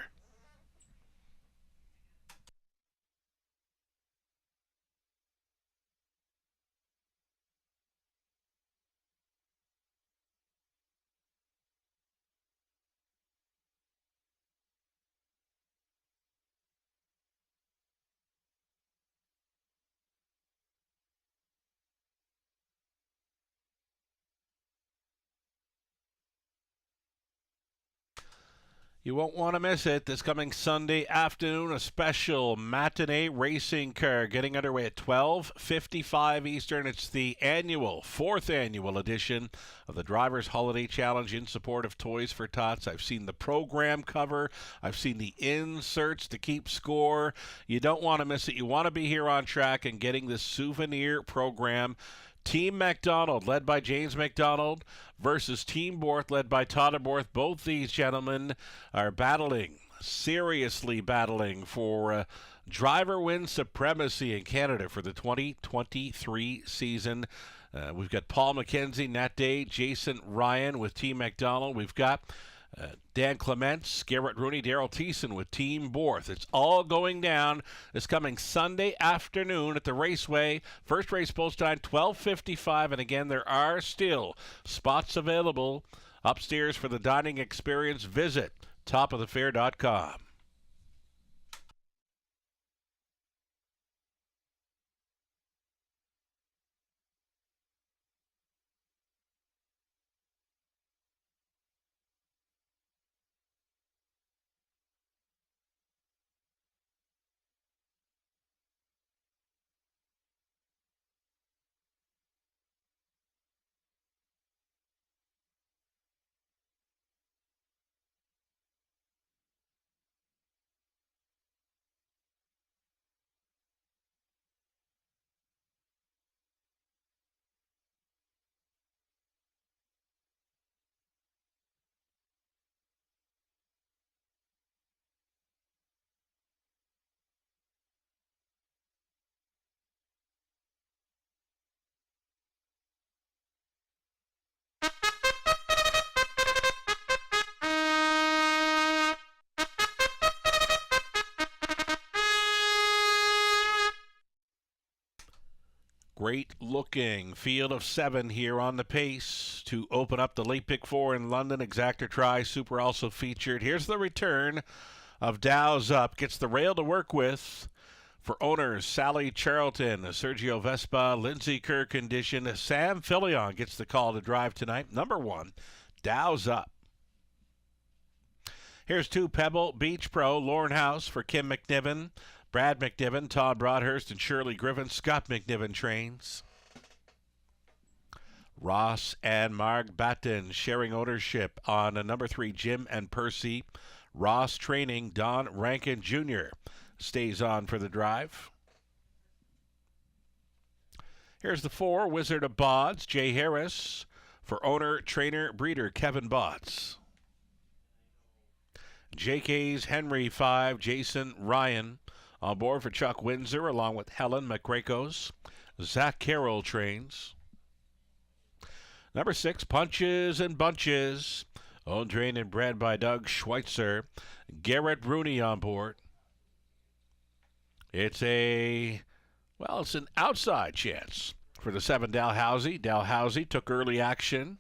You won't want to miss it. This coming Sunday afternoon, a special matinee racing car getting underway at 12:55 Eastern. It's the fourth annual edition of the Drivers Holiday Challenge in support of Toys for Tots. I've seen the program cover. I've seen the inserts to keep score. You don't want to miss it. You want to be here on track and getting this souvenir program. Team McDonald, led by James McDonald, versus Team Borth, led by Todd Borth. Both these gentlemen are battling, seriously battling for driver win supremacy in Canada for the 2023 season. We've got Paul McKenzie, Nat Day, Jason Ryan with Team McDonald. We've got Dan Clements, Garrett Rooney, Daryl Thiessen with Team Borth. It's all going down this coming Sunday afternoon at the Raceway. First race post time, 12:55. And again, there are still spots available upstairs for the dining experience. Visit topofthefair.com. Great looking field of 7 here on the pace to open up the late pick 4 in London. Exactor Tri Super also featured. Here's the return of Dow's Up. Gets the rail to work with for owners Sally Charlton, Sergio Vespa, Lindsay Kerr Condition. Sam Filion gets the call to drive tonight. Number 1, Dow's Up. Here's 2 Pebble Beach Pro, Lauren House for Kim McNiven, Brad McNiven, Todd Broadhurst, and Shirley Griffin. Scott McNiven trains. Ross and Marg Batten sharing ownership on number 3, Jim and Percy. Ross training. Don Rankin Jr. stays on for the drive. Here's the 4, Wizard of Bods, Jay Harris, for owner, trainer, breeder, Kevin Botts. JK's Henry 5, Jason Ryan, on board for Chuck Windsor, along with Helen McCrakos. Zach Carroll trains. Number 6, Punches and Bunches, owned, trained, and bred by Doug Schweitzer. Garrett Rooney on board. It's an outside chance for the 7, Dalhousie. Dalhousie took early action.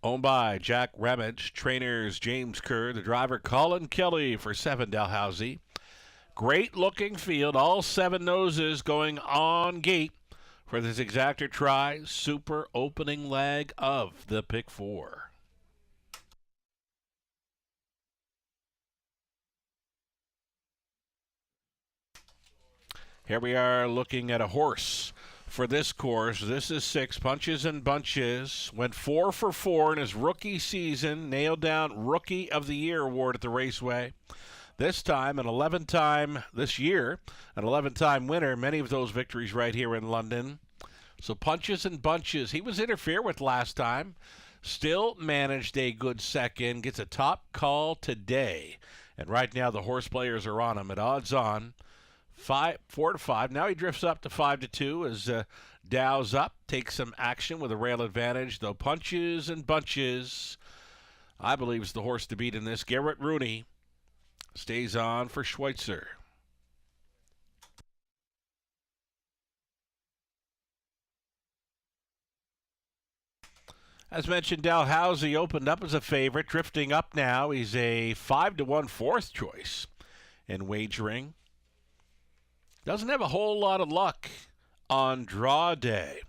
Owned by Jack Ramage. Trainers James Kerr. The driver Colin Kelly for 7, Dalhousie. Great looking field. All 7 noses going on gate for this Exactor Tri Super opening leg of the pick 4. Here we are looking at a horse for this course. This is 6, Punches and Bunches. Went 4 for 4 in his rookie season. Nailed down Rookie of the Year award at the Raceway. This time, an 11-time winner. Many of those victories right here in London. So Punches and Bunches, he was interfered with last time. Still managed a good second. Gets a top call today. And right now the horse players are on him at odds on. 4 to 5. Now he drifts up to 5 to 2 as Dow's up, takes some action with a rail advantage, though punches and bunches. I believe is the horse to beat in this. Garrett Rooney stays on for Schweitzer. As mentioned, Dalhousie opened up as a favorite, drifting up now. He's a 5 to 1 fourth choice in wagering. Doesn't have a whole lot of luck on draw day.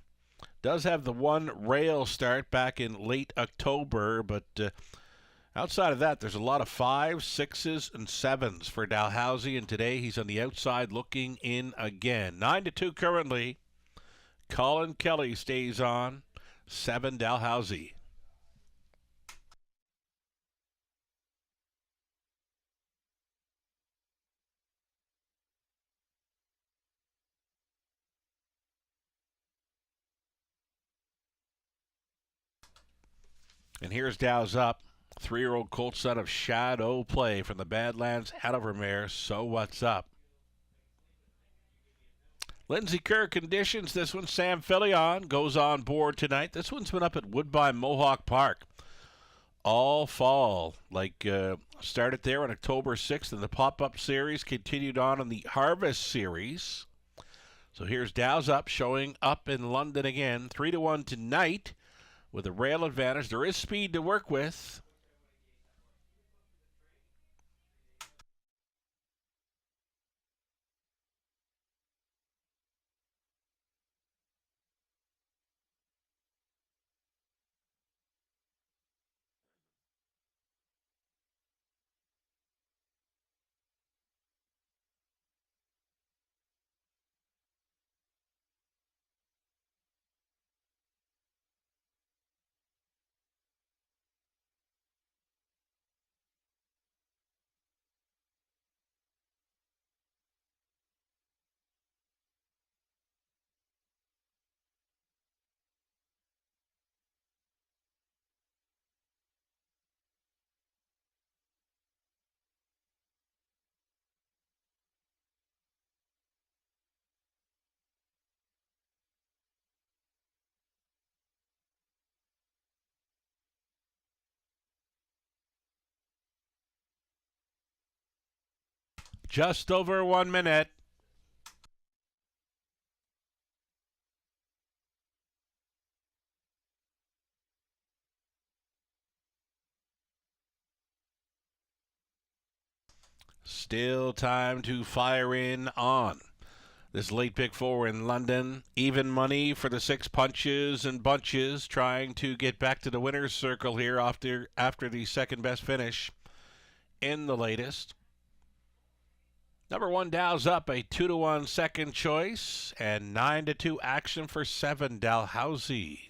Does have the one rail start back in late October, but outside of that, there's a lot of 5s, 6s, and 7s for Dalhousie, and today he's on the outside looking in again. 9 to 2 currently. Colin Kelly stays on. 7 Dalhousie. And here's Dow's up. 3-year-old colt son of Shadow Play from the Badlands Hanover mare. So what's up? Lindsay Kerr conditions this one. Sam Filion goes on board tonight. This one's been up at Woodbine Mohawk Park all fall. Started there on October 6th in the pop-up series, continued on in the Harvest series. So here's Dow's up, showing up in London again. 3 to 1 tonight with a rail advantage. There is speed to work with. Just over 1 minute. Still time to fire in on this late pick 4 in London. Even money for the 6 punches and bunches, trying to get back to the winner's circle here after the second best finish in the latest. Number 1, Dow's up, a 2 to 1 second choice, and 9 to 2 action for 7 Dalhousie.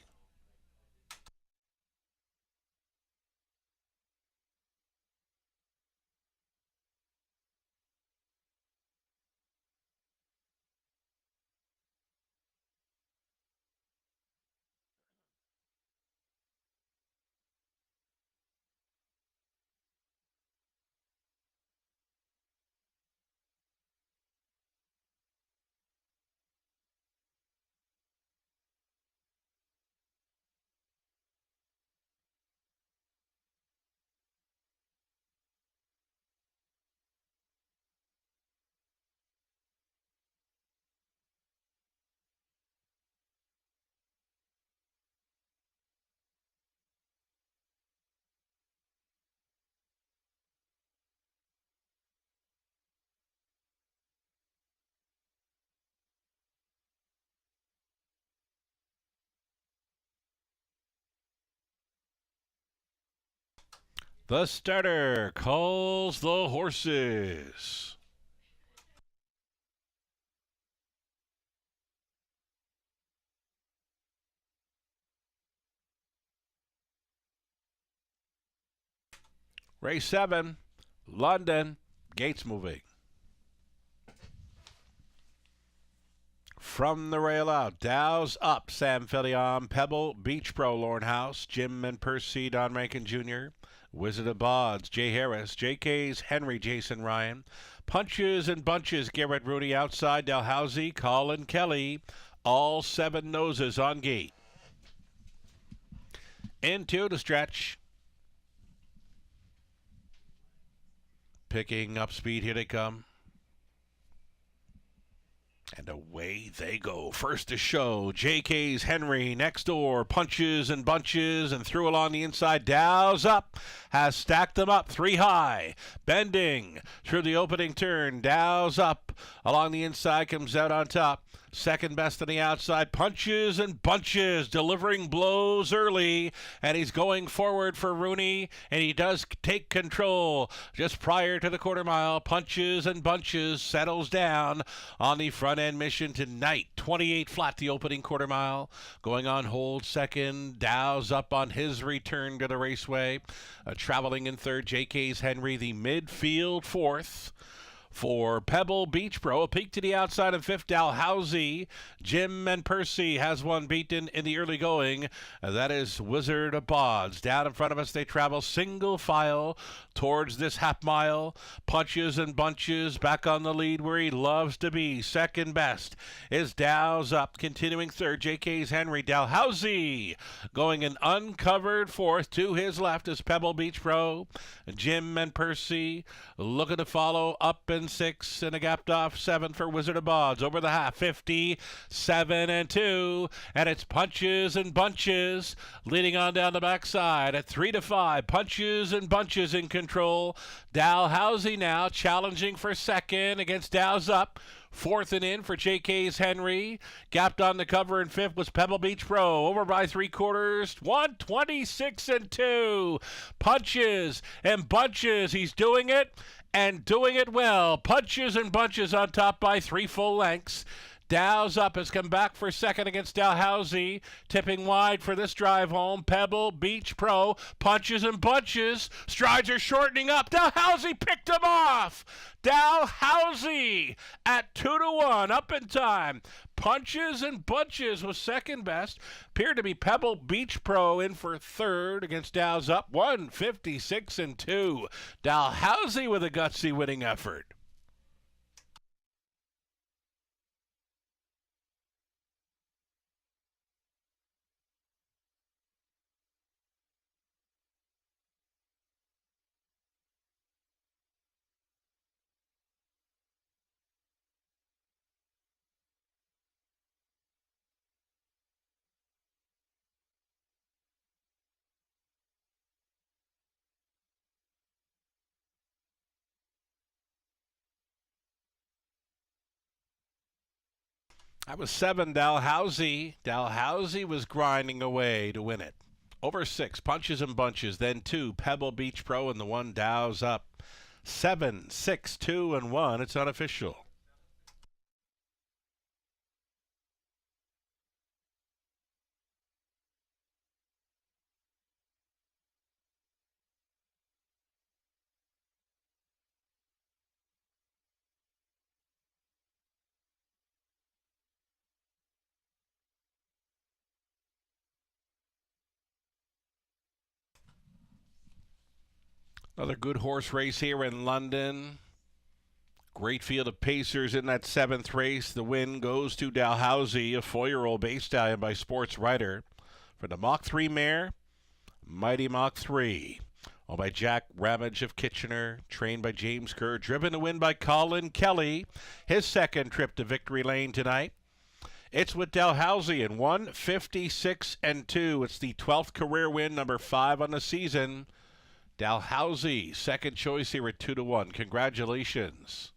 The starter calls the horses. Race 7, London, gates moving. From the rail out, Dow's up, Sam Filion, Pebble, Beach Pro, Lorne House, Jim and Percy, Don Rankin Jr., Wizard of Bods, Jay Harris. JK's Henry, Jason Ryan. Punches and Bunches, Garrett Rooney outside. Dalhousie, Colin Kelly. All 7 noses on gate. Into the stretch. Picking up speed, here they come. And away they go. First to show, JK's Henry next door. Punches and Bunches and threw along the inside. Dows up. Has stacked them up 3 high. Bending through the opening turn. Dows up. Along the inside, comes out on top. Second best on the outside. Punches and Bunches, delivering blows early. And he's going forward for Rooney. And he does take control just prior to the quarter mile. Punches and Bunches settles down on the front end mission tonight. 28 flat the opening quarter mile. Going on hold second. Dows up on his return to the raceway. Traveling in third, JK's Henry, the midfield fourth. For Pebble Beach Pro, a peek to the outside of fifth, Dalhousie. Jim and Percy has one beaten in the early going. That is Wizard of Bods. Down in front of us, they travel single file towards this half mile. Punches and Bunches back on the lead where he loves to be. Second best is Dows up. Continuing third, JK's Henry. Dalhousie going an uncovered fourth. To his left is Pebble Beach Pro. Jim and Percy looking to follow up in 6 and a gapped off 7 for Wizard of Bods. Over the half, 57 and 2, and it's Punches and Bunches leading on down the backside at 3 to 5. Punches and Bunches in control. Dalhousie now challenging for second against Dows up. Fourth and in for JK's Henry. Gapped on the cover in fifth was Pebble Beach Pro. Over by 3/4. 126 and 2. Punches and Bunches. He's doing it and doing it well. Punches and Bunches on top by 3 full lengths. Dows up has come back for second against Dalhousie. Tipping wide for this drive home. Pebble Beach Pro. Punches and Bunches. Strides are shortening up. Dalhousie picked him off. Dalhousie at 2 to 1. Up in time. Punches and Bunches was second best. Appeared to be Pebble Beach Pro in for third against Dows up. 156 and 2. Dalhousie with a gutsy winning effort. That was 7, Dalhousie. Dalhousie was grinding away to win it. Over 6, Punches and Bunches. Then 2, Pebble Beach Pro, and the 1, Dows up. 7, 6, 2, and 1. It's unofficial. Another good horse race here in London. Great field of pacers in that 7th race. The win goes to Dalhousie, a 4-year-old bay stallion by Sports Writer. For the Mach 3 mare, Mighty Mach 3. Owned by Jack Ramage of Kitchener, trained by James Kerr, driven to win by Colin Kelly. His second trip to Victory Lane tonight. It's with Dalhousie in 156 and 2. It's the 12th career win, number 5 on the season. Dalhousie, second choice here at 2 to 1. Congratulations.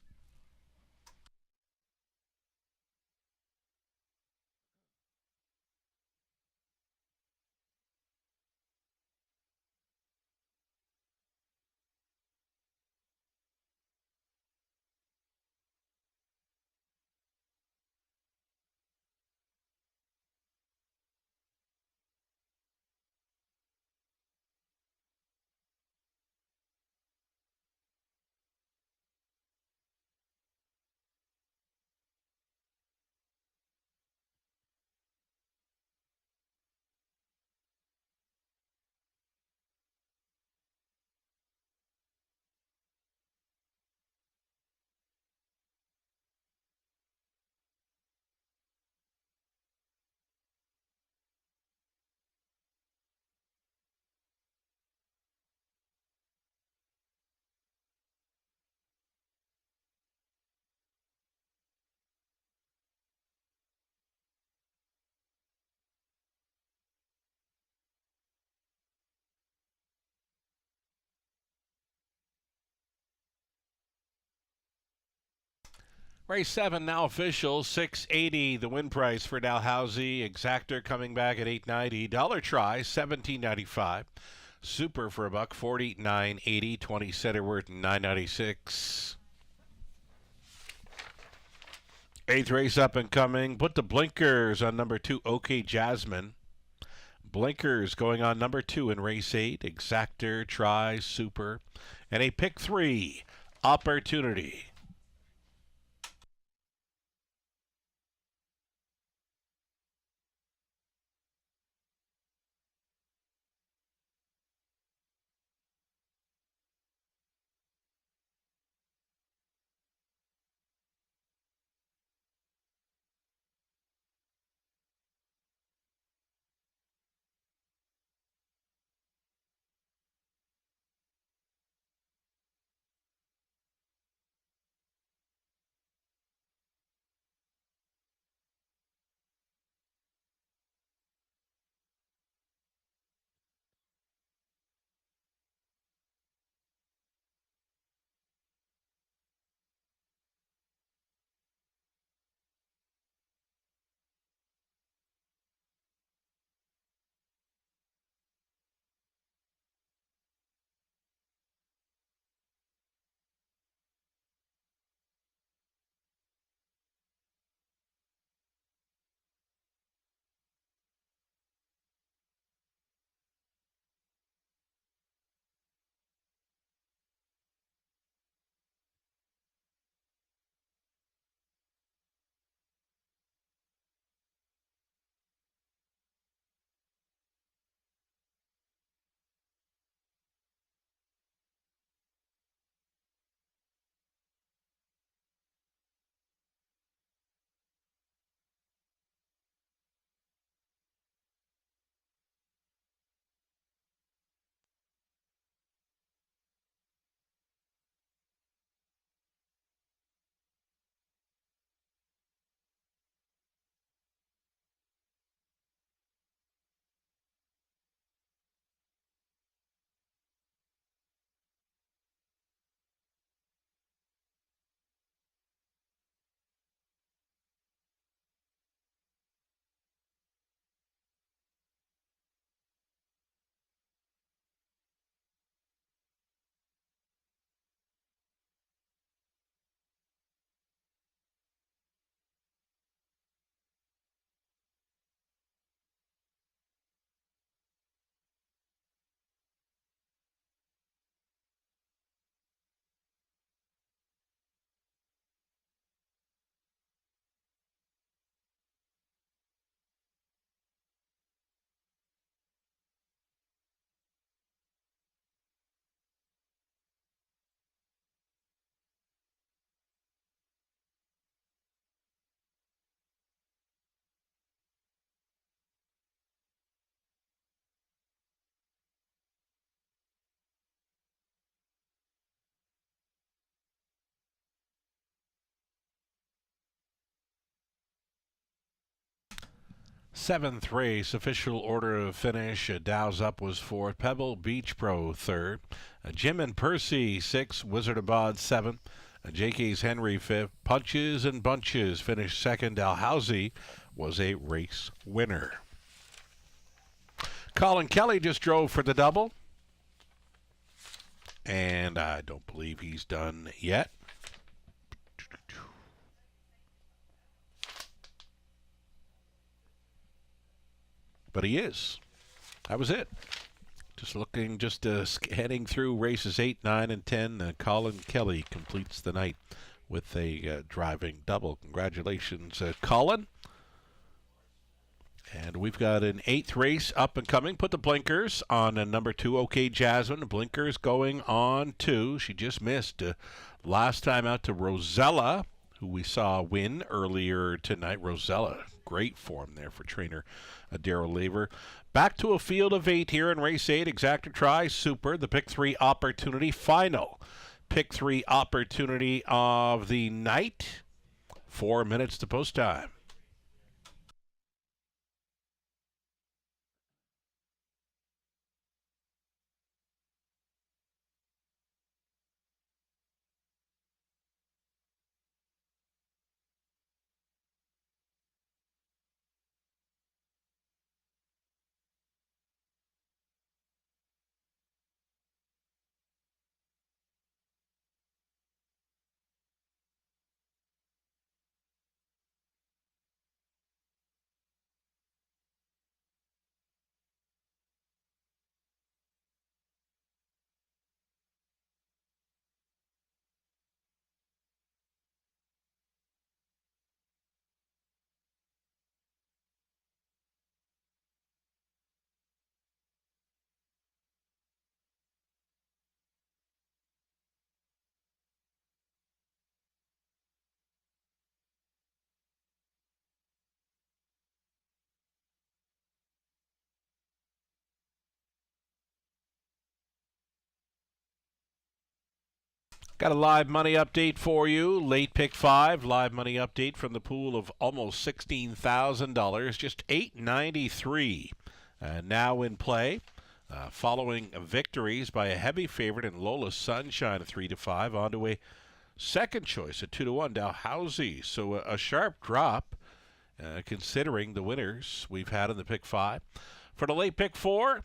Race 7 now official, $6.80 the win price for Dalhousie. Exactor coming back at $8.90. Dollar Try, $17.95. Super for $1, $49.80. 20 Centerworth, $9.96. Eighth race up and coming. Put the blinkers on number 2, OK Jasmine. Blinkers going on number 2 in race 8. Exactor, Try, Super. And a pick 3, Opportunity. Seventh race, official order of finish. Dow's Up was 4th. Pebble Beach Pro 3rd. Jim and Percy 6th. Wizard of Bod 7th. JK's Henry 5th. Punches and Bunches finished 2nd. Dalhousie was a race winner. Colin Kelly just drove for the double. And I don't believe he's done yet. But he is. That was it. Just looking, heading through races 8, 9, and 10. Colin Kelly completes the night with a driving double. Congratulations, Colin. And we've got an 8th race up and coming. Put the blinkers on number 2, OK Jasmine. The blinkers going on 2. She just missed last time out to Rosella, who we saw win earlier tonight. Rosella, great form there for trainer Daryl Lever. Back to a field of 8 here in race 8. Exactor Try, Super. The pick 3 Opportunity, final pick 3 Opportunity of the night. 4 minutes to post time. Got a live money update for you. Late pick 5, live money update from the pool of almost $16,000, just $8.93. Now in play, following victories by a heavy favorite in Lola Sunshine, 3-5, on to a second choice at 2-1, Dalhousie. So a sharp drop, considering the winners we've had in the pick 5. For the late pick 4,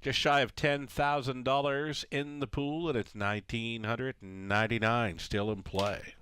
just shy of $10,000 in the pool, and it's $1,999 still in play.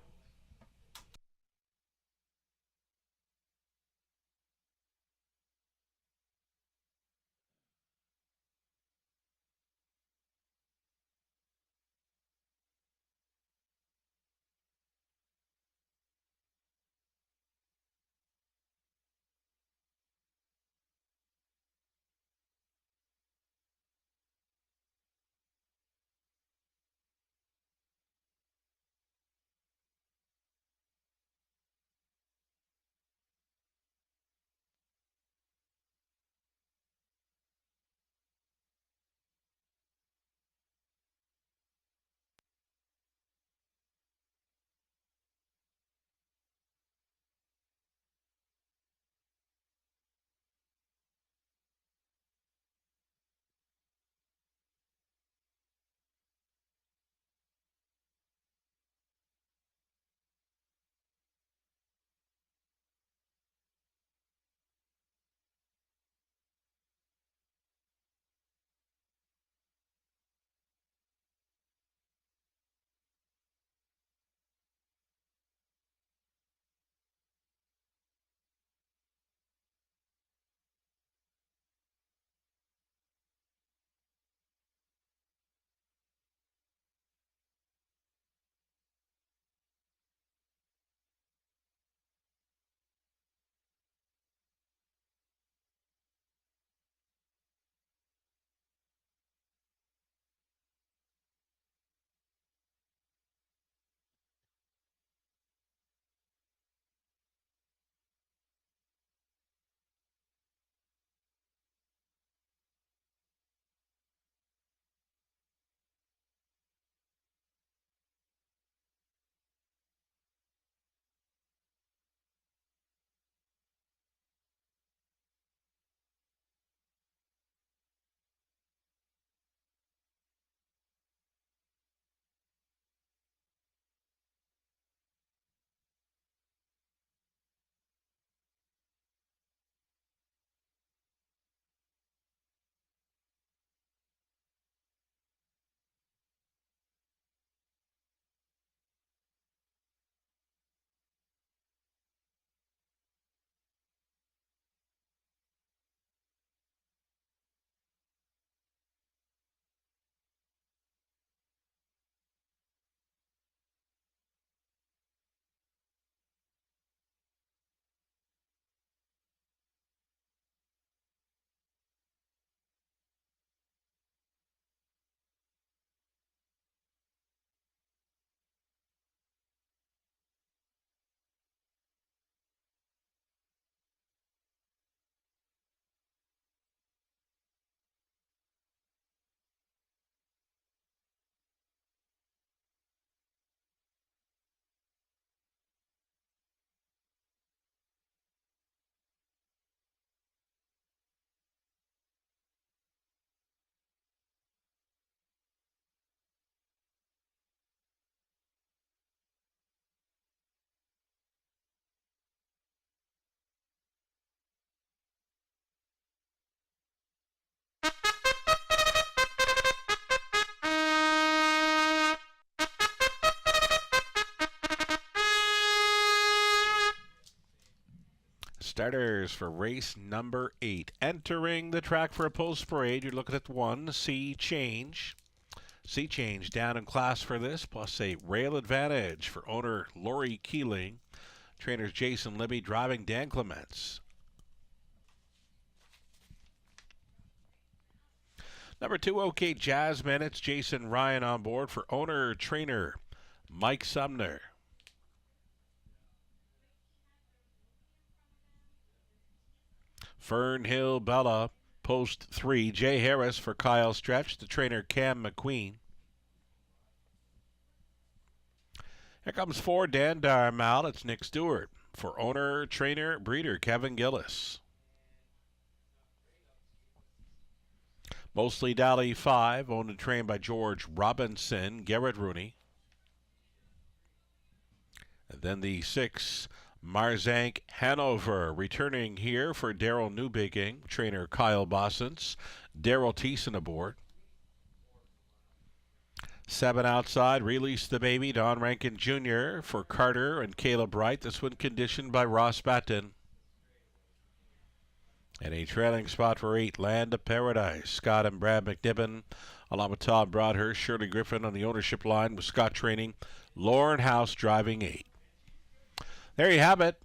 Starters for race number 8. Entering the track for a post parade, you're looking at 1, Sea Change. Sea Change down in class for this, plus a rail advantage for owner Lori Keeling. Trainers Jason Libby driving Dan Clements. Number 2, OK Jasmine. It's Jason Ryan on board for owner trainer Mike Sumner. Fernhill Bella, post 3. Jay Harris for Kyle Stretch, the trainer Cam McQueen. Here comes 4, Dan Darmal. It's Nick Stewart. For owner, trainer, breeder Kevin Gillis. Mostly Dally 5, owned and trained by George Robinson, Garrett Rooney. And then the 6, Marzank Hanover, returning here for Daryl Newbigging, trainer Kyle Bossens, Daryl Thiessen aboard. 7 outside, Release the Baby, Don Rankin Jr. for Carter and Caleb Wright. This one conditioned by Ross Batten. And a trailing spot for 8, Land of Paradise, Scott and Brad McNibbin, along with Todd Broadhurst, Shirley Griffin on the ownership line with Scott training, Lauren House driving 8. There you have it.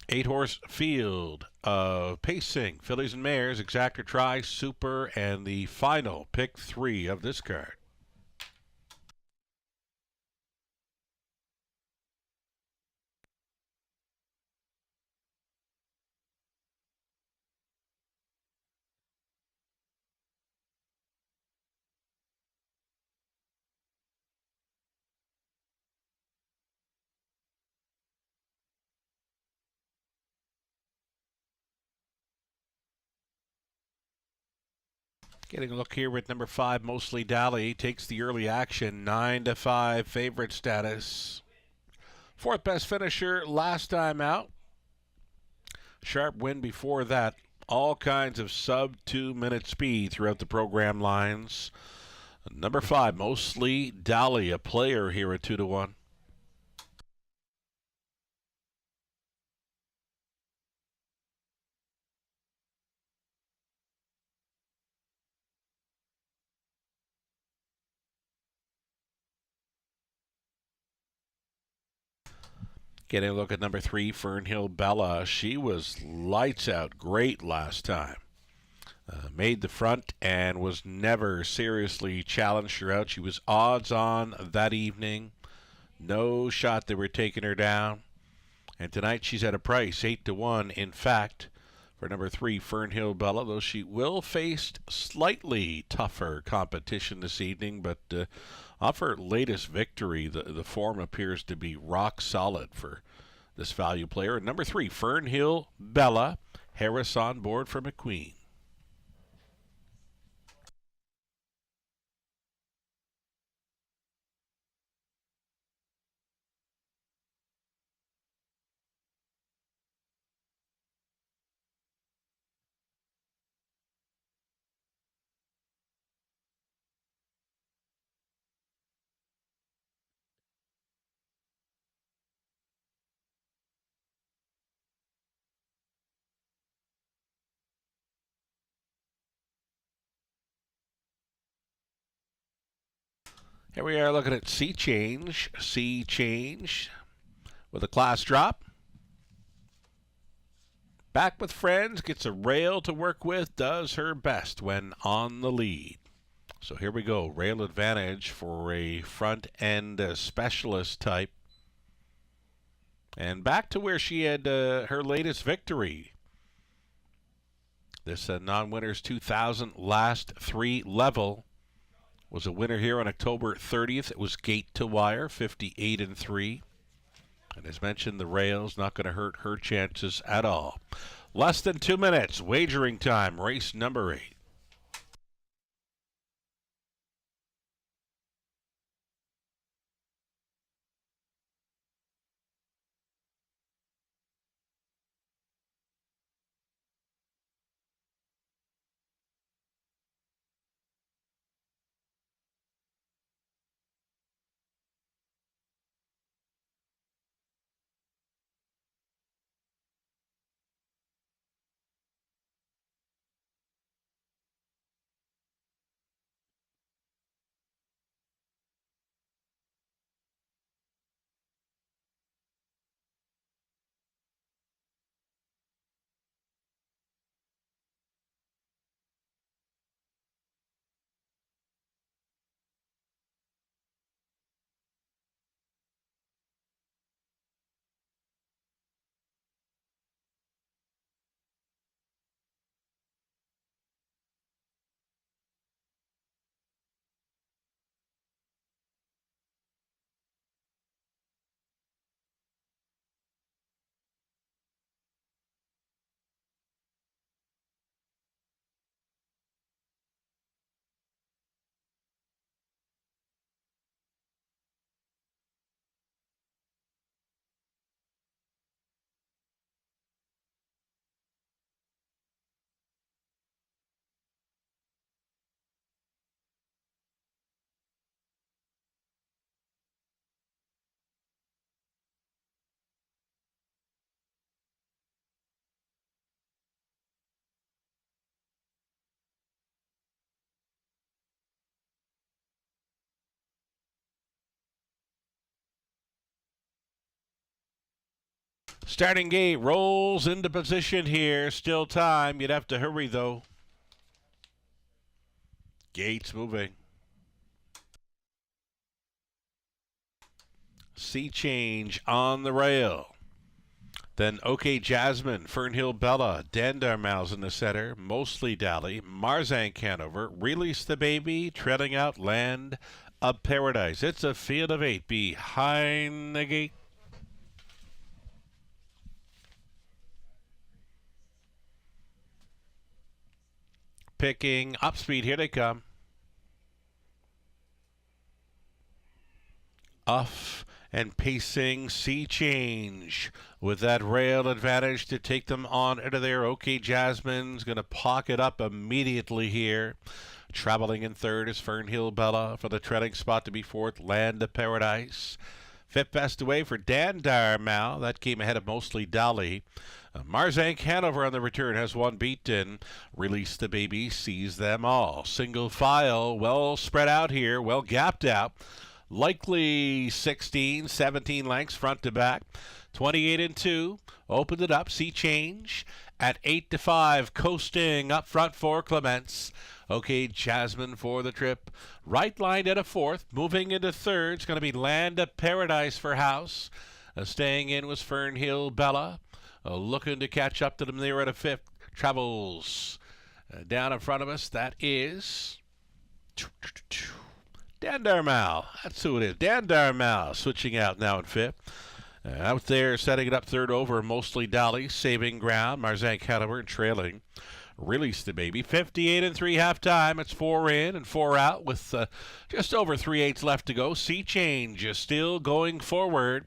8-horse field of pacing, fillies and mares, exactor, try, super, and the final pick 3 of this card. Getting a look here with number 5, Mostly Dally. Takes the early action, 9-5 favorite status. 4th best finisher last time out. Sharp win before that. All kinds of sub 2-minute speed throughout the program lines. Number 5, Mostly Dally, a player here at 2-1. Getting a look at number 3, Fernhill Bella. She was lights out great last time. Made the front and was never seriously challenged throughout. She was odds on that evening. No shot they were taking her down. And tonight she's at a price, 8-1. In fact, for number 3, Fernhill Bella, though she will face slightly tougher competition this evening, but off her latest victory, the form appears to be rock solid for this value player. And number 3, Fernhill Bella, Harris on board for McQueen. Here we are looking at Sea Change with a class drop. Back with friends, gets a rail to work with, does her best when on the lead. So here we go, rail advantage for a front end specialist type. And back to where she had her latest victory. This non-winners 2000 last 3 level. Was a winner here on October 30th. It was gate to wire, 58-3. And as mentioned, the rail's not going to hurt her chances at all. Less than 2 minutes, wagering time, race number 8. Starting gate rolls into position here. Still time. You'd have to hurry, though. Gates moving. Sea Change on the rail. Then OK Jasmine, Fernhill Bella, Dandarmouse in the center, Mostly Dally, Marzank Hanover, Release the Baby, trailing out Land of Paradise. It's a field of 8 behind the gate. Picking up speed, here they come. Off and pacing Sea Change with that rail advantage to take them on into there. OK Jasmine's going to pocket up immediately here. Traveling in third is Fernhill Bella for the treading spot to be fourth. Land of Paradise. Fifth best away for Dandarmouse. That came ahead of Mostly Dally. Marzank Hanover on the return has one beaten. Release the Baby sees them all. Single file, well spread out here, well gapped out. Likely 16, 17 lengths front to back. 28 and 2. Opened it up. Sea Change at 8 to 5. Coasting up front for Clements. OK Jasmine for the trip. Right line at a fourth. Moving into third. It's going to be Land of Paradise for House. Staying in was Fernhill Bella. Looking to catch up to them there at a fifth. Travels down in front of us. That is Dandarmouse. That's who it is. Dandarmouse switching out now in fifth. Out there setting it up third over. Mostly Dally saving ground. Marzank Hanover trailing. Release the Baby. 58 and 3 halftime. It's 4 in and 4 out with just over 3/8 left to go. Sea Change is still going forward.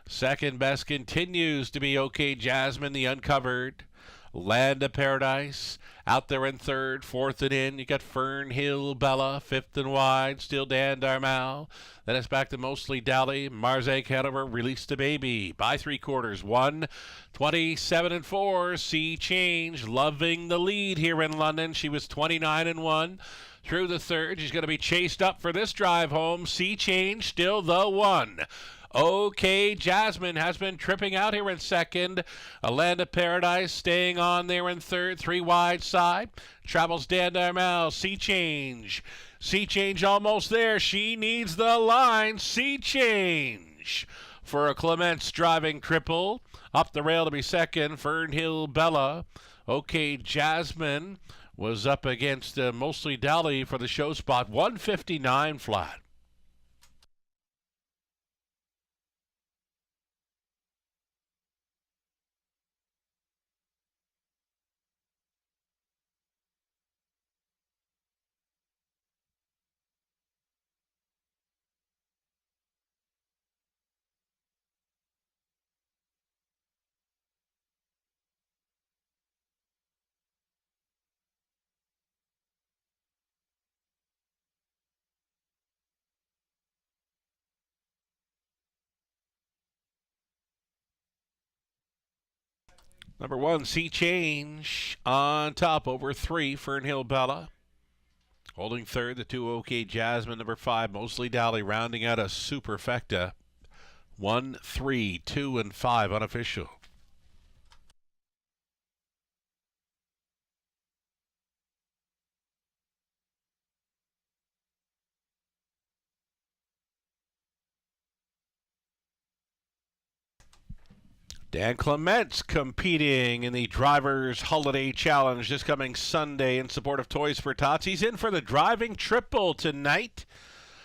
Second best continues to be OK Jasmine, the uncovered. Land of Paradise out there in third. Fourth and in, you got Fernhill Bella. Fifth and wide, still Dandarmouse. Then it's back to Mostly Dally. Marzank Hanover, Release the Baby. By 3/4, 1:27 and 4. Sea Change loving the lead here in London. She was 29 and 1. Through the third, she's going to be chased up for this drive home. Sea Change still the one. OK Jasmine has been tripping out here in second. A Land of Paradise staying on there in third. 3 wide side. Travels Dandarmouse. Sea Change. Sea Change almost there. She needs the line. Sea Change for a Clements driving triple. Up the rail to be second. Fernhill Bella. OK Jasmine was up against Mostly Dally for the show spot. 159 flat. Number 1, Sea Change on top over 3, Fernhill Bella. Holding third, the 2 OK Jasmine. Number 5, Mostly Dally rounding out a superfecta. 1, 3, 2, and 5 unofficial. Dan Clements competing in the Drivers Holiday Challenge this coming Sunday in support of Toys for Tots. He's in for the driving triple tonight.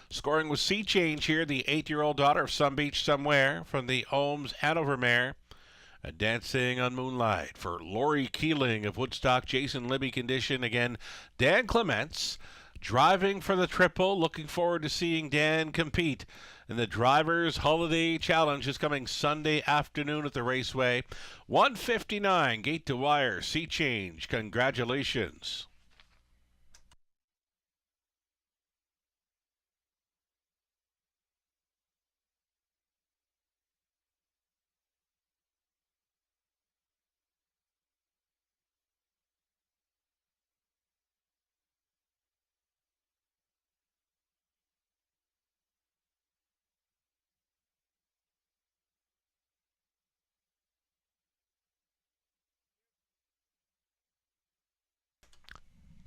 Scoring with Sea Change here, the 8-year-old daughter of Some Beach Somewhere from the Ohms Hanover mare. Dancing on Moonlight for Lori Keeling of Woodstock. Jason Libby condition. Again, Dan Clements driving for the triple. Looking forward to seeing Dan compete in the Drivers Holiday Challenge is coming Sunday afternoon at the Raceway. 1:59, gate to wire. Sea Change, congratulations.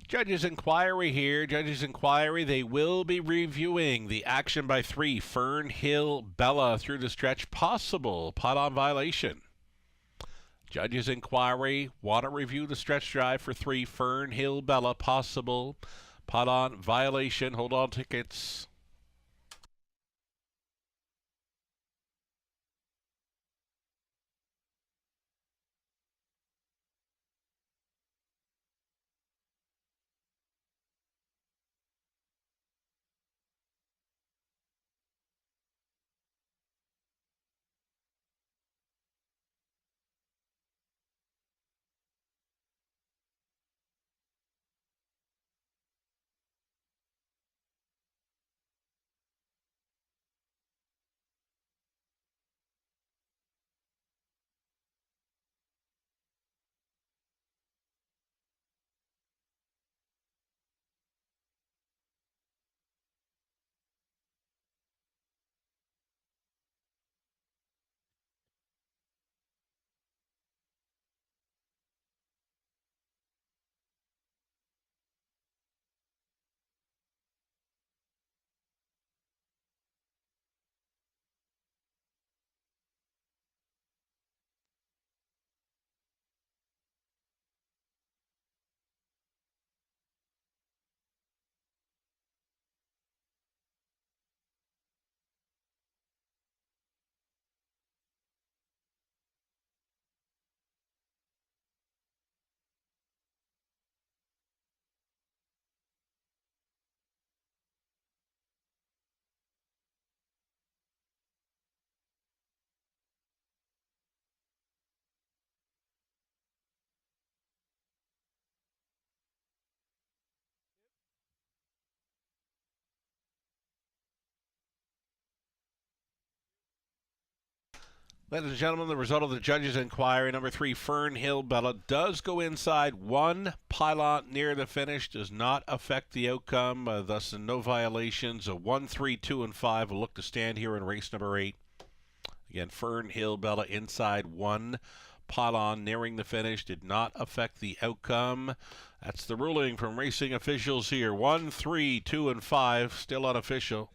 Judges' inquiry here. Judges' inquiry. They will be reviewing the action by 3. Fernhill Bella through the stretch. Possible pot on violation. Judges' inquiry. Want to review the stretch drive for 3. Fernhill Bella. Possible pot on violation. Hold on tickets. Ladies and gentlemen, the result of the judge's inquiry, number 3, Fernhill Bella, does go inside 1 pylon near the finish, does not affect the outcome, thus no violations. 1, 3, 2, and 5 will look to stand here in race number 8. Again, Fernhill Bella inside 1 pylon nearing the finish, did not affect the outcome. That's the ruling from racing officials here. 1, 3, 2, and 5 still unofficial.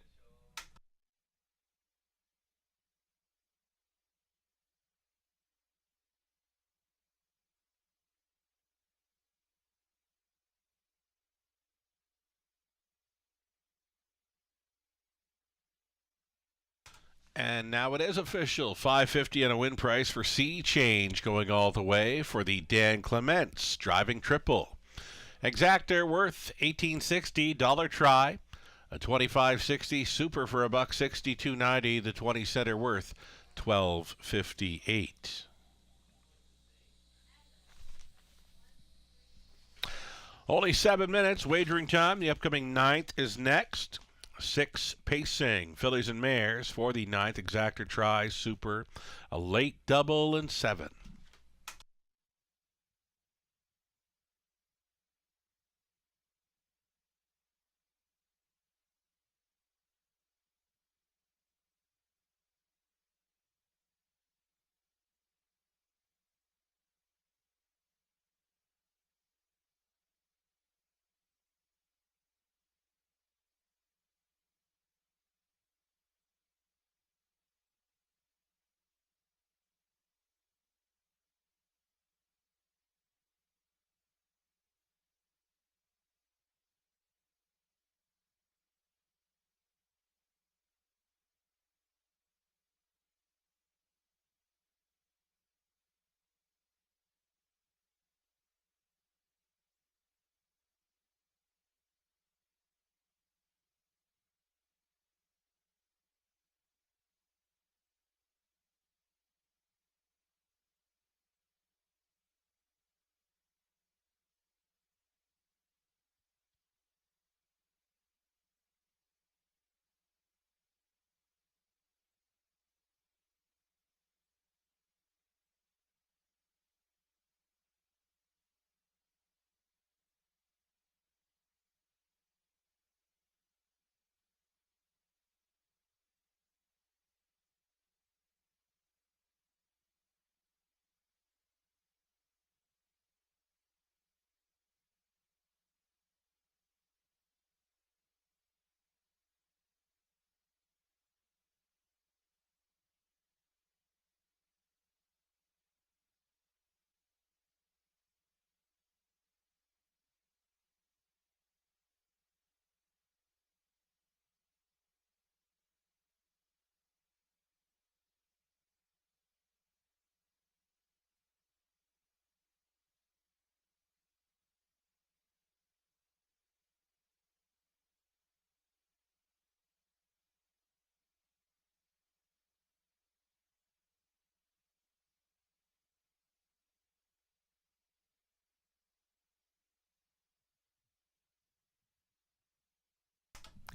And now it is official. $5.50 and a win price for Sea Change going all the way for the Dan Clements driving triple. Exactor worth $18.60, dollar try. A $25.60 super for $1.60, $2.90. The 20 center worth $12.58. Only 7 minutes wagering time. The upcoming 9th is next. 6 pacing fillies and mares for the 9th exactor try super, a late double and 7.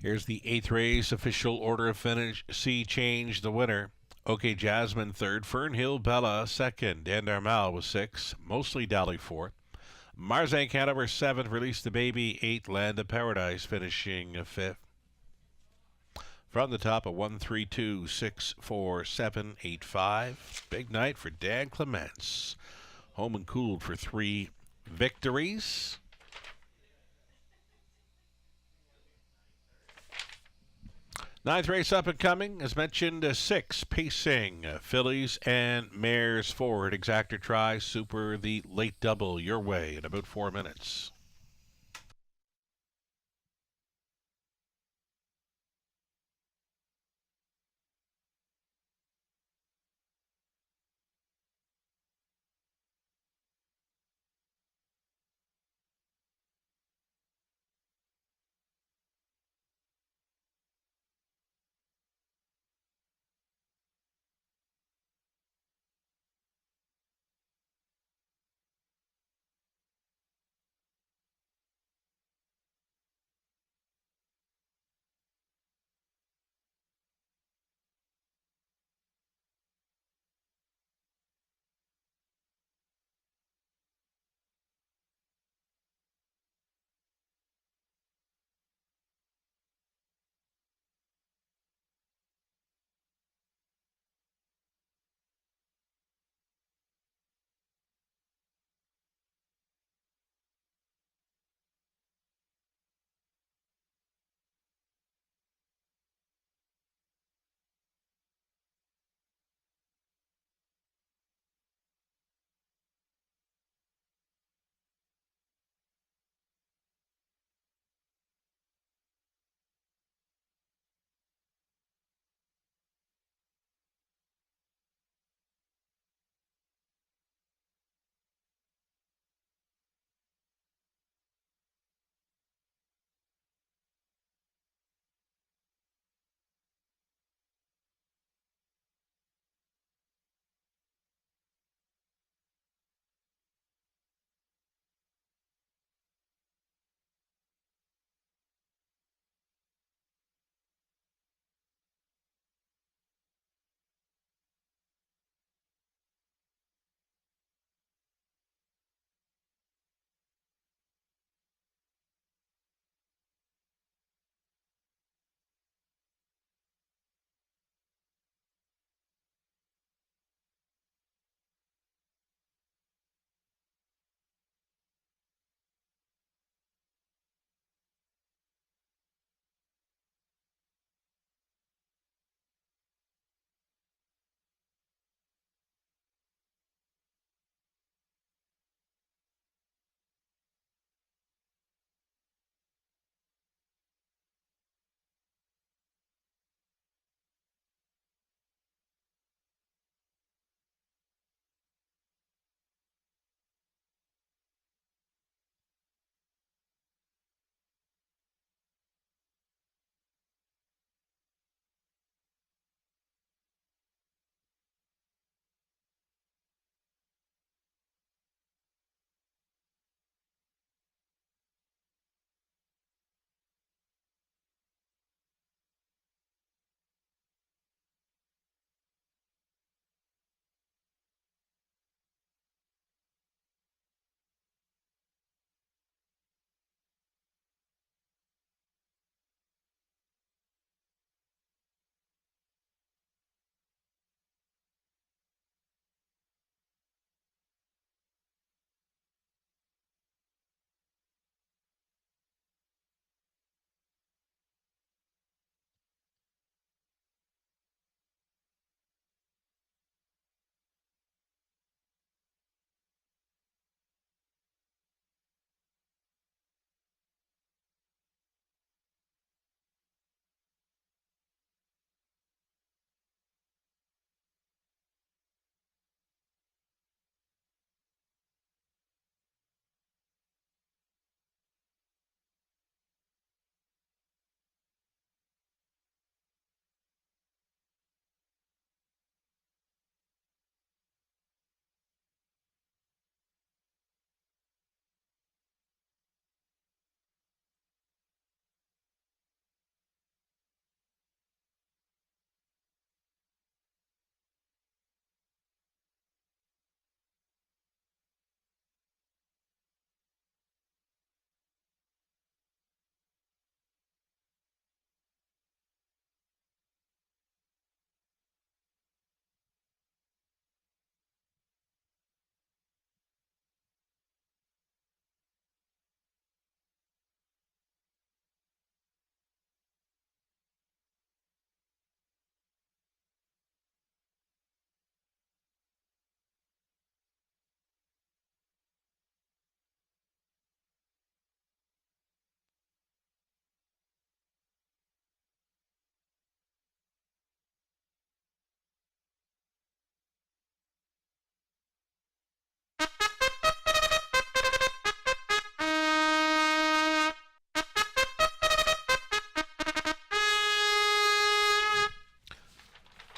Here's the 8th race. Official order of finish. C change the winner. OK Jasmine 3rd. Fernhill Bella 2nd. And Armal was 6th. Mostly Dally 4th. Marzank Hanover 7th. Release the Baby 8th. Land of Paradise finishing 5th. From the top, a 1, 3, 2, 6, 4, 7, 8, 5. Big night for Dan Clements. Home and cooled for 3 victories. Ninth race up and coming, as mentioned, 6 pacing. Fillies and Mares forward. Exactor try, Super, the late double your way in about 4 minutes.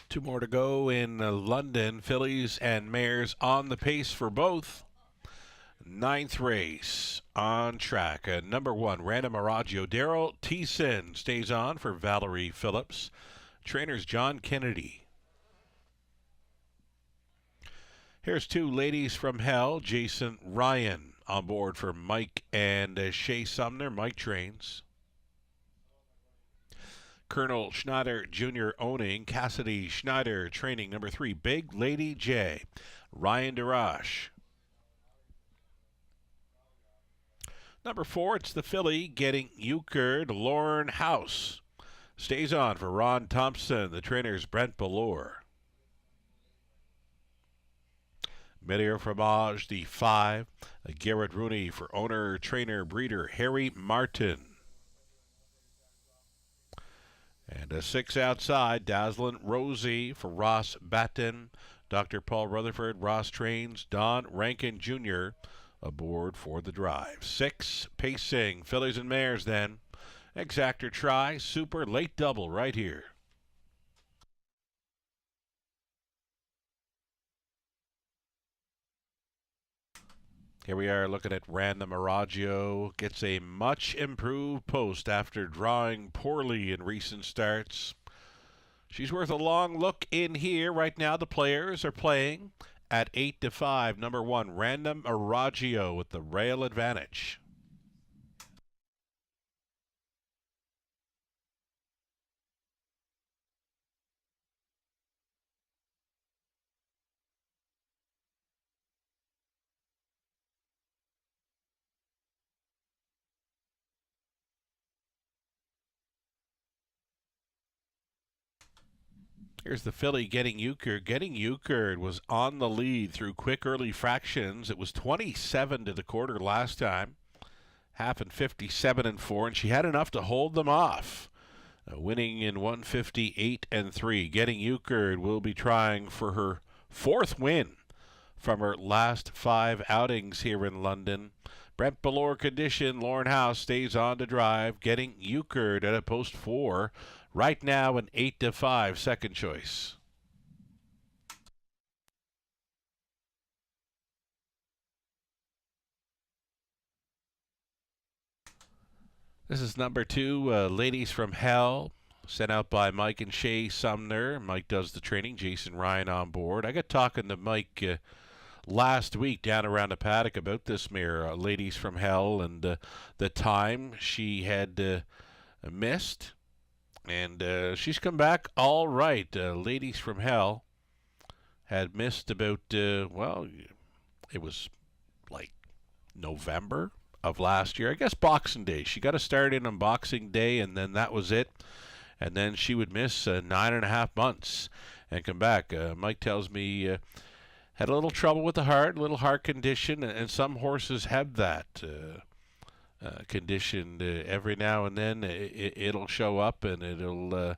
Two more to go in London. Fillies and mares on the pace for both. Ninth race on track. Number 1, Random Araggio. Daryl Thiessen stays on for Valerie Phillips. Trainers John Kennedy. Here's 2, Ladies from Hell. Jason Ryan on board for Mike and Shea Sumner. Mike trains. Colonel Schneider Jr. owning. Cassidy Schneider training. Number 3, Big Lady J. Ryan Darash. Number 4, it's the filly getting euchred. Lauren House stays on for Ron Thompson. The trainers Brent Ballore. Meteor Fromage, the 5. Garrett Rooney for owner, trainer, breeder Harry Martin. And a 6 outside, Dazzlin' Rosie for Ross Batten. Dr. Paul Rutherford, Ross trains. Don Rankin Jr. aboard for the drive. 6, pacing. Fillies and mares then. Exactor try, super, late double right here. Here we are looking at Random Araggio. Gets a much improved post after drawing poorly in recent starts. She's worth a long look in here. Right now the players are playing at 8-5. Number 1, Random Araggio with the rail advantage. Here's the filly getting euchred. Getting euchred was on the lead through quick early fractions. It was 27 to the quarter last time. Half and 57-4, and she had enough to hold them off. Winning in 158-3. Getting euchred will be trying for her 4th win from her last 5 outings here in London. Brent Ballore condition. Lauren House stays on to drive. Getting euchred at a post 4. Right now an 8-5 second choice. This is number 2, Ladies from Hell, sent out by Mike and Shea Sumner. Mike does the training. Jason Ryan on board. I got talking to Mike last week down around the paddock about this mare, Ladies from Hell, and the time she had missed. And she's come back all right. Ladies from Hell had missed about, well, it was like November of last year. I guess Boxing Day. She got a start in on Boxing Day, and then that was it. And then she would miss 9.5 months and come back. Mike tells me had a little trouble with the heart, a little heart condition, and some horses have that. Conditioned every now and then it'll show up and it'll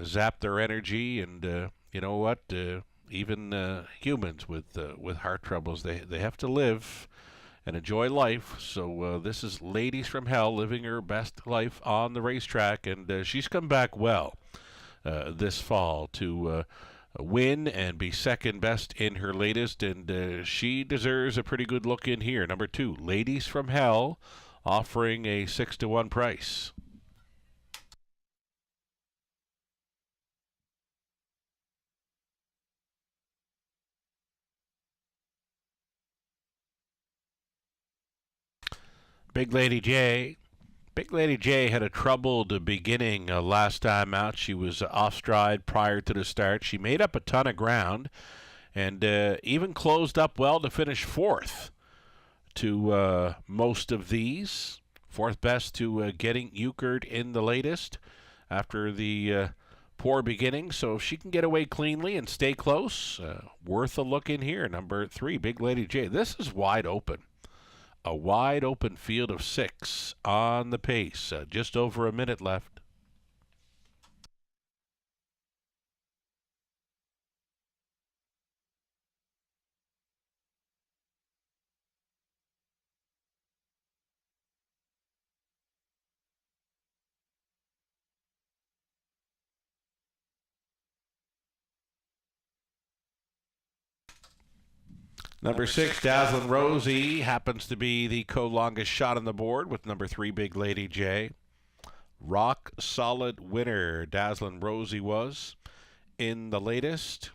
zap their energy, and you know what, even humans with heart troubles, they have to live and enjoy life. So this is Ladies from Hell living her best life on the racetrack, and she's come back well this fall to win and be second best in her latest, and she deserves a pretty good look in here. Number 2, Ladies from Hell, offering a 6-1 price. Big Lady J. Big Lady J had a troubled beginning last time out. She was off stride prior to the start. She made up a ton of ground and even closed up well to finish 4th to most of these. 4th best to Getting euchred in the latest after the poor beginning. So if she can get away cleanly and stay close, worth a look in here. Number 3, Big Lady J. This is wide open. A wide open field of 6 on the pace. Just over a minute left. Number 6, Dazzlin' Rosie, happens to be the co-longest shot on the board with number 3, Big Lady J. Rock solid winner, Dazzlin' Rosie was in the latest.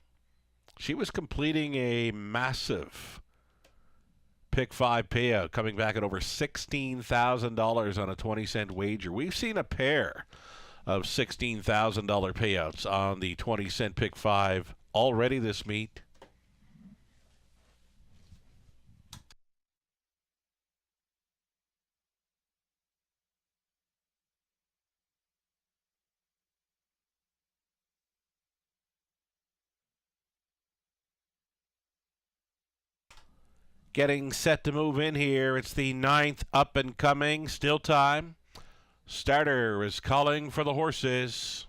She was completing a massive pick 5 payout, coming back at over $16,000 on a 20-cent wager. We've seen a pair of $16,000 payouts on the 20-cent pick 5 already this meet. Getting set to move in here. It's the 9th up and coming. Still time. Starter is calling for the horses.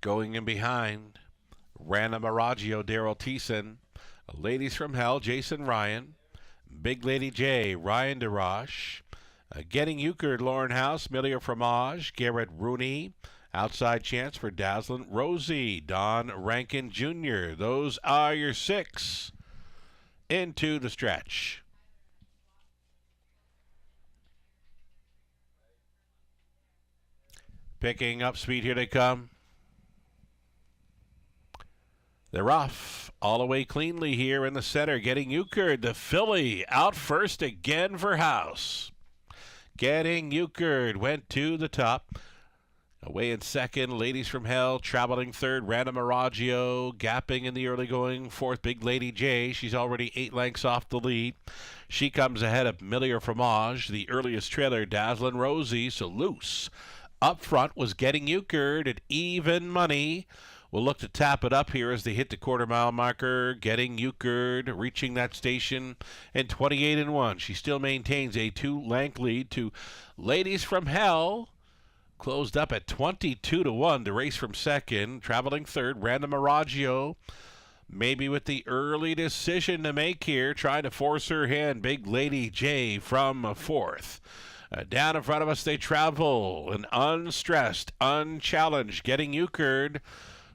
Going in behind, Random Aragio, Daryl Thiessen. Ladies from Hell, Jason Ryan. Big Lady J, Ryan DeRoche. Getting Euchred, Lauren House, Milieu Fromage, Garrett Rooney. Outside chance for Dazzlin' Rosie, Don Rankin Jr. Those are your 6 into the stretch. Picking up speed, here they come. They're off all the way cleanly here in the center. Getting Euchred, the filly, out first again for House. Getting Euchred went to the top. Away in second, Ladies from Hell, traveling third, Random Aragio, gapping in the early going fourth, Big Lady J. She's already 8 lengths off the lead. She comes ahead of Milieu Fromage, the earliest trailer, Dazzlin' Rosie, so loose. Up front was Getting Euchred at even money. We'll look to tap it up here as they hit the quarter-mile marker. Getting Euchred, reaching that station, and 28-1. She still maintains a 2-length lead to Ladies from Hell. Closed up at 22-1 to race from second. Traveling third, Random Aragio. Maybe with the early decision to make here, trying to force her hand. Big Lady J from fourth. Down in front of us they travel. An unstressed, unchallenged Getting Euchred.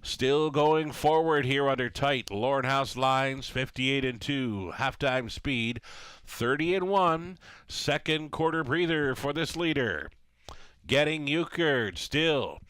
Still going forward here under tight. Lauren House lines, 58-2. Halftime speed, 30-1. Second quarter breather for this leader. Getting Euchred still.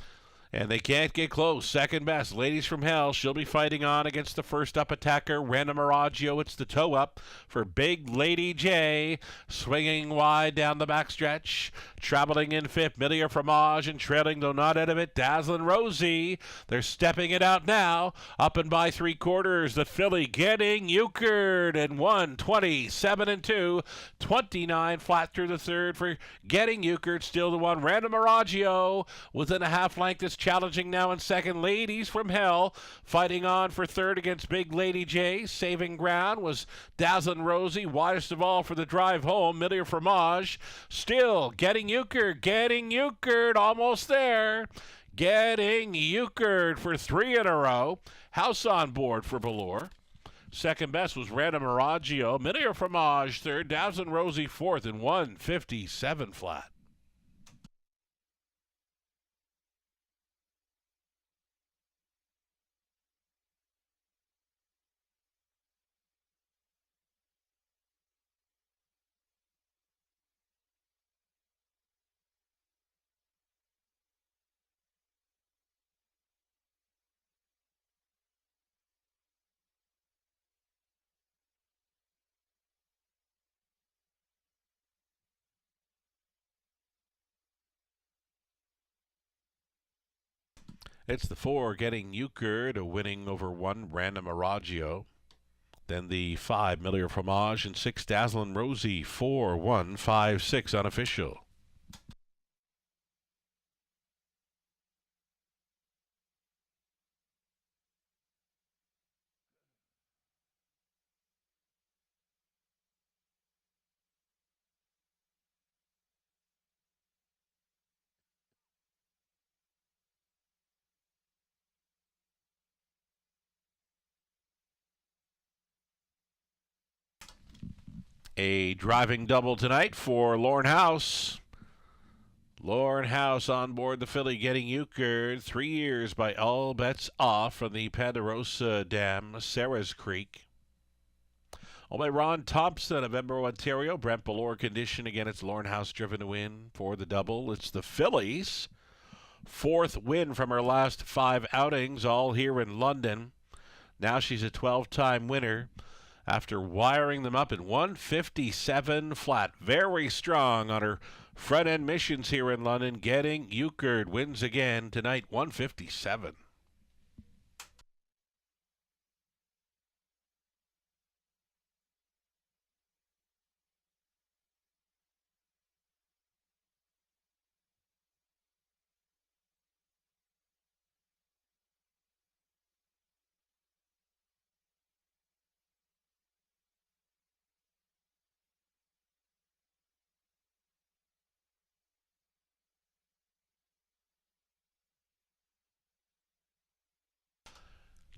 And they can't get close. Second best, Ladies from Hell. She'll be fighting on against the first up attacker, Random Aragio. It's the toe up for Big Lady J. Swinging wide down the backstretch. Traveling in fifth, Milieu Fromage, and trailing, though not out of it, Dazzlin' Rosie. They're stepping it out now. Up and by 3/4. The filly Getting Euchred and 127-2. 29 flat through the third for Getting Euchred. Still the one. Random Aragio within a half length is challenging now in second. Ladies from Hell fighting on for third against Big Lady J. Saving ground was Dazzlin' Rosie. Widest of all for the drive home, Milieu Fromage. Still Getting Euchred, almost there. Getting Euchred for 3 in a row. House on board for Velour. Second best was Random Aragio. Milieu Fromage third. Dazzlin' Rosie fourth and 157 flat. It's the 4, Getting Euchred, a winning over 1, Random Aragio. Then the 5, Milieu Fromage, and 6, Dazzlin' Rosie, 4, 1, 5, 6, unofficial. A driving double tonight for Lorne House. Lorne House on board the filly getting euchred. 3 years by All Bets Off from the Ponderosa Dam, Sarah's Creek. Owned by Ron Thompson of Edinburgh, Ontario. Brent Ballore condition. Again, it's Lorne House driven to win for the double. It's the fillies. 4th win from her last 5 outings, all here in London. Now she's a 12-time winner after wiring them up in 157 flat. Very strong on her front-end missions here in London. Getting euchred wins again tonight, 157.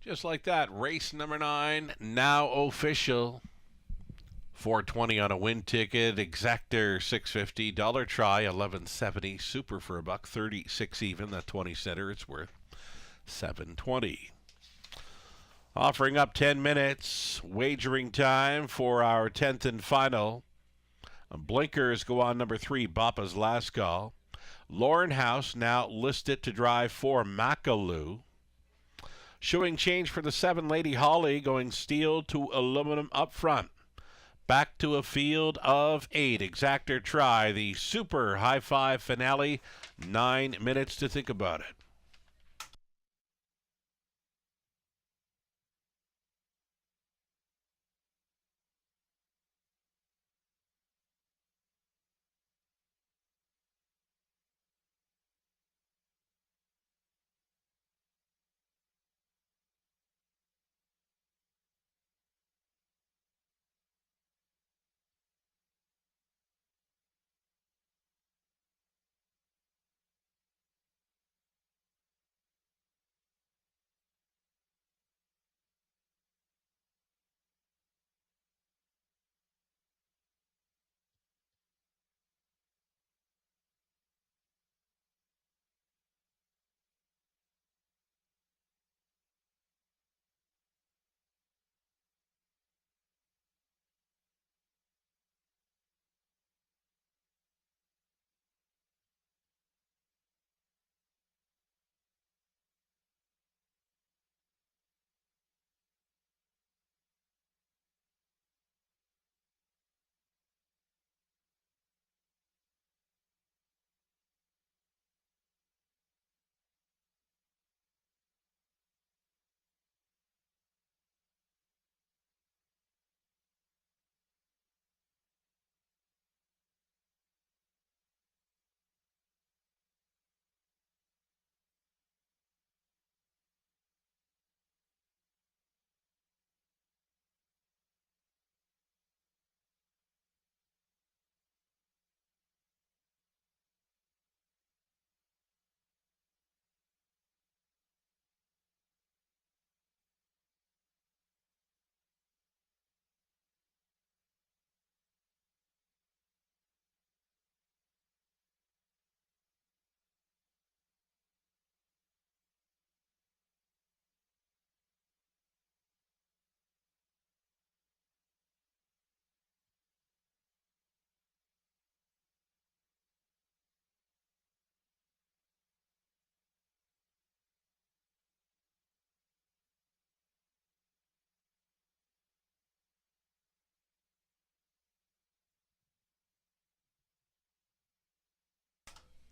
Just like that, race number 9, now official. $4.20 on a win ticket, exactor $6.50, dollar try $11.70, super for $1.36 even. That 20 center, it's worth $7.20. Offering up 10 minutes, wagering time for our 10th and final. Blinkers go on number 3, Bappa's Last Call. Lorne House now listed to drive for Macaloo. Showing change for the 7, Lady Holly, going steel to aluminum up front. Back to a field of 8. Exactor try, the super high 5 finale. 9 minutes to think about it.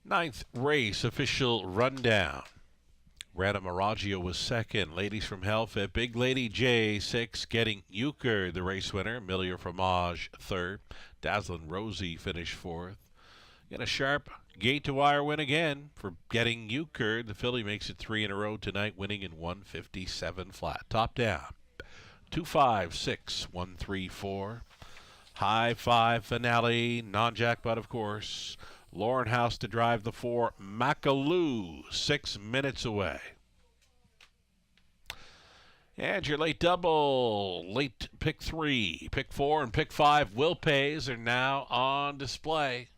Ninth race official rundown. Rana Maraggio was second. Ladies from Hellfit. Big Lady J6 getting euchred, the race winner. Millier Fromage third. Dazzlin' Rosie finished fourth. Get a sharp gate to wire win again for getting euchred. The filly makes it 3 in a row tonight, winning in 157 flat. Top down. 2, 5, 6, 1, 3, 4. High 5 finale. Non-jackpot, of course. Lorne House to drive the 4, Macaloo, 6 minutes away. And your late double, late pick 3, pick 4, and pick 5 will pays are now on display.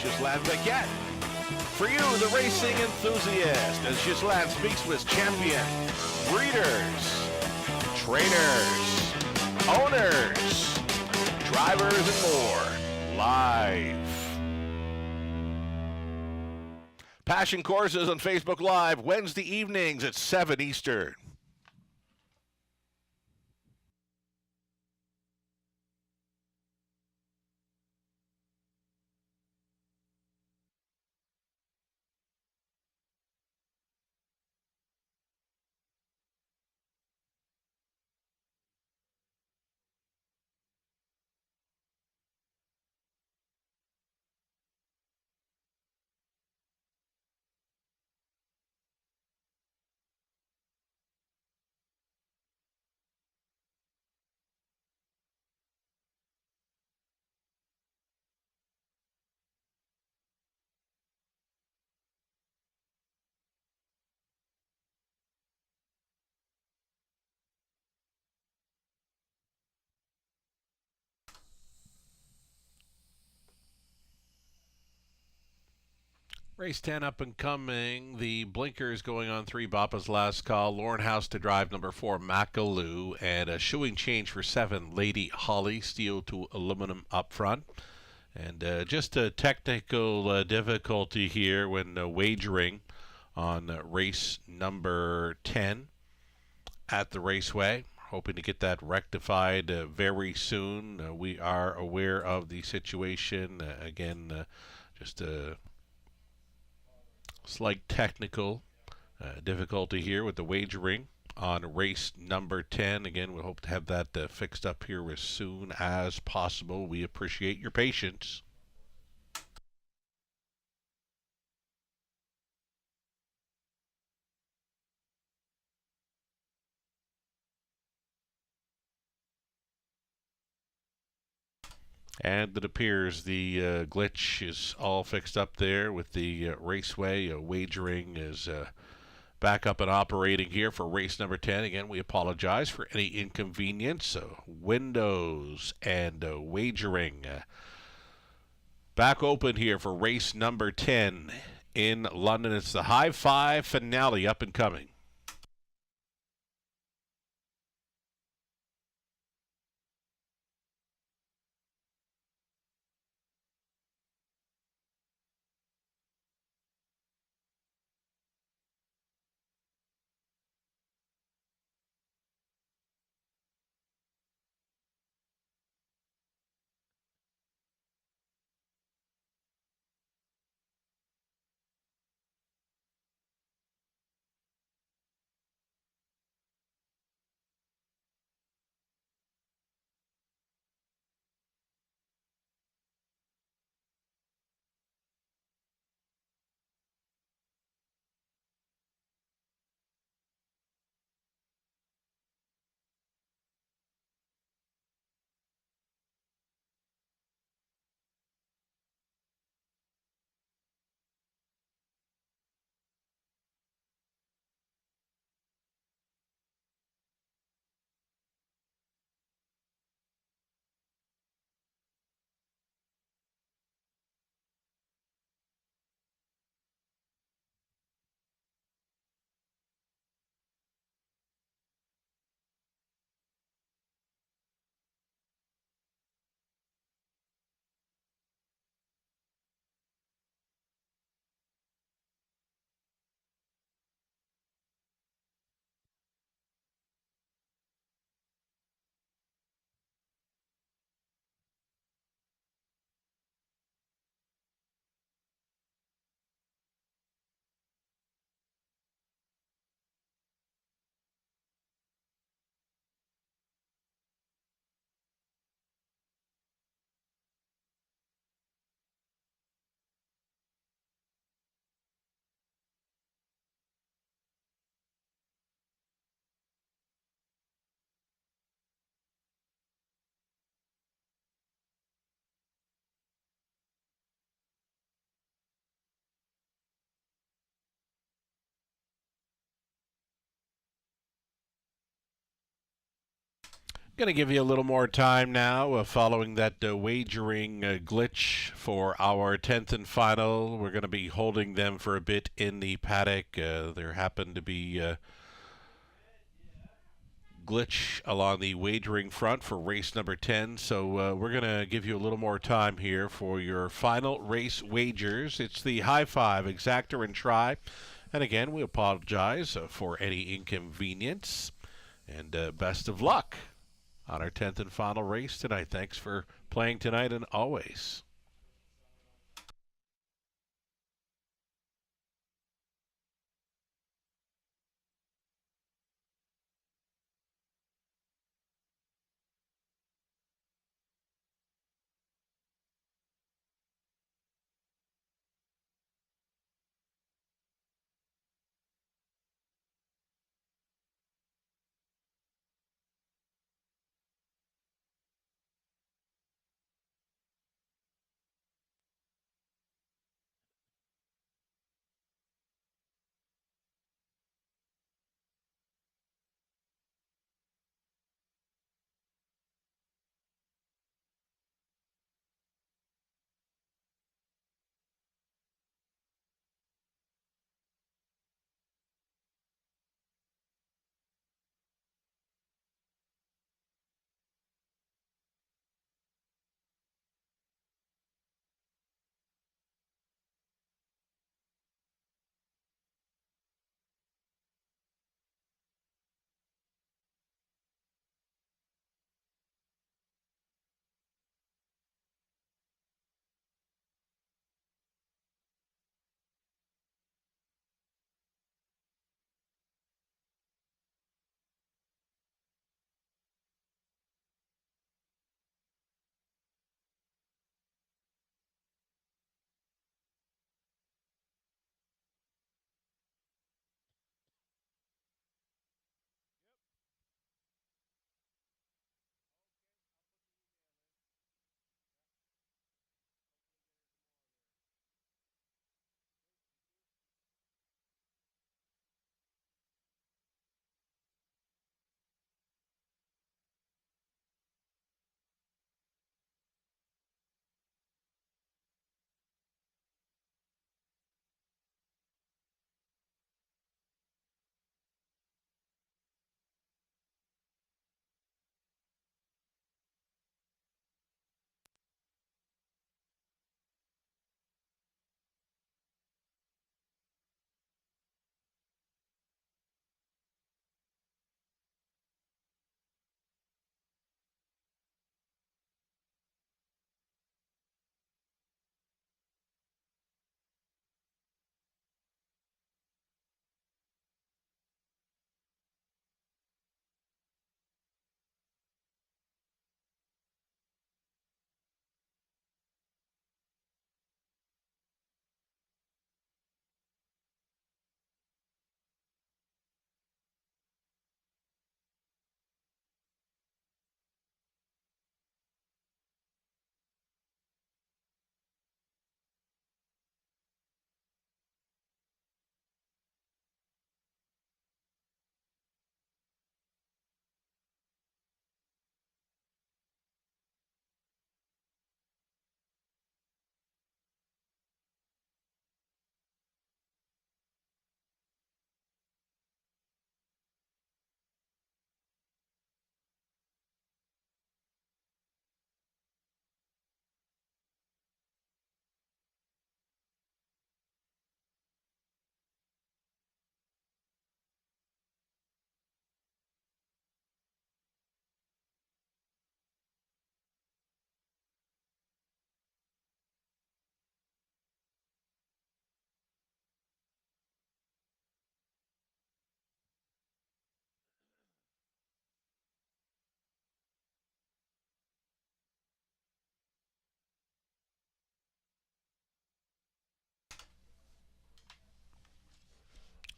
Ghislain Paquette. For you, the racing enthusiast, as Ghislain speaks with champion, breeders, trainers, owners, drivers, and more, live. Passion Courses on Facebook Live, Wednesday evenings at 7 Eastern. Race 10 up and coming. The blinkers going on 3, Bapa's last call. Lauren House to drive number 4, Macaloo. And a shoeing change for 7, Lady Holly. Steel to aluminum up front. And just a technical difficulty here when wagering on race number 10 at the Raceway. hoping to get that rectified very soon. We are aware of the situation. Again, just a slight technical difficulty here with the wagering on race number 10. Again, we hope to have that fixed up here as soon as possible. We appreciate your patience. And it appears the glitch is all fixed up there with the raceway. Wagering is back up and operating here for race number 10. Again, we apologize for any inconvenience. Windows and wagering back open here for race number 10 in London. It's the High Five finale up and coming. Going to give you a little more time now following that wagering glitch for our 10th and final. We're going to be holding them for a bit in the paddock. There happened to be glitch along the wagering front for race number 10. So we're going to give you a little more time here for your final race wagers. It's the High Five Exactor and Try. And again, we apologize for any inconvenience. And best of luck on our 10th and final race tonight. Thanks for playing tonight and always.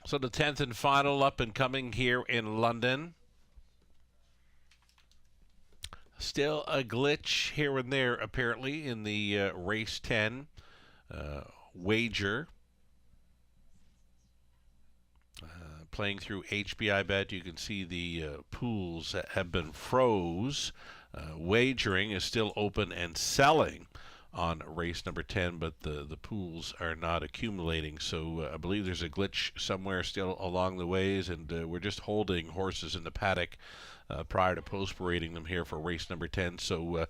So the 10th and final up and coming here in London. Still a glitch here and there, apparently, in the race 10 wager. Playing through HBI Bet, you can see the pools that have been froze. Wagering is still open and selling on race number 10, but the pools are not accumulating. So I believe there's a glitch somewhere still along the ways, and we're just holding horses in the paddock prior to post-parading them here for race number 10. So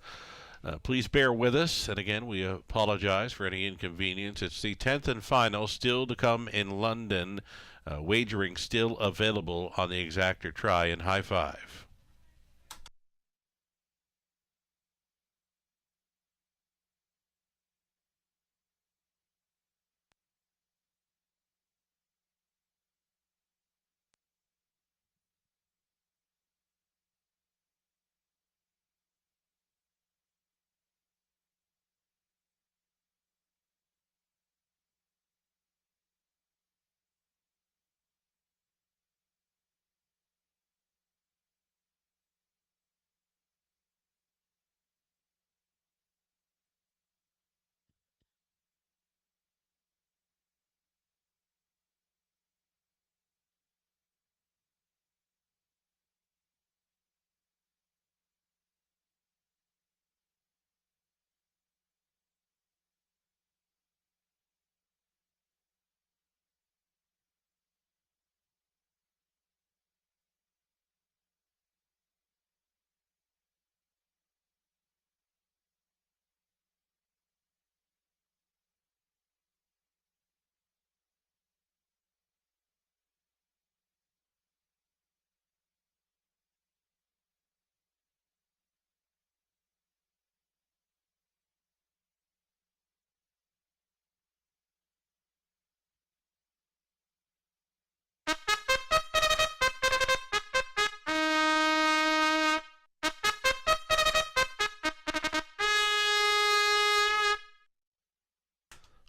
please bear with us. And again, we apologize for any inconvenience. It's the 10th and final, still to come in London. Wagering still available on the Exactor Try and High Five.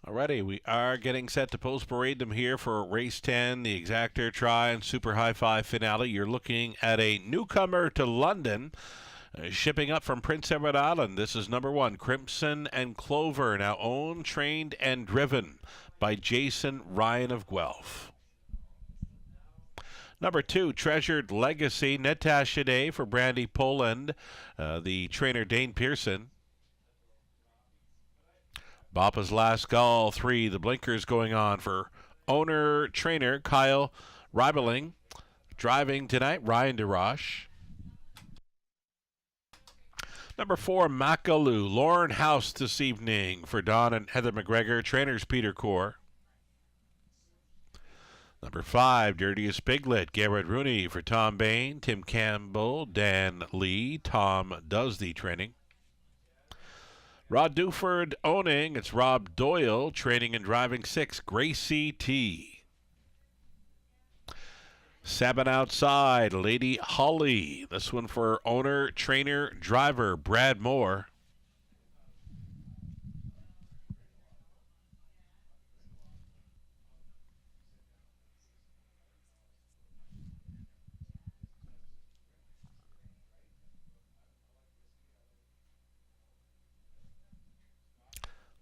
Alrighty, we are getting set to post-parade them here for race 10, the Exactor Try and Super High Five finale. You're looking at a newcomer to London, shipping up from Prince Edward Island. This is number 1, Crimson and Clover, now owned, trained, and driven by Jason Ryan of Guelph. Number 2, Treasured Legacy, Natasha Day for Brandy Poland, the trainer Dane Pearson. Bapa's Last Call, 3, the blinkers going on for owner-trainer Kyle Reibeling. Driving tonight, Ryan DeRoche. Number 4, Makalu, Lauren House this evening for Don and Heather McGregor. Trainers Peter Core. Number 5, Dirtiest Piglet, Garrett Rooney for Tom Bain, Tim Campbell, Dan Lee. Tom does the training. Rod Duford owning, it's Rob Doyle, training and driving 6, Gracie T. 7 outside, Lady Holly. This one for owner, trainer, driver, Brad Moore.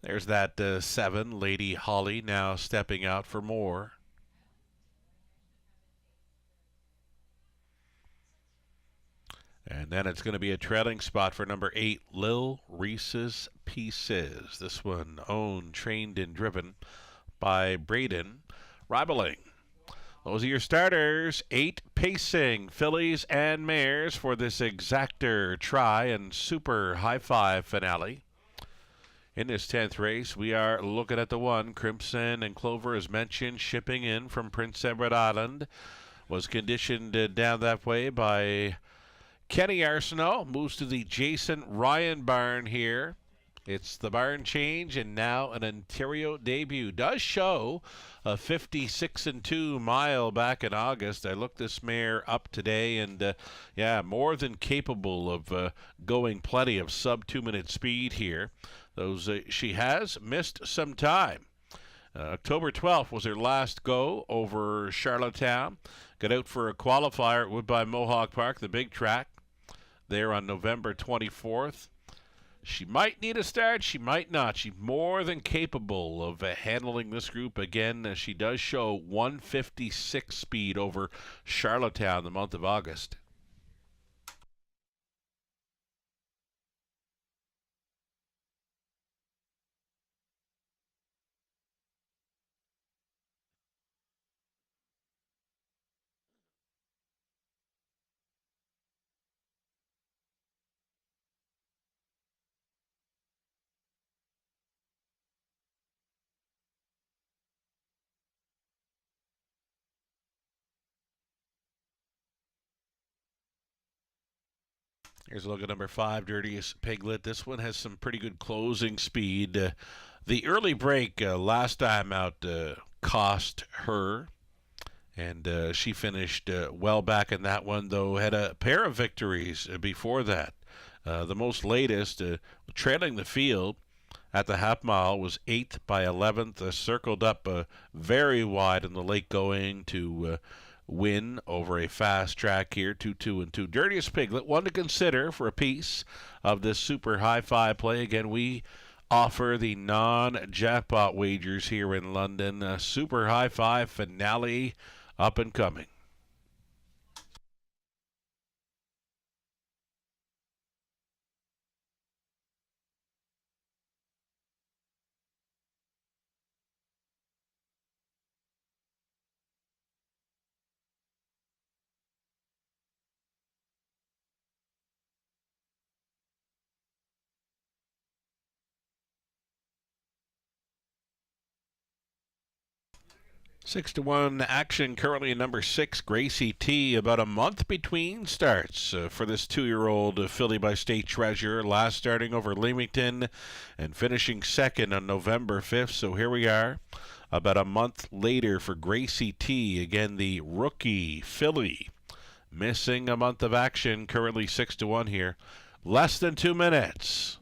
There's that 7, Lady Holly, now stepping out for more. And then it's going to be a trailing spot for number 8, Lil Reese's Pieces. This one owned, trained, and driven by Braden Reibeling. Those are your starters. 8 pacing fillies and mares for this Exactor Try and Super High Five finale. In this 10th race, we are looking at the 1, Crimson and Clover, as mentioned, shipping in from Prince Edward Island. Was conditioned down that way by Kenny Arsenault. Moves to the Jason Ryan barn here. It's the barn change and now an Ontario debut. Does show a 56-2 mile back in August. I looked this mare up today, and yeah, more than capable of going plenty of sub 2-minute speed here. She has missed some time. October 12th was her last go over Charlottetown. Got out for a qualifier at Woodbine Mohawk Park, the big track, there on November 24th. She might need a start, she might not. She's more than capable of handling this group again. She does show 156 speed over Charlottetown the month of August. Here's a look at number 5, Dirtiest Piglet. This one has some pretty good closing speed. The early break last time out cost her, and she finished well back in that one, though had a pair of victories before that. The most latest, trailing the field at the half mile, was 8th by 11th, circled up very wide in the late going to win over a fast track here, 2-2-2. Dirtiest Piglet, one to consider for a piece of this super high-five play. Again, we offer the non-jackpot wagers here in London. Super high-five finale up and coming. Six to one action currently in number 6, Gracie T. About a month between starts for this 2-year-old filly by State Treasure. Last starting over Leamington and finishing second on November 5th. So here we are, about a month later for Gracie T. Again, the rookie filly, missing a month of action. Currently 6 to 1 here. Less than 2 minutes.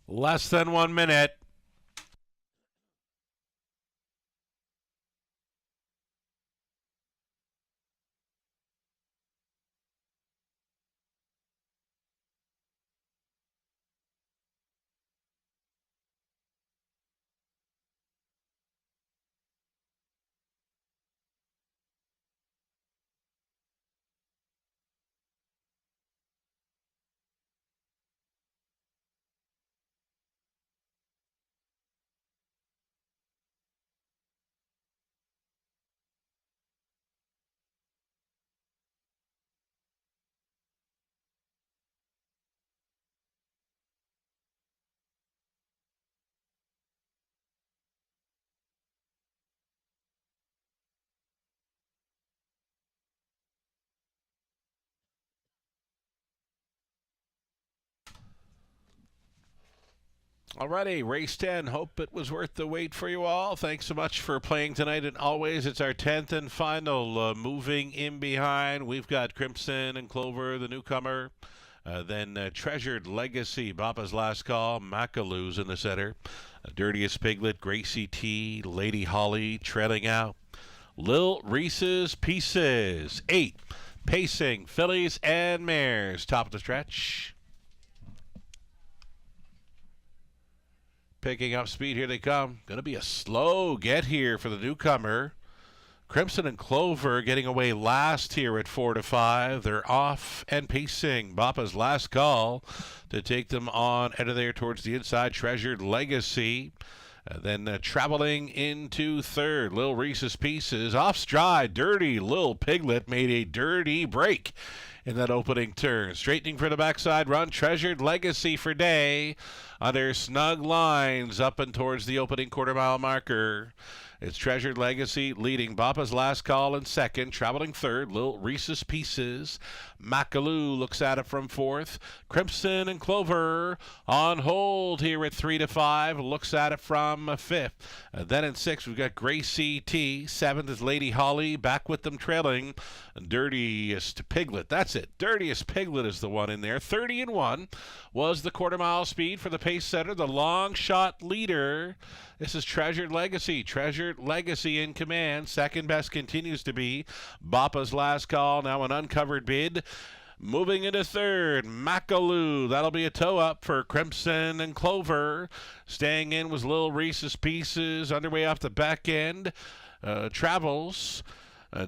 Less than 1 minute. Alrighty, race 10. Hope it was worth the wait for you all. Thanks so much for playing tonight. And always, it's our 10th and final. Moving in behind, we've got Crimson and Clover, the newcomer. Then Treasured Legacy, Papa's Last Call, Macaloo's in the center. Dirtiest Piglet, Gracie T, Lady Holly trailing out. Lil Reese's Pieces. 8. Pacing, fillies and mares. Top of the stretch. Picking up speed, here they come. Going to be a slow get here for the newcomer. Crimson and Clover getting away last here at 4-5. They're off and pacing. Bapa's last call to take them on out of there towards the inside. Treasured Legacy. Then traveling into third, Lil Reese's Pieces. Off stride, Dirty Lil Piglet made a dirty break in that opening turn. Straightening for the backside run, Treasured Legacy for Day. Under snug lines up and towards the opening quarter-mile marker. It's Treasured Legacy leading. Bapa's last call in second. Traveling third, Lil Reese's Pieces. Macaloo looks at it from fourth. Crimson and Clover on hold here at 3-5. Looks at it from fifth. Then in sixth, we've got Gracie T. Seventh is Lady Holly. Back with them trailing. Dirtiest Piglet. That's it. Dirtiest Piglet is the one in there. 30-1 was the quarter-mile speed for the pace setter, the long shot leader. This is Treasured Legacy. Treasured Legacy in command. Second best continues to be Bapa's last call. Now an uncovered bid. Moving into third, Macaloo. That'll be a toe up for Crimson and Clover. Staying in was Lil Reese's Pieces. Underway off the back end. Travels.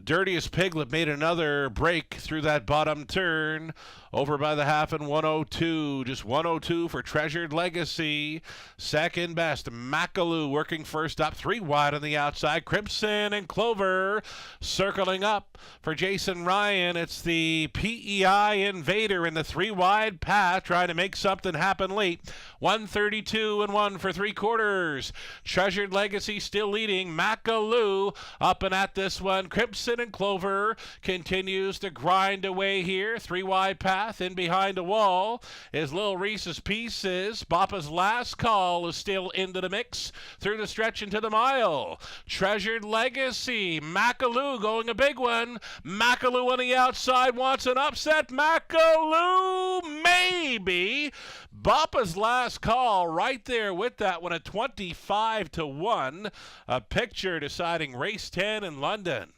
Dirtiest Piglet made another break through that bottom turn. Over by the half in 102. Just 102 for Treasured Legacy. Second best, Macaloo working first up. 3 wide on the outside. Crimson and Clover circling up for Jason Ryan. It's the PEI Invader in the 3 wide path trying to make something happen late. 132-1 for 3/4. Treasured Legacy still leading. Macaloo up and at this one. Crimson and Clover continues to grind away here. 3 wide path. In behind a wall is Lil Reese's Pieces. Bapa's last call is still into the mix through the stretch into the mile. Treasured Legacy. Macaloo going a big one. Macaloo on the outside wants an upset. Macaloo maybe. Bapa's last call right there with that one at 25-1. A picture deciding race 10 in London.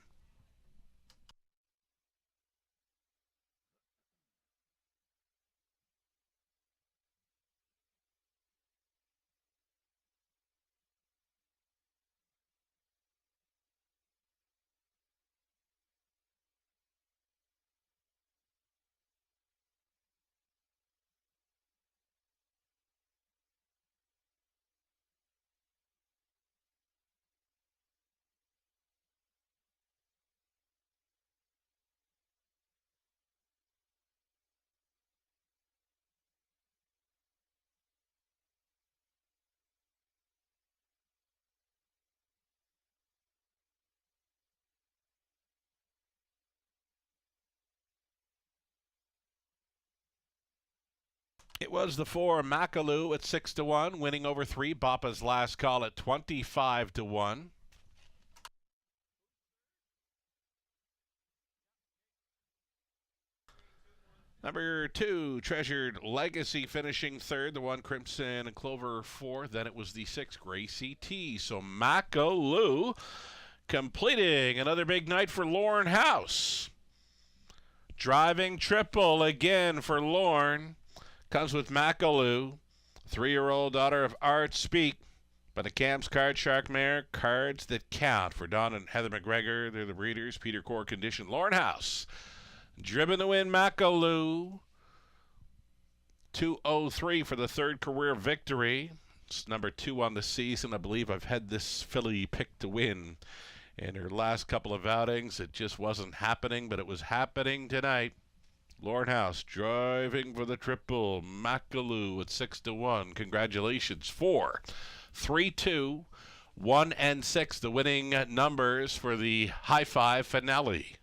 It was the 4 Macaloo at 6-1, winning over 3. Bapa's last call at 25-1. Number 2, Treasured Legacy finishing third. The 1 Crimson and Clover fourth. Then it was the 6 Gracie T. So Macaloo completing another big night for Lorne House. Driving triple again for Lorne. Comes with Macaloo, 3-year-old daughter of Art Speak. By the Camps Card Shark Mare, cards that count for Don and Heather McGregor. They're the breeders. Peter Core Condition. Lorne House. Driven to win Macaloo. 2:03 for the third career victory. It's number 2 on the season. I believe I've had this filly picked to win in her last couple of outings. It just wasn't happening, but it was happening tonight. Lorne House driving for the triple. Macaloo at 6-1. Congratulations. 4, 3, 2, 1, and 6. The winning numbers for the High Five finale.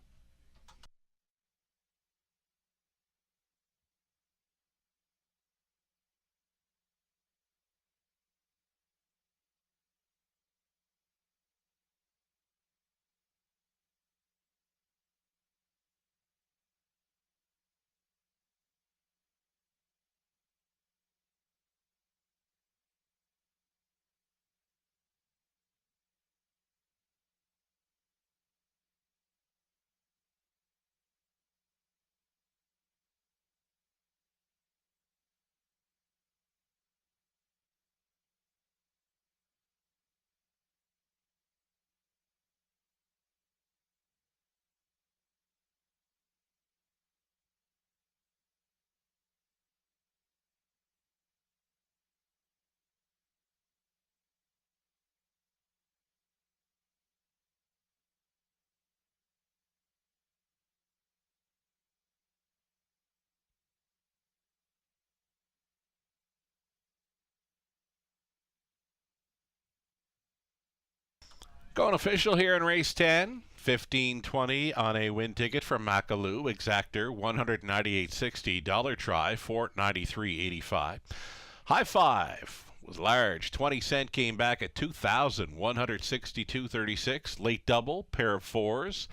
Going official here in race 10. $15.20 on a win ticket from Macaloo. Exactor $198.60. Dollar try $493.85. High five was large. 20-cent came back at $2,162.36. Late double, pair of fours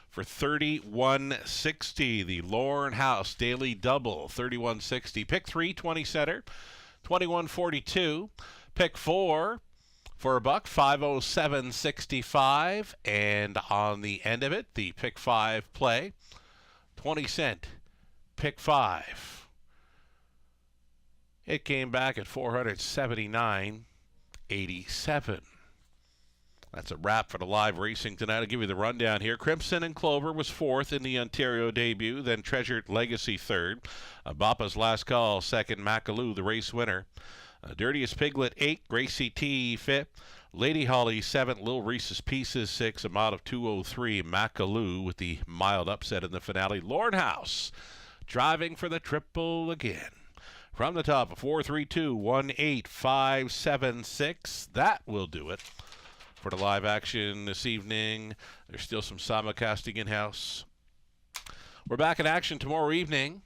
for $31.60. The Lorne House daily double $31.60. Pick 3, 20-center, $21.42. Pick 4 for $1, $507.65. And on the end of it, the pick 5 play, 20-cent, pick 5. It came back at $479.87. That's a wrap for the live racing tonight. I'll give you the rundown here. Crimson and Clover was 4th in the Ontario debut, then Treasured Legacy 3rd. Bapa's Last Call 2nd, Macaloo the race winner. Dirtiest Piglet 8th, Gracie T 5th. Lady Holly 7th, Lil Reese's Pieces 6th, a mod of 203. Macaloo with the mild upset in the finale. Lorne House driving for the triple again. From the top, 432-18576. That will do it for the live action this evening. There's still some simulcasting in-house. We're back in action tomorrow evening.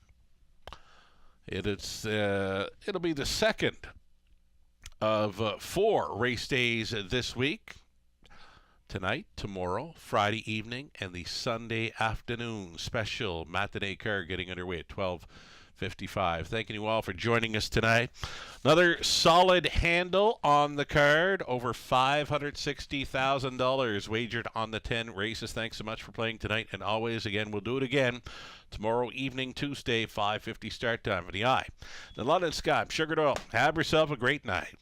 It'll be the second of 4 race days this week. Tonight, tomorrow, Friday evening, and the Sunday afternoon special matinee card getting underway at 12:55. Thanking you all for joining us tonight. Another solid handle on the card. Over $560,000 wagered on the 10 races. Thanks so much for playing tonight. And always, again, we'll do it again tomorrow evening, Tuesday, 5:50 start time for the Eye. The London Sky, Sugar Oil. Have yourself a great night.